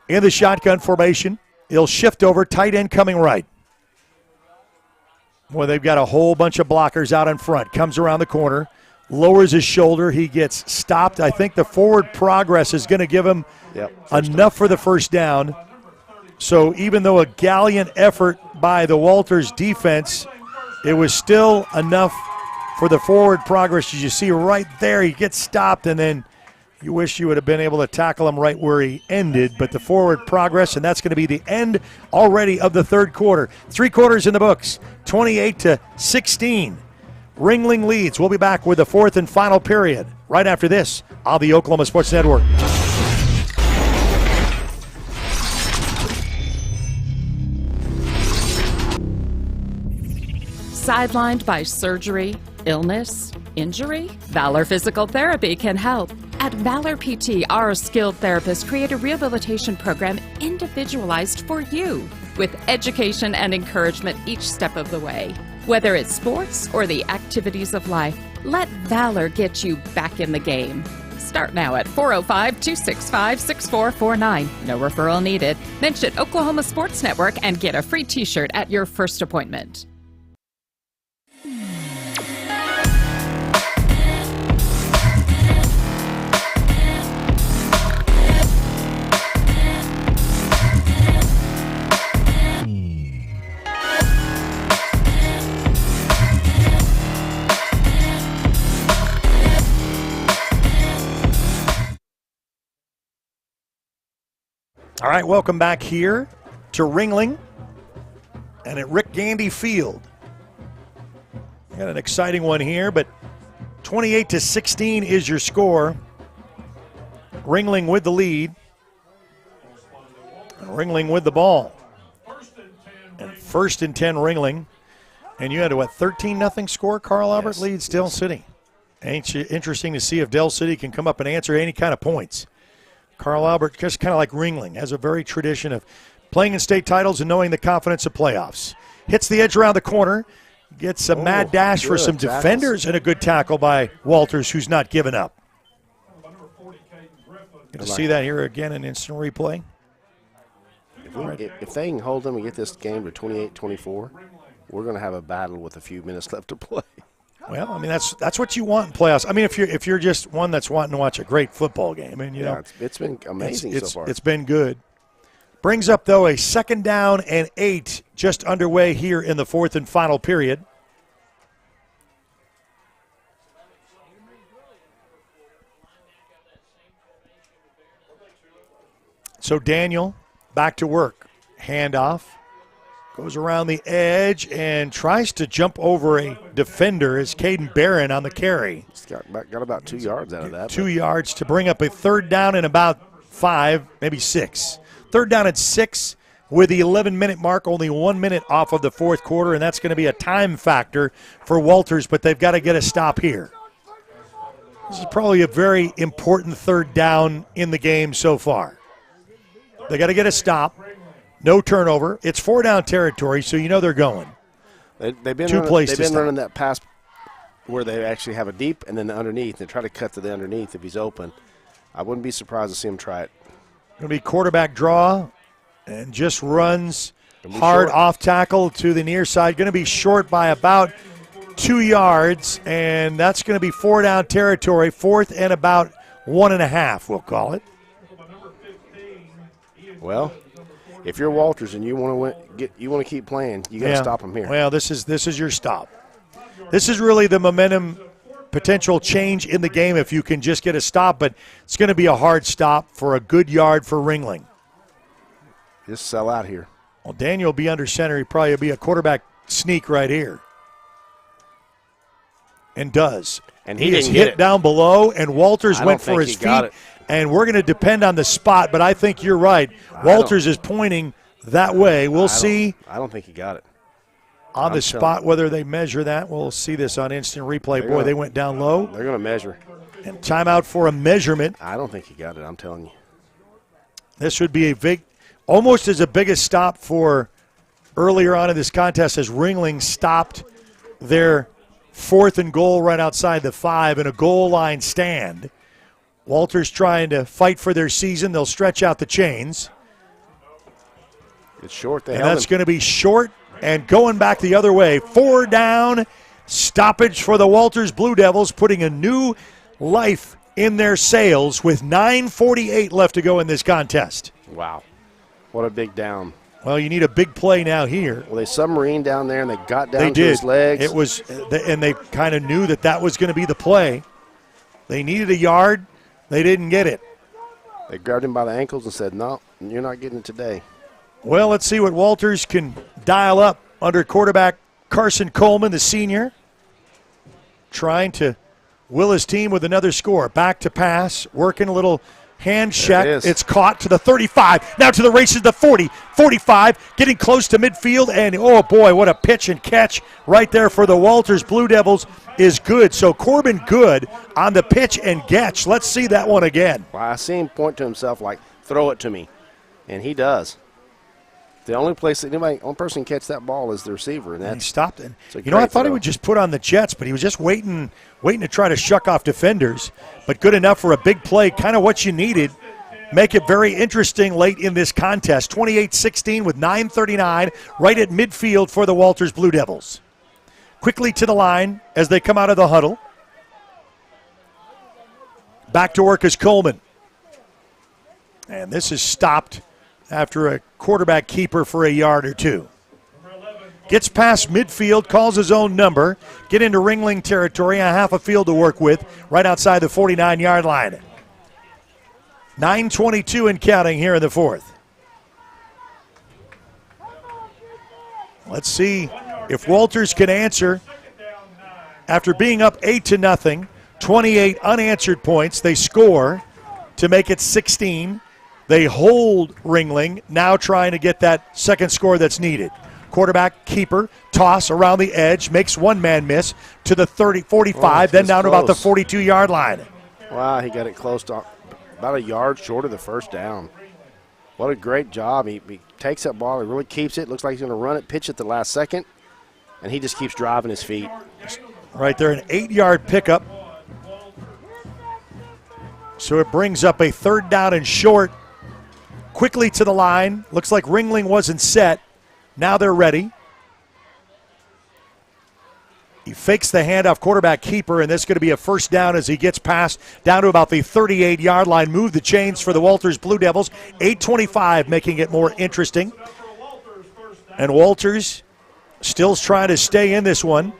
in the shotgun formation. He'll shift over, tight end coming right. Well, they've got a whole bunch of blockers out in front. Comes around the corner, lowers his shoulder. He gets stopped. I think the forward progress is going to give him enough for the first down. So even though a gallant effort by the Walters defense, it was still enough for the forward progress. As you see right there, he gets stopped, and then you wish you would have been able to tackle him right where he ended. But the forward progress, and that's going to be the end already of the third quarter. 3 quarters in the books, 28-16. Ringling leads. We'll be back with the 4th and final period right after this on the Oklahoma Sports Network. Sidelined by surgery, illness, injury? Valor Physical Therapy can help. At Valor PT, our skilled therapists create a rehabilitation program individualized for you, with education and encouragement each step of the way. Whether it's sports or the activities of life, let Valor get you back in the game. Start now at 405-265-6449. No referral needed. Mention Oklahoma Sports Network and get a free t-shirt at your first appointment. All right, welcome back here to Ringling and at Rick Gandy Field. Got an exciting one here, but 28-16 is your score. Ringling with the lead. Ringling with the ball. And 1st and 10 Ringling. And you had a, 13-0 score? Carl Albert leads Dell City. Ain't you interesting to see if Dell City can come up and answer any kind of points. Carl Albert, just kind of like Ringling, has a very tradition of playing in state titles and knowing the confidence of playoffs. Hits the edge around the corner. Gets a mad dash for some defenders and a good tackle by Walters, who's not giving up. Good to see that here again in instant replay. If they can hold them and get this game to 28-24, we're going to have a battle with a few minutes left to play. Well, I mean that's what you want in playoffs. I mean, if you're just one that's wanting to watch a great football game, and you know it's been amazing so far. It's been good. Brings up though a 2nd down and 8 just underway here in the 4th and final period. So Daniel back to work. Handoff. Goes around the edge and tries to jump over a defender as Caden Barron on the carry. He's got about 2 yards out of that. 2 yards to bring up a 3rd down and about 5, maybe 6. 3rd down and 6 with the 11-minute mark, only 1 minute off of the 4th quarter, and that's going to be a time factor for Walters, but they've got to get a stop here. This is probably a very important 3rd down in the game so far. They got to get a stop. No turnover. It's 4-down territory, so you know they're going. They've been running that pass where they actually have a deep and then the underneath. They try to cut to the underneath if he's open. I wouldn't be surprised to see him try it. Going to be quarterback draw and just runs hard off tackle to the near side. Going to be short by about 2 yards, and that's going to be 4-down territory, 4th and about 1.5, we'll call it. Well, if you're Walters and you want to keep playing, you got to stop them here. Well, this is your stop. This is really the momentum potential change in the game if you can just get a stop, but it's going to be a hard stop for a good yard for Ringling. Just sell out here. Well, Daniel will be under center. He'll probably be a quarterback sneak right here. And does. And he is didn't hit get it. Down below, and Walters went for his feet. And we're going to depend on the spot, but I think you're right. Walters is pointing that way. We'll see. I don't think he got it. On the spot, whether they measure that, we'll see this on instant replay. Boy, they went down low. They're going to measure. And timeout for a measurement. I don't think he got it, I'm telling you. This would be almost as a big a stop for earlier on in this contest as Ringling stopped their 4th and goal right outside the 5 in a goal line stand. Walters trying to fight for their season. They'll stretch out the chains. It's short. And that's going to be short and going back the other way. 4 down, stoppage for the Walters Blue Devils, putting a new life in their sails with 9:48 left to go in this contest. Wow. What a big down. Well, you need a big play now here. Well, they submarined down there, and they got down to his legs. It was, and they kind of knew that was going to be the play. They needed a yard. They didn't get it. They grabbed him by the ankles and said, no, you're not getting it today. Well, let's see what Walters can dial up under quarterback Carson Coleman, the senior. Trying to will his team with another score. Back to pass, working a little hand check. It's caught to the 35. Now to the races, the 40, 45, getting close to midfield. And, oh, boy, what a pitch and catch right there for the Walters Blue Devils is good. So Corbin Good on the pitch and catch. Let's see that one again. Well, I see him point to himself like, throw it to me. And he does. The only place that only person can catch that ball is the receiver. And he stopped it. I thought throw. he would just put on the Jets, but he was just waiting to try to shuck off defenders. But good enough for a big play, kind of what you needed. Make it very interesting late in this contest. 28-16 with 9:39 right at midfield for the Walters Blue Devils. Quickly to the line as they come out of the huddle. Back to work is Coleman. And this is stopped after a quarterback keeper for a yard or two. Gets past midfield, calls his own number, get into Ringling territory, a half a field to work with, right outside the 49-yard line. 9:22 and counting here in the 4th. Let's see if Walters can answer. After being up 8-0, 28 unanswered points, they score to make it 16. They hold Ringling, now trying to get that second score that's needed. Quarterback, keeper, toss around the edge, makes one man miss to the 45, then down to about the 42-yard line. Wow, he got it close to about a yard short of the first down. What a great job. He takes that ball, he really keeps it, looks like he's going to run it, pitch it the last second, and he just keeps driving his feet. Right there, an 8-yard pickup. So it brings up a third down and short. Quickly to the line. Looks like Ringling wasn't set. Now they're ready. He fakes the handoff, quarterback keeper, and this is going to be a first down as he gets past down to about the 38-yard line. Move the chains for the Walters Blue Devils. 8:25, making it more interesting. And Walters still trying to stay in this one.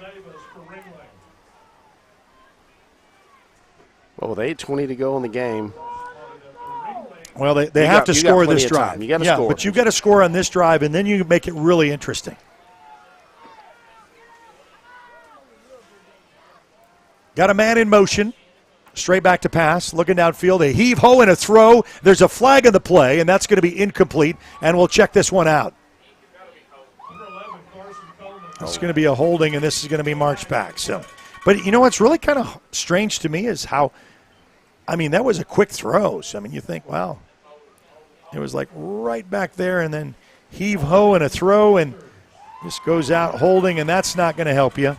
Well, with 8:20 to go in the game. Well, they have to score this drive. You got to score. But you've got to score on this drive, and then you make it really interesting. Got a man in motion. Straight back to pass. Looking downfield. A heave-ho and a throw. There's a flag on the play, and that's going to be incomplete. And we'll check this one out. It's going to be a holding, and this is going to be marched back. But you know what's really kind of strange to me is how, that was a quick throw. So, you think, wow. It was like right back there, and then heave-ho and a throw, and just goes out holding, and that's not going to help you.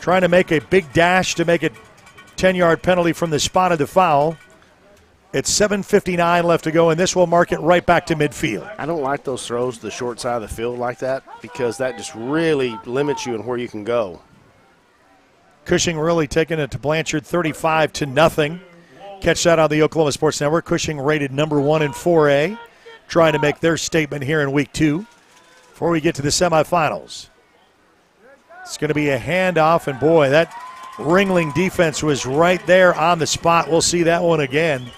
Trying to make a big dash to make it 10-yard penalty from the spot of the foul. It's 7:59 left to go, and this will mark it right back to midfield. I don't like those throws to the short side of the field like that because that just really limits you in where you can go. Cushing really taking it to Blanchard 35-0. Catch that on the Oklahoma Sports Network. Cushing rated number 1 in 4A, trying to make their statement here in week 2 before we get to the semifinals. It's going to be a handoff, and boy, that Ringling defense was right there on the spot. We'll see that one again.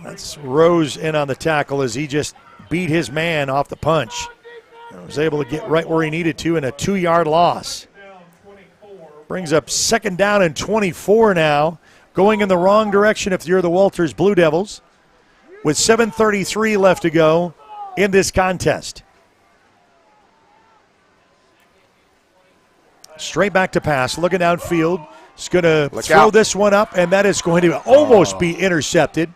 That's Rose in on the tackle as he just beat his man off the punch. And was able to get right where he needed to in a 2-yard loss. Brings up second down and 24 now. Going in the wrong direction if you're the Walters Blue Devils. With 7:33 left to go in this contest. Straight back to pass, looking downfield. He's going to throw this one up, and that is going to almost be intercepted.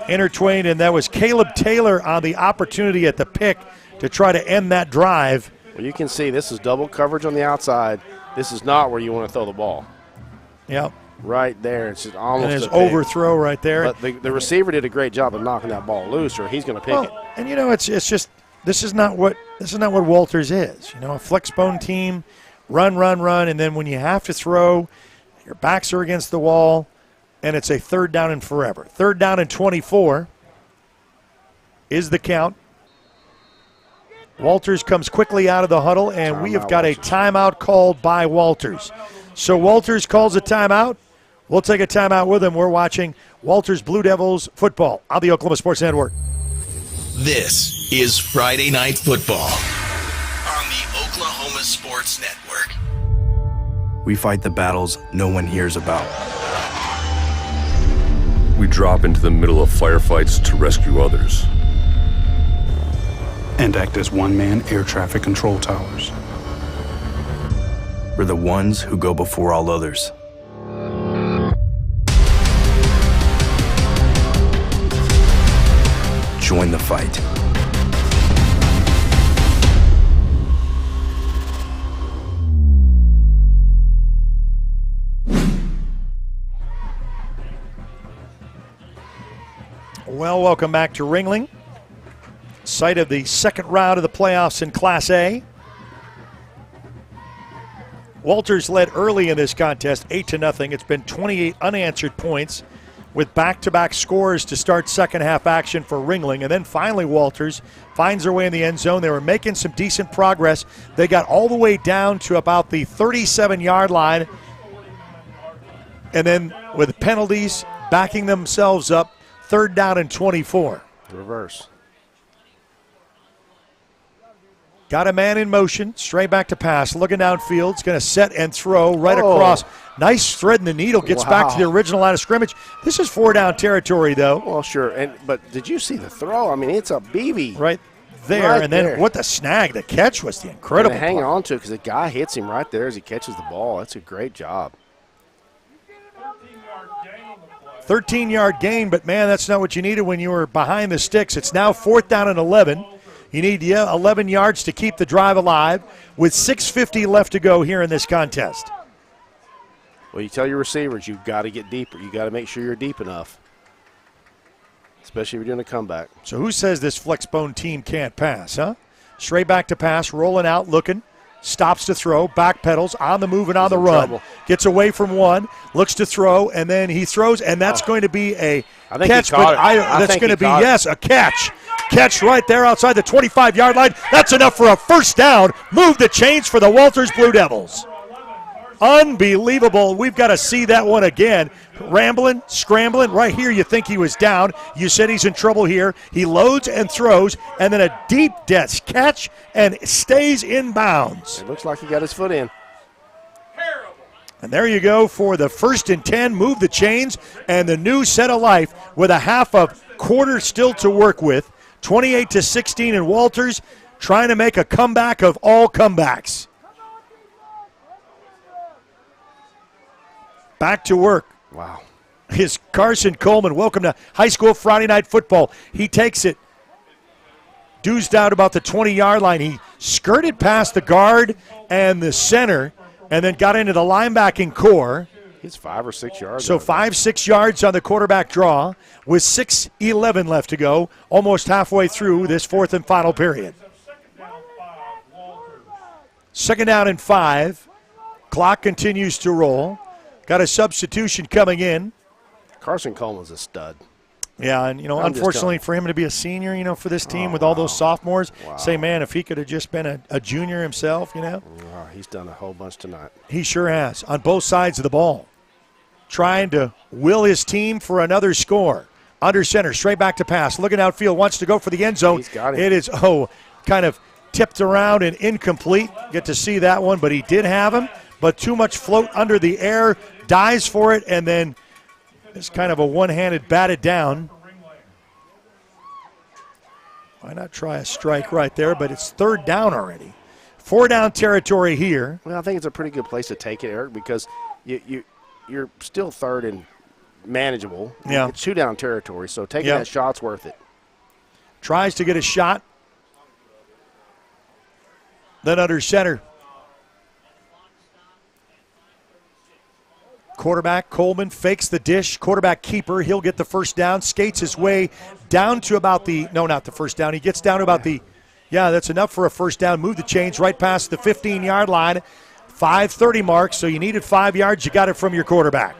Intertwined, and that was Caleb Taylor on the opportunity at the pick to try to end that drive. Well, you can see this is double coverage on the outside. This is not where you want to throw the ball. Yep. Right there. It's just almost and his overthrow right there. But the receiver did a great job of knocking that ball loose, or he's going to pick it. And it's just this is not what Walters is. A flexbone team, run, and then when you have to throw, your backs are against the wall, and it's a third down and forever. Third down and 24 is the count. Walters comes quickly out of the huddle, and we have got a timeout called by Walters. So Walters calls a timeout. We'll take a timeout with him. We're watching Walters Blue Devils football on the Oklahoma Sports Network. This is Friday Night Football on the Oklahoma Sports Network. We fight the battles no one hears about. We drop into the middle of firefights to rescue others. And act as one-man air traffic control towers. We're the ones who go before all others. Join the fight. Well, welcome back to Ringling. Site of the second round of the playoffs in Class A. Walters led early in this contest, 8-0. It's been 28 unanswered points with back-to-back scores to start second half action for Ringling. And then finally Walters finds their way in the end zone. They were making some decent progress. They got all the way down to about the 37-yard line. And then with penalties backing themselves up, third down and 24. Reverse. Got a man in motion, straight back to pass, looking downfield. It's going to set and throw right across. Nice thread in the needle, gets back to the original line of scrimmage. This is 4-down territory, though. Well, sure, but did you see the throw? I mean, it's a BB. Right there, and then what the snag, the catch was the incredible and hang on to it because the guy hits him right there as he catches the ball. That's a great job. 13-yard gain, but, man, that's not what you needed when you were behind the sticks. It's now 4th down and 11. You need 11 yards to keep the drive alive with 6:50 left to go here in this contest. Well, you tell your receivers you've got to get deeper. You've got to make sure you're deep enough, especially if you're doing a comeback. So who says this flexbone team can't pass, huh? Straight back to pass, rolling out, looking. Stops to throw, back pedals, on the move and on the run. Trouble. Gets away from one, looks to throw, and then he throws, and that's going to be a catch. That's going to be, a catch. Catch right there outside the 25-yard line. That's enough for a first down. Move the chains for the Walters Blue Devils. Unbelievable. We've got to see that one again. Rambling, scrambling. Right here you think he was down. You said he's in trouble here. He loads and throws, and then a deep desk catch and stays in bounds. It looks like he got his foot in. And there you go for the 1st and 10. Move the chains and the new set of life with a half of quarter still to work with. 28-16, and Walters trying to make a comeback of all comebacks. Back to work. Wow. Is Carson Coleman. Welcome to high school Friday night football. He takes it. Doozed out about the 20-yard line. He skirted past the guard and the center and then got into the linebacking core. He's 5 or 6 yards. So 5-6 yards on the quarterback draw with 6:11 left to go, almost halfway through this 4th and final period. 2nd down and 5. Clock continues to roll. Got a substitution coming in. Carson Coleman's a stud. Yeah, and, unfortunately for him to be a senior, for this team with all those sophomores, say, man, if he could have just been a junior himself, He's done a whole bunch tonight. He sure has, on both sides of the ball. Trying to will his team for another score. Under center, straight back to pass. Looking outfield, wants to go for the end zone. He's got it. It is, kind of tipped around and incomplete. Get to see that one, but he did have him. But too much float under the air, dives for it, and then it's kind of a one-handed batted down. Why not try a strike right there? But it's 3rd down already. 4-down territory here. Well, I think it's a pretty good place to take it, Eric, because you're still 3rd and manageable. Yeah. It's 2-down territory, so taking that shot's worth it. Tries to get a shot. Then under center. Quarterback Coleman fakes the dish. Quarterback keeper, he'll get the first down. Skates his way down to about the, no, not the first down. He gets down to about the, that's enough for a first down. Move the chains right past the 15-yard line. 5:30 mark, so you needed 5 yards. You got it from your quarterback.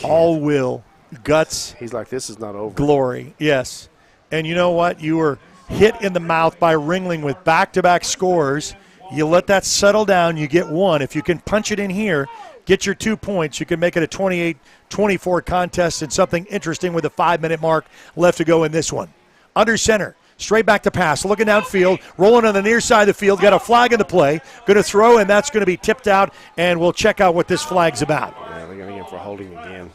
All will, guts. He's like, this is not over. Glory, yes. And you know what? You were hit in the mouth by Ringling with back-to-back scores. You let that settle down, you get 1. If you can punch it in here, get your 2 points, you can make it a 28-24 contest and something interesting with a 5-minute mark left to go in this one. Under center, straight back to pass, looking downfield, rolling on the near side of the field, got a flag in the play, going to throw, and that's going to be tipped out, and we'll check out what this flag's about. Yeah, they're going to get him for holding again.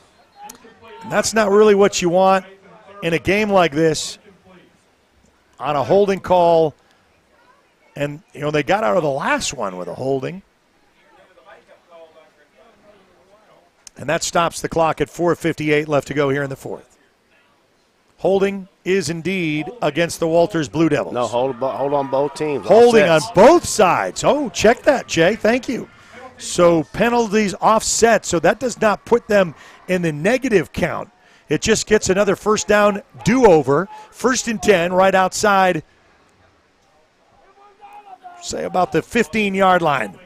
And that's not really what you want in a game like this on a holding call. And, they got out of the last one with a holding. And that stops the clock at 4:58 left to go here in the 4th. Holding is indeed against the Walters Blue Devils. No, hold on both teams. Holding on both sides. Oh, check that, Jay. Thank you. So penalties offset, so that does not put them in the negative count. It just gets another first down do-over. 1st and 10 right outside, say about the 15-yard line.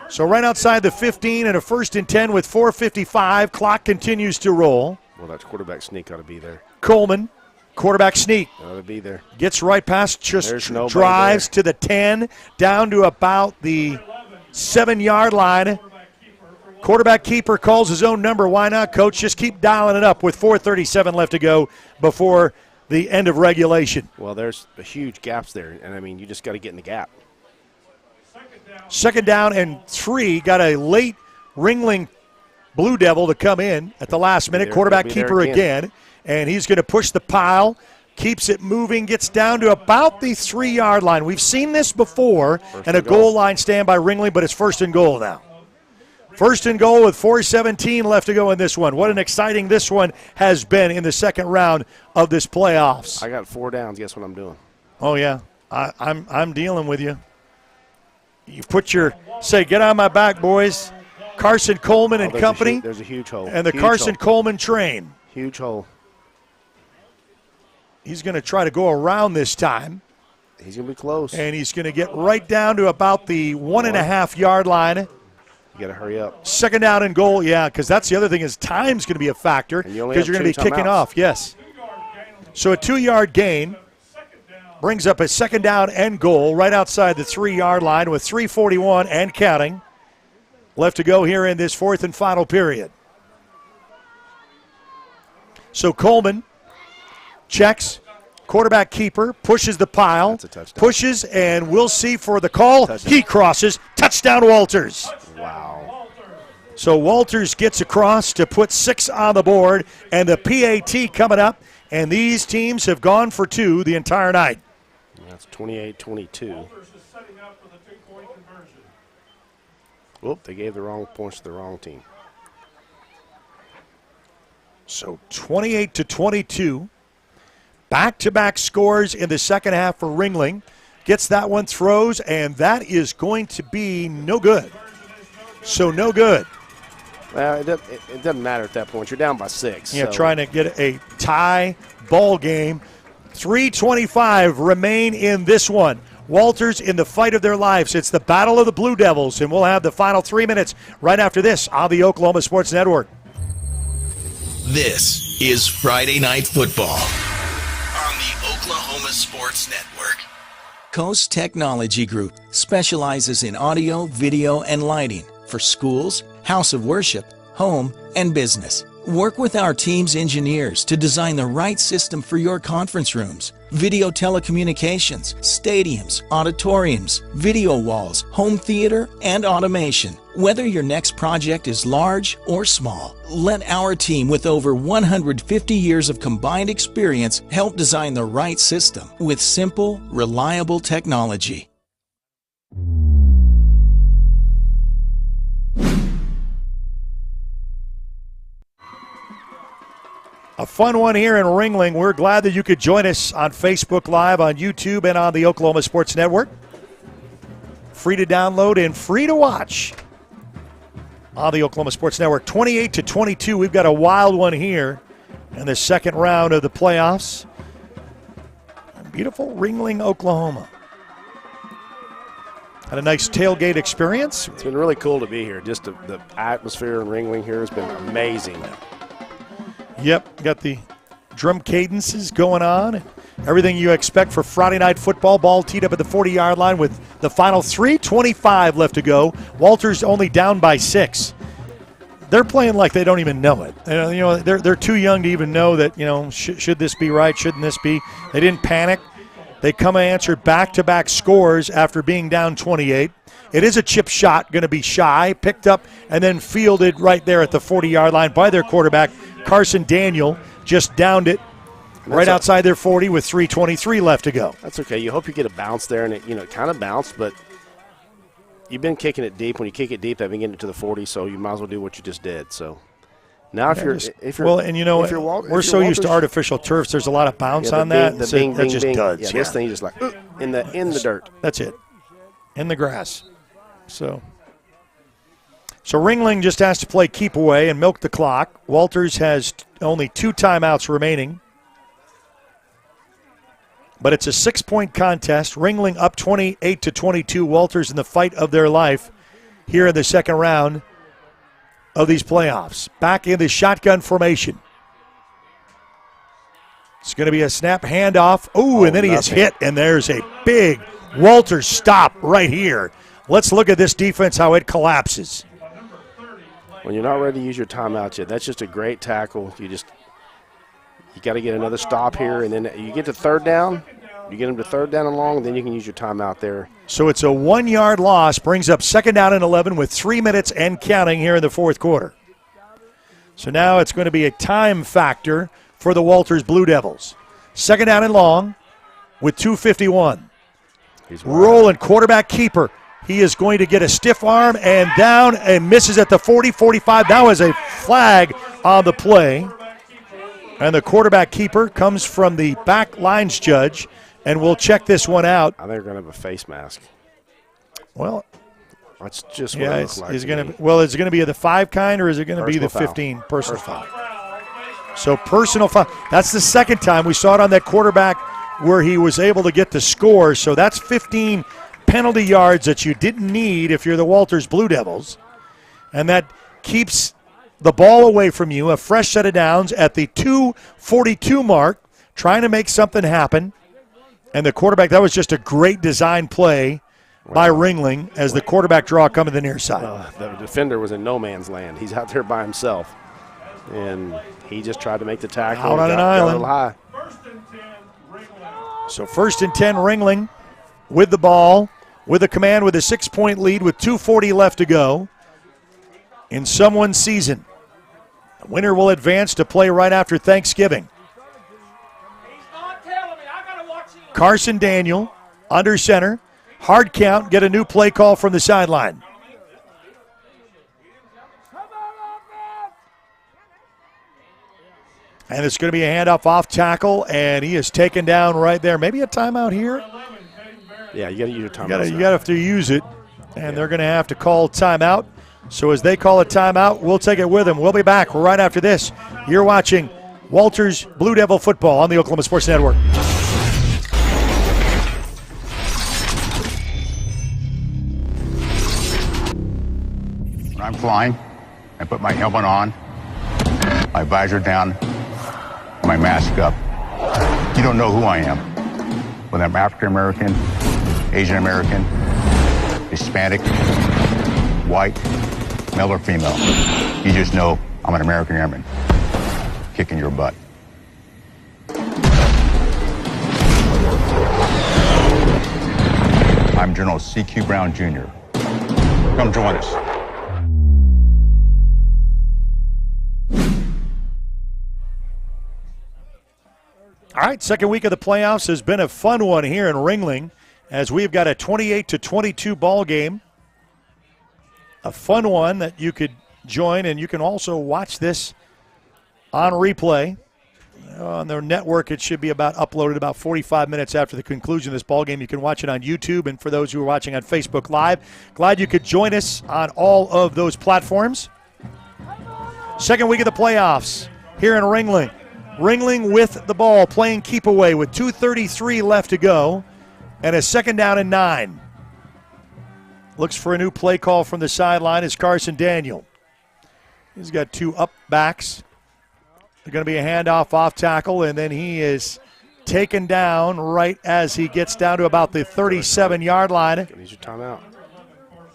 So right outside the 15 and a 1st and 10 with 4:55. Clock continues to roll. Well, that quarterback sneak ought to be there. Coleman, quarterback sneak. Ought to be there. Gets right past, just drives to the 10, down to about the 7-yard line. Quarterback keeper calls his own number. Why not, Coach? Just keep dialing it up with 4:37 left to go before the end of regulation. Well, there's huge gaps there, and, I mean, you just got to get in the gap. Second down and 3. Got a late Ringling Blue Devil to come in at the last minute. Quarterback keeper again. And he's going to push the pile. Keeps it moving, gets down to about the 3-yard line. We've seen this before, and a goal line stand by Ringling, but it's first and goal now. First and goal with 4:17 left to go in this one. What an exciting this one has been in the second round of this playoffs. I got 4 downs. Guess what I'm doing? Oh, yeah. I'm dealing with you. You say, get on my back, boys. Carson Coleman and company. There's a huge hole. And the Carson Coleman train. Huge hole. He's going to try to go around this time. He's going to be close. And he's going to get right down to about the 1.5-yard line. You got to hurry up. Second down and goal, yeah, because that's the other thing is time's going to be a factor because you're going to be kicking off, yes. So a 2-yard gain brings up a second down and goal right outside the 3-yard line with 3:41 and counting left to go here in this fourth and final period. So Coleman checks, quarterback keeper, pushes the pile, pushes, and we'll see for the call. He crosses. Touchdown, Walters. Wow. So Walters gets across to put 6 on the board, and the PAT coming up, and these teams have gone for 2 the entire night. That's 28-22. Whoop, they gave the wrong points to the wrong team. So 28-22. Back-to-back scores in the second half for Ringling. Gets that one, throws, and that is going to be no good. So no good. Well, it doesn't matter at that point. You're down by 6. Yeah, trying to get a tie ball game. 3:25 remain in this one. Walters in the fight of their lives. It's the Battle of the Blue Devils, and we'll have the final 3 minutes right after this on the Oklahoma Sports Network. This is Friday Night Football on the Oklahoma Sports Network. Coast Technology Group specializes in audio, video, and lighting for schools, house of worship, home, and business. Work with our team's engineers to design the right system for your conference rooms, video telecommunications, stadiums, auditoriums, video walls, home theater, and automation. Whether your next project is large or small, let our team with over 150 years of combined experience help design the right system with simple, reliable technology. A fun one here in Ringling. We're glad that you could join us on Facebook Live, on YouTube, and on the Oklahoma Sports Network. Free to download and free to watch on the Oklahoma Sports Network. 28-22. We've got a wild one here in the second round of the playoffs. Beautiful Ringling, Oklahoma. Had a nice tailgate experience. It's been really cool to be here. Just the atmosphere in Ringling here has been amazing. Yep, got the drum cadences going on. Everything you expect for Friday night football. Ball teed up at the 40-yard line with the final 3:25 left to go. Walters only down by 6. They're playing like they don't even know it. They're too young to even know that, should this be right, shouldn't this be? They didn't panic. They come and answered back-to-back scores after being down 28. It is a chip shot, going to be shy, picked up, and then fielded right there at the 40-yard line by their quarterback, Carson Daniel. Just downed it right outside their 40 with 3:23 left to go. That's okay. You hope you get a bounce there, and it kind of bounced, but you've been kicking it deep. When you kick it deep, they've been getting it to the 40, so you might as well do what you just did. So now we're so used to artificial turfs. There's a lot of bounce on that. The bing, that just bing. duds. Yeah, this thing just like in the dirt. That's it, in the grass. So Ringling just has to play keep away and milk the clock. Walters has only 2 timeouts remaining. But it's a 6-point contest. Ringling up 28-22. Walters in the fight of their life here in the second round of these playoffs. Back in the shotgun formation. It's going to be a snap handoff. And then he is hit, and there's a big Walters stop right here. Let's look at this defense, how it collapses. When you're not ready to use your timeout yet, that's just a great tackle. You got to get another stop here, and then you get to third down. You get them to third down and long, and then you can use your timeout there. So it's a 1-yard loss, brings up second down and 11 with 3 minutes and counting here in the fourth quarter. So now it's going to be a time factor for the Walters Blue Devils. Second down and long with 2:51. Rolling quarterback keeper. He is going to get a stiff arm and down and misses at the 40-45. That was a flag on the play. And the quarterback keeper comes from the back lines judge, and we'll check this one out. I think they're going to have a face mask. Well, that's just what it looks like. Is it going to be the 5 kind, or is it going to be the 15 personal foul? So personal foul. That's the second time we saw it on that quarterback where he was able to get the score. So that's 15 penalty yards that you didn't need if you're the Walters Blue Devils. And that keeps the ball away from you, a fresh set of downs at the 2:42 mark, trying to make something happen. And the quarterback, that was just a great design play by Ringling as the quarterback draw coming to the near side. The defender was in no man's land. He's out there by himself. And he just tried to make the tackle. Out on an got a island. little high. So 1st and 10, Ringling with the ball, with a command with a 6-point lead with 2:40 left to go in someone's season. The winner will advance to play right after Thanksgiving. Carson Daniel under center. Hard count, get a new play call from the sideline. And it's going to be a handoff off tackle, and he is taken down right there. Maybe a timeout here. Yeah, you got to use your timeout. You got to have to use it, and they're going to have to call timeout. So as they call a timeout, we'll take it with them. We'll be back right after this. You're watching Walters Blue Devil football on the Oklahoma Sports Network. When I'm flying, I put my helmet on, my visor down, my mask up. You don't know who I am. Whether I'm African American, Asian American, Hispanic, white, male or female. You just know I'm an American airman kicking your butt. I'm General C.Q. Brown Jr. Come join us. All right, second week of the playoffs has been a fun one here in Ringling as we've got a 28-22 ball game. A fun one that you could join, and you can also watch this on replay. On their network, it should be uploaded about 45 minutes after the conclusion of this ball game. You can watch it on YouTube, and for those who are watching on Facebook Live, glad you could join us on all of those platforms. Second week of the playoffs here in Ringling. Ringling with the ball, playing keep away with 2:33 left to go, and a second down and 9. Looks for a new play call from the sideline is Carson Daniel. He's got 2 up backs. They're going to be a handoff off tackle, and then he is taken down right as he gets down to about the 37-yard line. Use your timeout.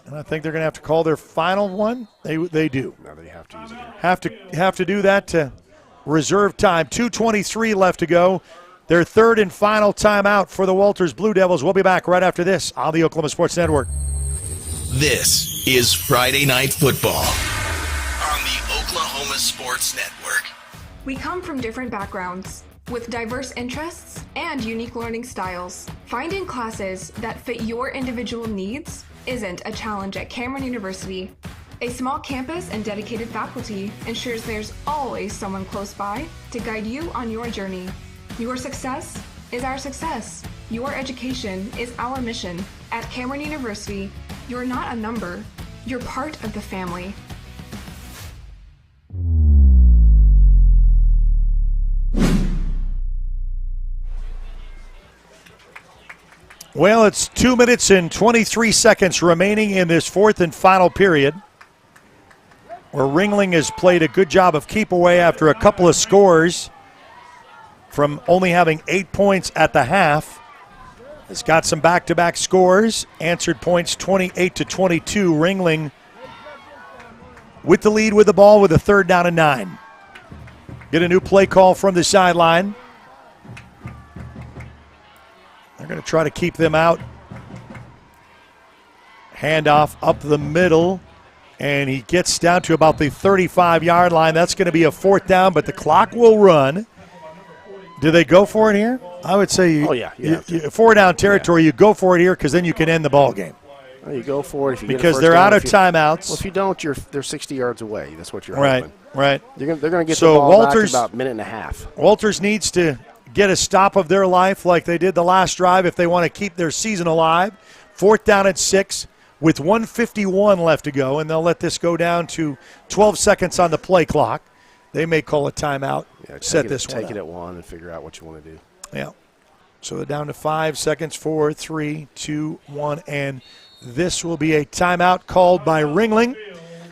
And I think they're going to have to call their final one. They do. No, they have to use it. Have to do that to reserve time. 2:23 left to go. Their third and final timeout for the Walters Blue Devils. We'll be back right after this on the Oklahoma Sports Network. This is Friday Night Football on the Oklahoma Sports Network. We come from different backgrounds with diverse interests and unique learning styles. Finding classes that fit your individual needs isn't a challenge at Cameron University. A small campus and dedicated faculty ensures there's always someone close by to guide you on your journey. Your success is our success. Your education is our mission. At Cameron University, you're not a number, you're part of the family. Well, it's 2 minutes and 23 seconds remaining in this fourth and final period, where Ringling has played a good job of keep away after a couple of scores from only having 8 points at the half. Has got some back-to-back scores, answered points 28-22. Ringling with the lead with the ball with a third down and 9. get a new play call from the sideline. They're going to try to keep them out. Handoff up the middle, and he gets down to about the 35-yard line. That's going to be a 4th down, but the clock will run. Do they go for it here? I would say you 4-down territory, you go for it here because then you can end the ball game. Well, you go for it if you because get a first they're down. out of timeouts. Well, if you don't, they're 60 yards away. That's what you're right, hoping. Right. They're going to get the ball back in about a minute and a half. Walters needs to get a stop of their life like they did the last drive if they want to keep their season alive. 4th down and 6 with 1:51 left to go, and they'll let this go down to 12 seconds on the play clock. They may call a timeout, set this one Take up. it at 1 and figure out what you want to do. Yeah. So they're down to 5 seconds, 4, 3, 2, 1, and this will be a timeout called by Ringling.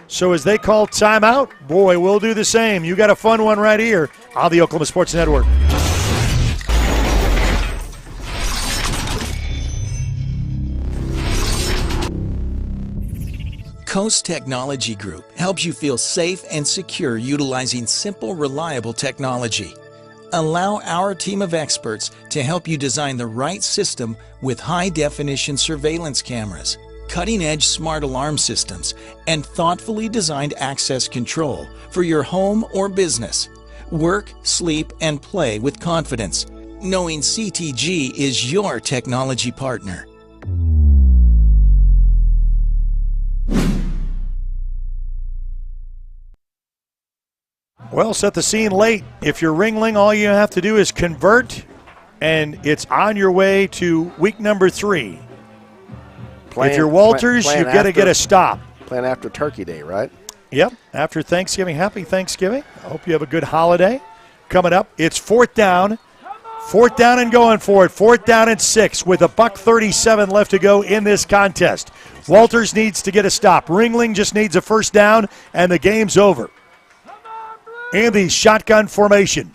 So as they call timeout, boy, we'll do the same. You got a fun one right here on the Oklahoma Sports Network. Coast Technology Group helps you feel safe and secure utilizing simple, reliable technology. Allow our team of experts to help you design the right system with high-definition surveillance cameras, cutting-edge smart alarm systems, and thoughtfully designed access control for your home or business. Work, sleep, and play with confidence, knowing CTG is your technology partner. Well, set the scene late. If you're Ringling, all you have to do is convert, and it's on your way to week number 3. If you're Walters, you've got to get a stop. Playing after Turkey Day, right? Yep, after Thanksgiving. Happy Thanksgiving. I hope you have a good holiday coming up. It's 4th down. 4th down and going for it. 4th down and 6 with $1:37 left to go in this contest. Walters needs to get a stop. Ringling just needs a first down, and the game's over. In the shotgun formation.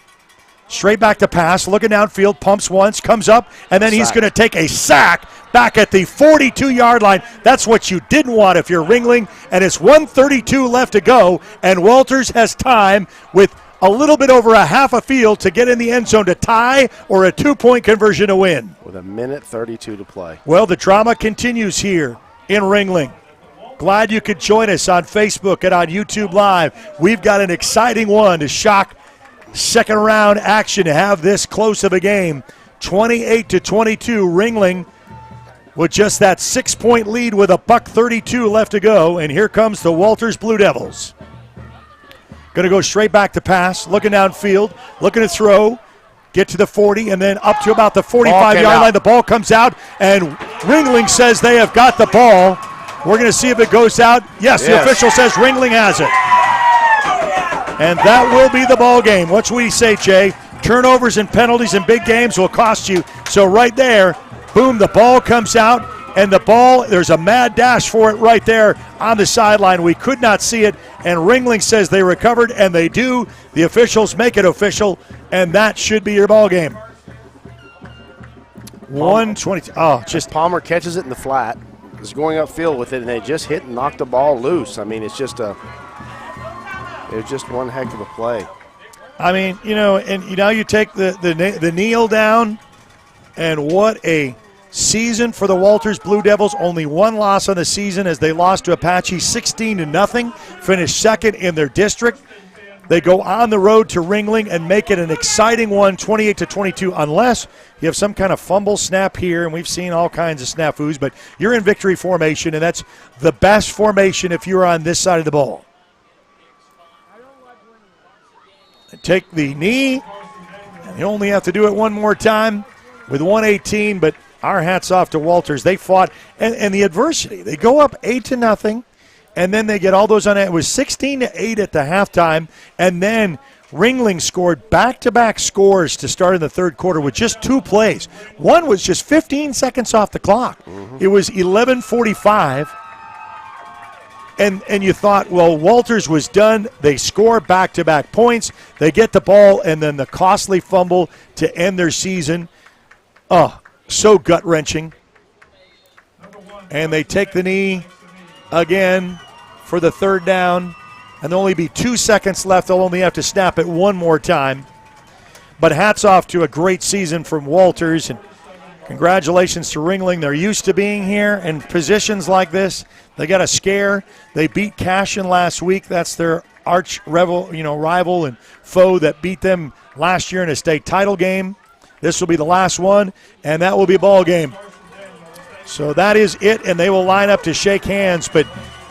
Straight back to pass, looking downfield, pumps once, comes up, and then he's going to take a sack back at the 42-yard line. That's what you didn't want if you're Ringling, and it's 1:32 left to go, and Walters has time with a little bit over a half a field to get in the end zone to tie or a 2-point conversion to win. With 1:32 to play. Well, the drama continues here in Ringling. Glad you could join us on Facebook and on YouTube Live. We've got an exciting one to shock second-round action to have this close of a game. 28-22, Ringling with just that 6-point lead with $1:32 left to go. And here comes the Walters Blue Devils. Going to go straight back to pass, looking downfield, looking to throw, get to the 40, and then up to about the 45-yard line. The ball comes out, and Ringling says they have got the ball. We're going to see if it goes out. Yes, the official says Ringling has it. And that will be the ball game. What should we say, Jay? Turnovers and penalties in big games will cost you. So right there, boom, the ball comes out, and the ball, there's a mad dash for it right there on the sideline. We could not see it, and Ringling says they recovered, and they do. The officials make it official, and that should be your ball game. 122. Oh, just Palmer catches it in the flat. Is going upfield with it, and they just hit and knocked the ball loose. I mean, it was just one heck of a play. I mean, you take the kneel down, and what a season for the Walters Blue Devils. Only one loss on the season as they lost to Apache 16-0, finished second in their district. They go on the road to Ringling and make it an exciting one, 28-22, unless you have some kind of fumble snap here, and we've seen all kinds of snafus, but you're in victory formation, and that's the best formation if you're on this side of the ball. Take the knee, and you only have to do it one more time with 1:18, but our hats off to Walters. They fought, and the adversity. They go up 8-0. And then they get all those on it. It was 16-8 at the halftime, and then Ringling scored back-to-back scores to start in the third quarter with just 2 plays. One was just 15 seconds off the clock. It was 11:45, and you thought, well, Walters was done. They score back-to-back points. They get the ball, and then the costly fumble to end their season. Oh, so gut-wrenching. And they take the knee again for the third down. and there'll only be 2 seconds left. They'll only have to snap it one more time. But hats off to a great season from Walters, and congratulations to Ringling. They're used to being here in positions like this. They got a scare. They beat Cashin last week. That's their arch rival and foe that beat them last year in a state title game. This will be the last one, and that will be a ball game. So that is it, and they will line up to shake hands. But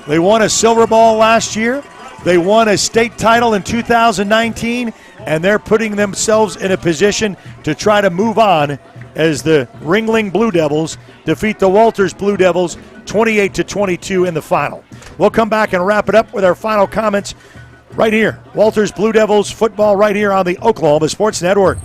they won a silver ball last year. They won a state title in 2019, and they're putting themselves in a position to try to move on as the Ringling Blue Devils defeat the Walters Blue Devils 28-22 in the final. We'll come back and wrap it up with our final comments right here. Walters Blue Devils football right here on the Oklahoma Sports Network.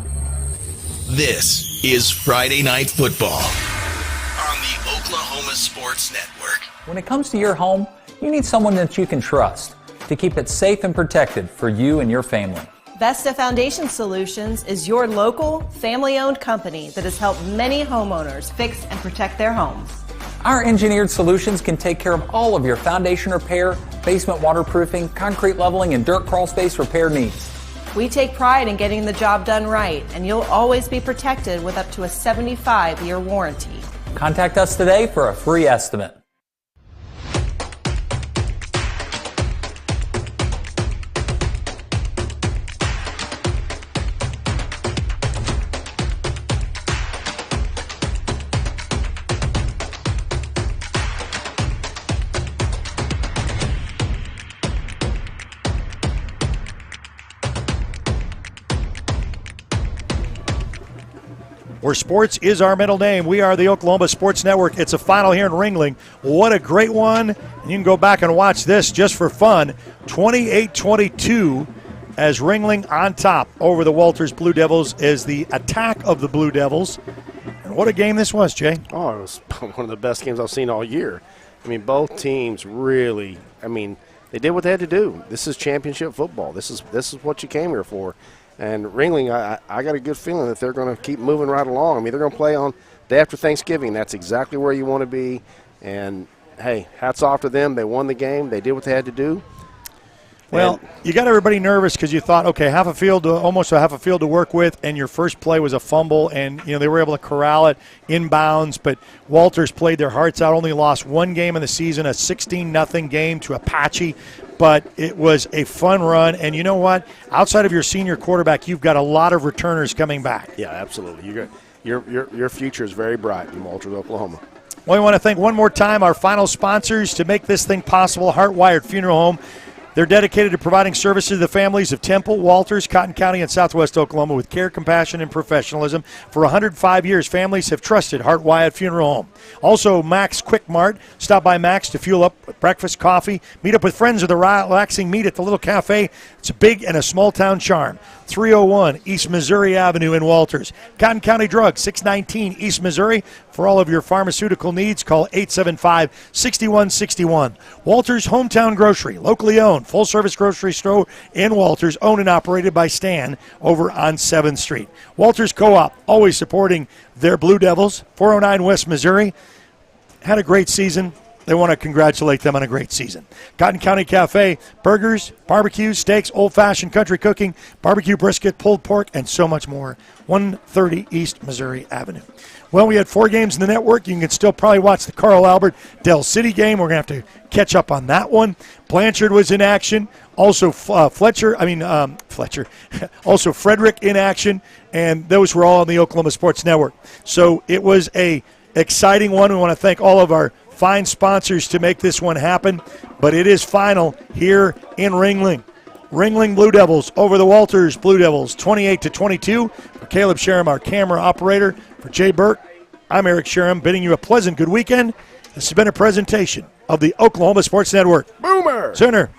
This is Friday Night Football on the Oklahoma Sports Network. When it comes to your home, you need someone that you can trust to keep it safe and protected for you and your family. Vesta Foundation Solutions is your local, family-owned company that has helped many homeowners fix and protect their homes. Our engineered solutions can take care of all of your foundation repair, basement waterproofing, concrete leveling, and dirt crawl space repair needs. We take pride in getting the job done right, and you'll always be protected with up to a 75-year warranty. Contact us today for a free estimate. Where sports is our middle name. We are the Oklahoma Sports Network. It's a final here in Ringling. What a great one. And you can go back and watch this just for fun. 28-22 as Ringling on top over the Walters Blue Devils as the attack of the Blue Devils. And what a game this was, Jay. Oh, it was one of the best games I've seen all year. I mean, both teams really, they did what they had to do. This is championship football. This is what you came here for. And Ringling, I got a good feeling that they're going to keep moving right along. I mean, they're going to play on day after Thanksgiving. That's exactly where you want to be. And, hey, hats off to them. They won the game. They did what they had to do. Well, you got everybody nervous because you thought, okay, almost a half a field to work with, and your first play was a fumble, and they were able to corral it inbounds. But Walters played their hearts out. Only lost one game in the season, a 16-0 game to Apache. But it was a fun run, and you know what? Outside of your senior quarterback, you've got a lot of returners coming back. Yeah, absolutely. Your future is very bright in Walters, Oklahoma. Well, we want to thank one more time our final sponsors to make this thing possible, Heartwired Funeral Home. They're dedicated to providing services to the families of Temple, Walters, Cotton County, and Southwest Oklahoma with care, compassion, and professionalism. For 105 years, families have trusted Heartwired Funeral Home. Also, Max Quick Mart. Stop by Max to fuel up with breakfast, coffee. Meet up with friends with a relaxing meet at the little cafe. It's a big and a small-town charm. 301 East Missouri Avenue in Walters. Cotton County Drug, 619 East Missouri. For all of your pharmaceutical needs, call 875-6161. Walters Hometown Grocery, locally owned, full-service grocery store in Walters, owned and operated by Stan over on 7th Street. Walters Co-op, always supporting their Blue Devils, 409 West Missouri. Had a great season. They want to congratulate them on a great season. Cotton County Cafe, burgers, barbecues, steaks, old-fashioned country cooking, barbecue brisket, pulled pork, and so much more. 130 East Missouri Avenue. Well, we had 4 games in the network. You can still probably watch the Carl Albert Del City game. We're going to have to catch up on that one. Blanchard was in action. Also also Frederick in action. And those were all on the Oklahoma Sports Network. So it was a exciting one. We want to thank all of our fine sponsors to make this one happen, but it is final here in Ringling. Ringling Blue Devils over the Walters Blue Devils, 28-22. For Caleb Sherem, our camera operator, for Jay Burke, I'm Eric Sherem, bidding you a pleasant good weekend. This has been a presentation of the Oklahoma Sports Network. Boomer! Sooner.